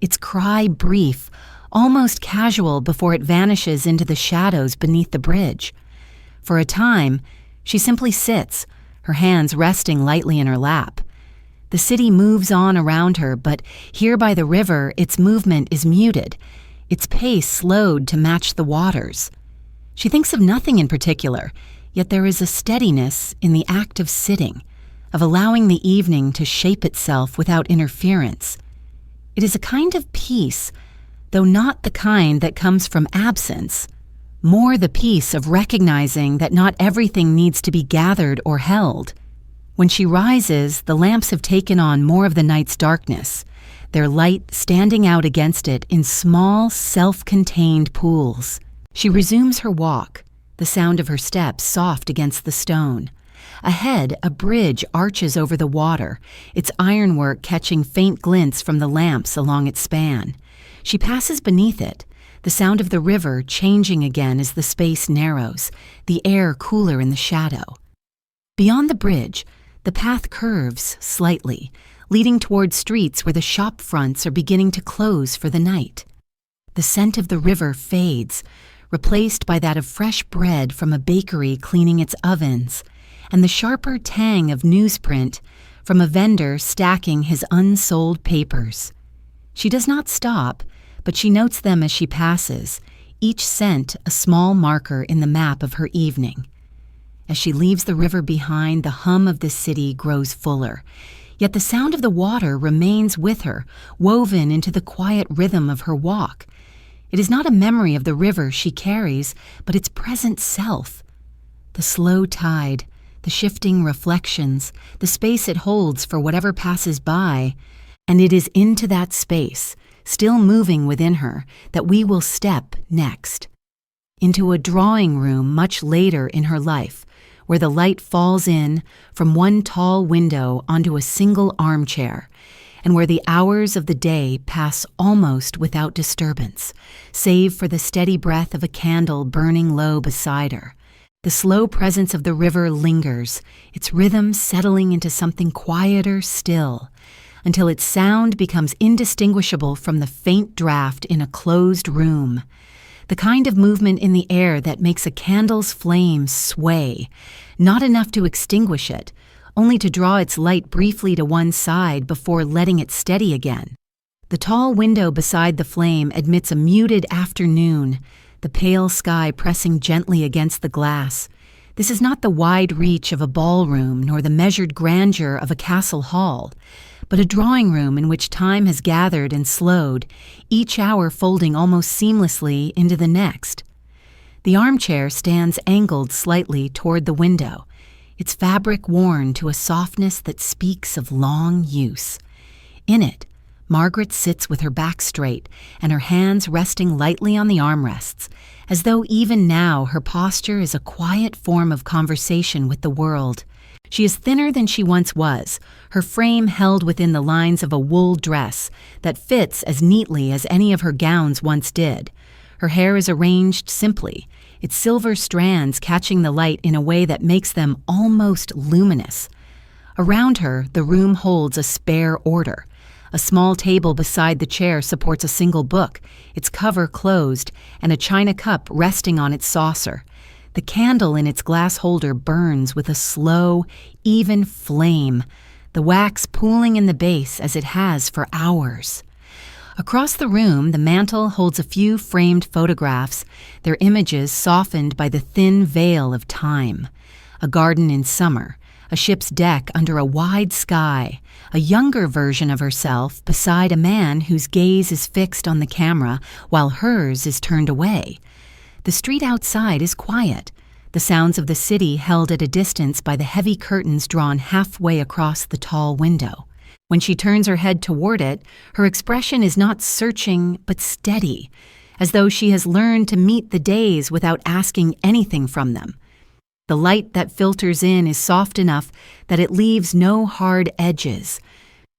its cry brief, almost casual before it vanishes into the shadows beneath the bridge. For a time, she simply sits, her hands resting lightly in her lap. The city moves on around her, but here by the river, its movement is muted, its pace slowed to match the water's. She thinks of nothing in particular, yet there is a steadiness in the act of sitting, of allowing the evening to shape itself without interference. It is a kind of peace, though not the kind that comes from absence, more the peace of recognizing that not everything needs to be gathered or held. When she rises, the lamps have taken on more of the night's darkness, their light standing out against it in small, self-contained pools. She resumes her walk, the sound of her steps soft against the stone. Ahead, a bridge arches over the water, its ironwork catching faint glints from the lamps along its span. She passes beneath it, the sound of the river changing again as the space narrows, the air cooler in the shadow. Beyond the bridge, the path curves slightly, leading toward streets where the shop fronts are beginning to close for the night. The scent of the river fades, replaced by that of fresh bread from a bakery cleaning its ovens, and the sharper tang of newsprint from a vendor stacking his unsold papers. She does not stop, but she notes them as she passes, each scent a small marker in the map of her evening. As she leaves the river behind, the hum of the city grows fuller, yet the sound of the water remains with her, woven into the quiet rhythm of her walk. It is not a memory of the river she carries, but its present self. The slow tide, the shifting reflections, the space it holds for whatever passes by, and it is into that space, still moving within her, that we will step next. Into a drawing room much later in her life, where the light falls in from one tall window onto a single armchair, and where the hours of the day pass almost without disturbance, save for the steady breath of a candle burning low beside her. The slow presence of the river lingers, its rhythm settling into something quieter still, until its sound becomes indistinguishable from the faint draft in a closed room, the kind of movement in the air that makes a candle's flame sway, not enough to extinguish it, only to draw its light briefly to one side before letting it steady again. The tall window beside the flame admits a muted afternoon, the pale sky pressing gently against the glass. This is not the wide reach of a ballroom nor the measured grandeur of a castle hall, but a drawing room in which time has gathered and slowed, each hour folding almost seamlessly into the next. The armchair stands angled slightly toward the window, its fabric worn to a softness that speaks of long use. In it, Margaret sits with her back straight and her hands resting lightly on the armrests, as though even now her posture is a quiet form of conversation with the world. She is thinner than she once was, her frame held within the lines of a wool dress that fits as neatly as any of her gowns once did. Her hair is arranged simply, its silver strands catching the light in a way that makes them almost luminous. Around her, the room holds a spare order. A small table beside the chair supports a single book, its cover closed, and a china cup resting on its saucer. The candle in its glass holder burns with a slow, even flame, the wax pooling in the base as it has for hours. Across the room, the mantel holds a few framed photographs, their images softened by the thin veil of time. A garden in summer, a ship's deck under a wide sky, a younger version of herself beside a man whose gaze is fixed on the camera while hers is turned away. The street outside is quiet, the sounds of the city held at a distance by the heavy curtains drawn halfway across the tall window. When she turns her head toward it, her expression is not searching but steady, as though she has learned to meet the days without asking anything from them. The light that filters in is soft enough that it leaves no hard edges,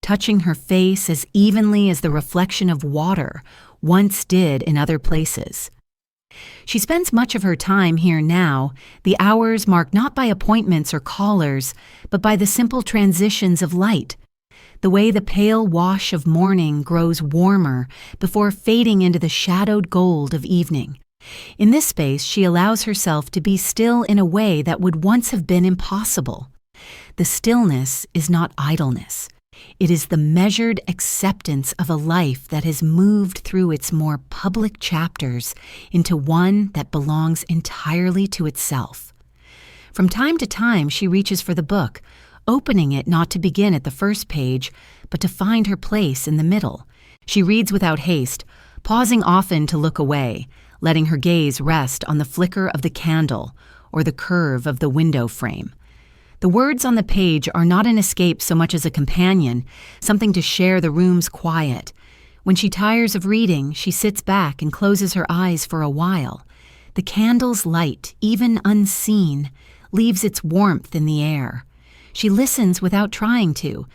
touching her face as evenly as the reflection of water once did in other places. She spends much of her time here now, the hours marked not by appointments or callers, but by the simple transitions of light. The way the pale wash of morning grows warmer before fading into the shadowed gold of evening. In this space, she allows herself to be still in a way that would once have been impossible. The stillness is not idleness. It is the measured acceptance of a life that has moved through its more public chapters into one that belongs entirely to itself. From time to time, she reaches for the book, opening it not to begin at the first page, but to find her place in the middle. She reads without haste, pausing often to look away, letting her gaze rest on the flicker of the candle or the curve of the window frame. The words on the page are not an escape so much as a companion, something to share the room's quiet. When she tires of reading, she sits back and closes her eyes for a while. The candle's light, even unseen, leaves its warmth in the air. She listens without trying to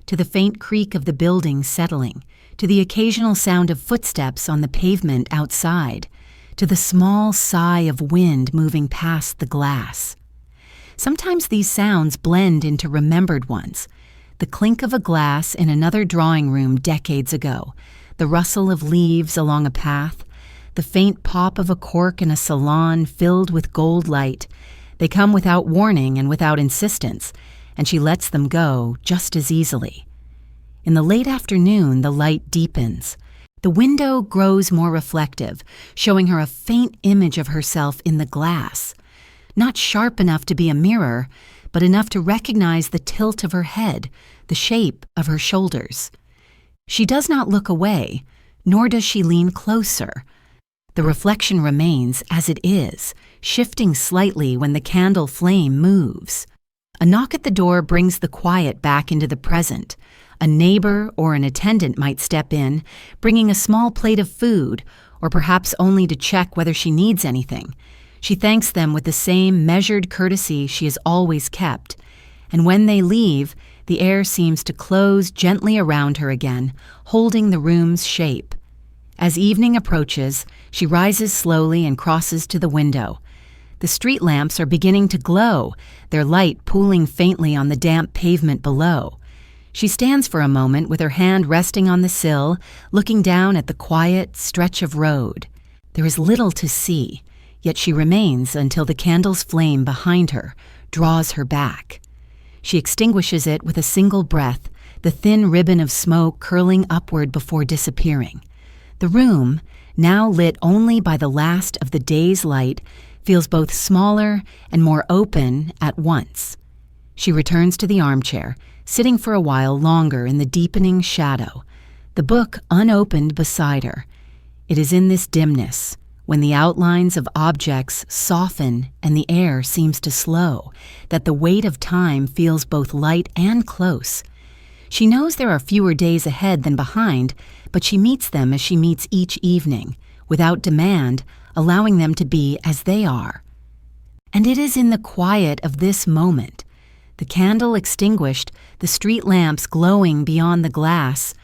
the faint creak of the building settling, to the occasional sound of footsteps on the pavement outside, to the small sigh of wind moving past the glass. Sometimes these sounds blend into remembered ones. The clink of a glass in another drawing room decades ago, the rustle of leaves along a path, the faint pop of a cork in a salon filled with gold light. They come without warning and without insistence, and she lets them go just as easily. In the late afternoon, the light deepens. The window grows more reflective, showing her a faint image of herself in the glass. Not sharp enough to be a mirror, but enough to recognize the tilt of her head, the shape of her shoulders. She does not look away, nor does she lean closer. The reflection remains as it is, shifting slightly when the candle flame moves. A knock at the door brings the quiet back into the present. A neighbor or an attendant might step in, bringing a small plate of food, or perhaps only to check whether she needs anything. She thanks them with the same measured courtesy she has always kept, and when they leave, the air seems to close gently around her again, holding the room's shape. As evening approaches, she rises slowly and crosses to the window. The street lamps are beginning to glow, their light pooling faintly on the damp pavement below. She stands for a moment with her hand resting on the sill, looking down at the quiet stretch of road. There is little to see, yet she remains until the candle's flame behind her draws her back. She extinguishes it with a single breath, the thin ribbon of smoke curling upward before disappearing. The room, now lit only by the last of the day's light, feels both smaller and more open at once. She returns to the armchair, sitting for a while longer in the deepening shadow, the book unopened beside her. It is in this dimness, when the outlines of objects soften and the air seems to slow, that the weight of time feels both light and close. She knows there are fewer days ahead than behind, but she meets them as she meets each evening, without demand, allowing them to be as they are. And it is in the quiet of this moment, the candle extinguished, the street lamps glowing beyond the glass,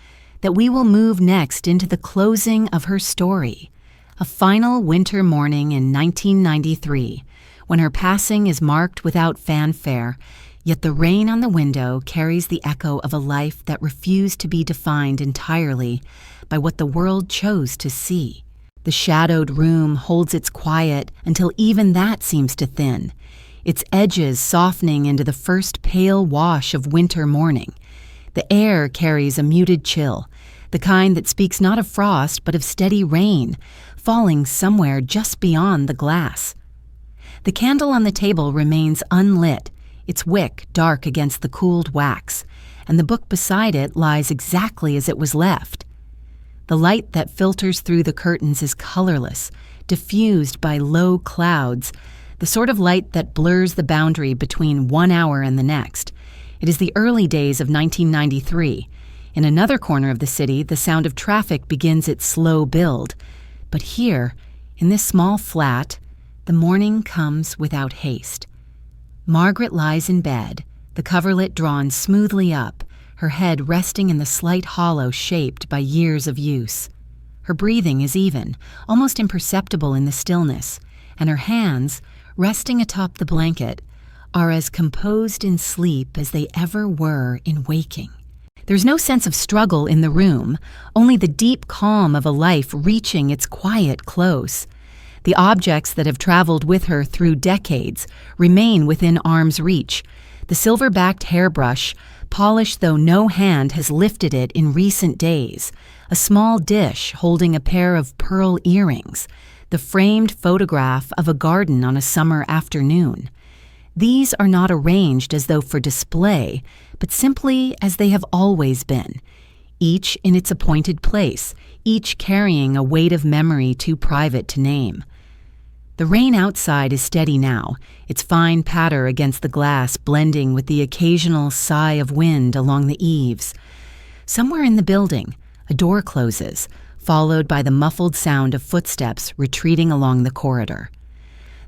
that we will move next into the closing of her story, a final winter morning in 1993, when her passing is marked without fanfare, yet the rain on the window carries the echo of a life that refused to be defined entirely by what the world chose to see. The shadowed room holds its quiet until even that seems to thin, its edges softening into the first pale wash of winter morning. The air carries a muted chill, the kind that speaks not of frost but of steady rain, falling somewhere just beyond the glass. The candle on the table remains unlit, its wick dark against the cooled wax, and the book beside it lies exactly as it was left. The light that filters through the curtains is colorless, diffused by low clouds, the sort of light that blurs the boundary between 1 hour and the next. It is the early days of 1993. In another corner of the city, the sound of traffic begins its slow build. But here, in this small flat, the morning comes without haste. Margaret lies in bed, the coverlet drawn smoothly up, her head resting in the slight hollow shaped by years of use. Her breathing is even, almost imperceptible in the stillness, and her hands, resting atop the blanket, are as composed in sleep as they ever were in waking. There's no sense of struggle in the room, only the deep calm of a life reaching its quiet close. The objects that have traveled with her through decades remain within arm's reach. The silver-backed hairbrush, polished though no hand has lifted it in recent days, a small dish holding a pair of pearl earrings, the framed photograph of a garden on a summer afternoon. These are not arranged as though for display, but simply as they have always been, each in its appointed place, each carrying a weight of memory too private to name. The rain outside is steady now, its fine patter against the glass blending with the occasional sigh of wind along the eaves. Somewhere in the building, a door closes, followed by the muffled sound of footsteps retreating along the corridor.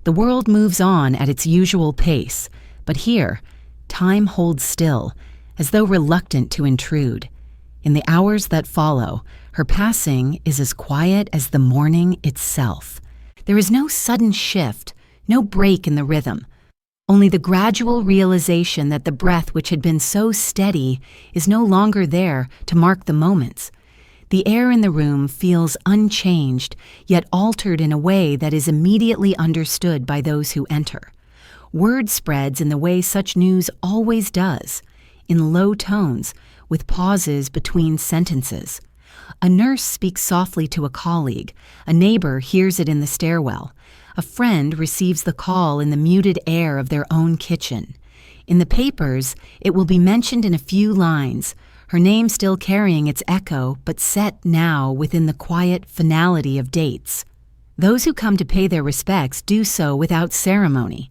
The world moves on at its usual pace, but here, time holds still, as though reluctant to intrude. In the hours that follow, her passing is as quiet as the morning itself. There is no sudden shift, no break in the rhythm, only the gradual realization that the breath which had been so steady is no longer there to mark the moments. The air in the room feels unchanged, yet altered in a way that is immediately understood by those who enter. Word spreads in the way such news always does, in low tones, with pauses between sentences. A nurse speaks softly to a colleague, a neighbor hears it in the stairwell, a friend receives the call in the muted air of their own kitchen. In the papers, it will be mentioned in a few lines, her name still carrying its echo, but set now within the quiet finality of dates. Those who come to pay their respects do so without ceremony.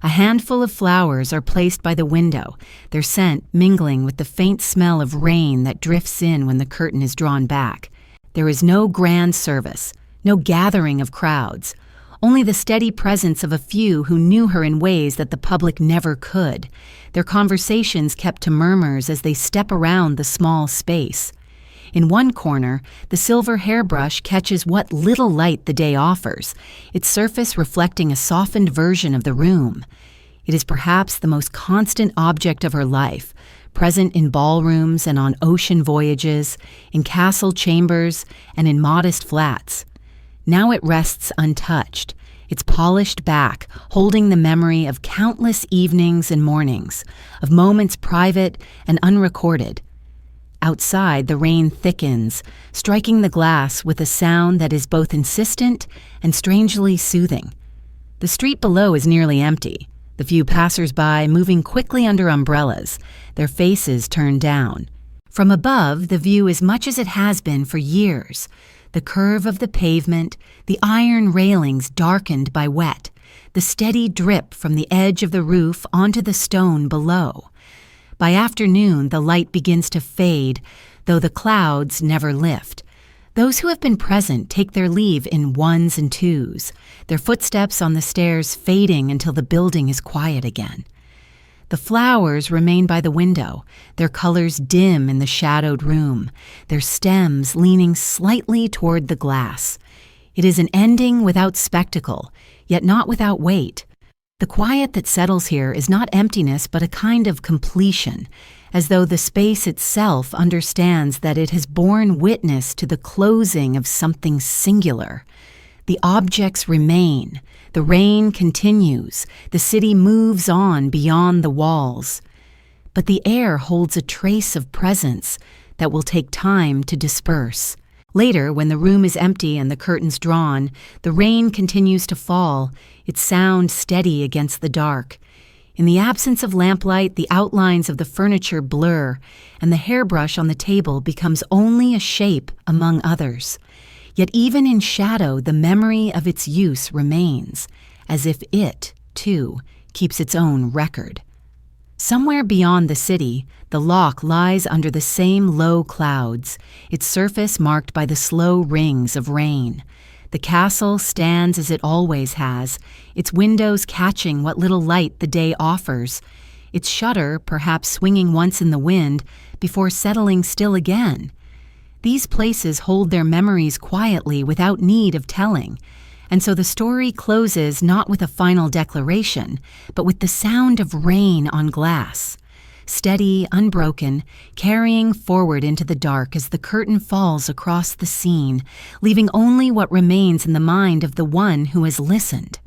A handful of flowers are placed by the window, their scent mingling with the faint smell of rain that drifts in when the curtain is drawn back. There is no grand service, no gathering of crowds, only the steady presence of a few who knew her in ways that the public never could, their conversations kept to murmurs as they step around the small space. In one corner, the silver hairbrush catches what little light the day offers, its surface reflecting a softened version of the room. It is perhaps the most constant object of her life, present in ballrooms and on ocean voyages, in castle chambers and in modest flats. Now it rests untouched, its polished back holding the memory of countless evenings and mornings, of moments private and unrecorded. Outside, the rain thickens, striking the glass with a sound that is both insistent and strangely soothing. The street below is nearly empty, the few passers-by moving quickly under umbrellas, their faces turned down. From above, the view is much as it has been for years. The curve of the pavement, the iron railings darkened by wet, the steady drip from the edge of the roof onto the stone below. By afternoon, the light begins to fade, though the clouds never lift. Those who have been present take their leave in ones and twos, their footsteps on the stairs fading until the building is quiet again. The flowers remain by the window, their colors dim in the shadowed room, their stems leaning slightly toward the glass. It is an ending without spectacle, yet not without weight. The quiet that settles here is not emptiness but a kind of completion, as though the space itself understands that it has borne witness to the closing of something singular. The objects remain, the rain continues, the city moves on beyond the walls. But the air holds a trace of presence that will take time to disperse. Later, when the room is empty and the curtains drawn, the rain continues to fall, its sound steady against the dark. In the absence of lamplight, the outlines of the furniture blur, and the hairbrush on the table becomes only a shape among others. Yet even in shadow, the memory of its use remains, as if it, too, keeps its own record. Somewhere beyond the city, the loch lies under the same low clouds, its surface marked by the slow rings of rain. The castle stands as it always has, its windows catching what little light the day offers, its shutter perhaps swinging once in the wind before settling still again. These places hold their memories quietly without need of telling, and so the story closes not with a final declaration, but with the sound of rain on glass, steady, unbroken, carrying forward into the dark as the curtain falls across the scene, leaving only what remains in the mind of the one who has listened.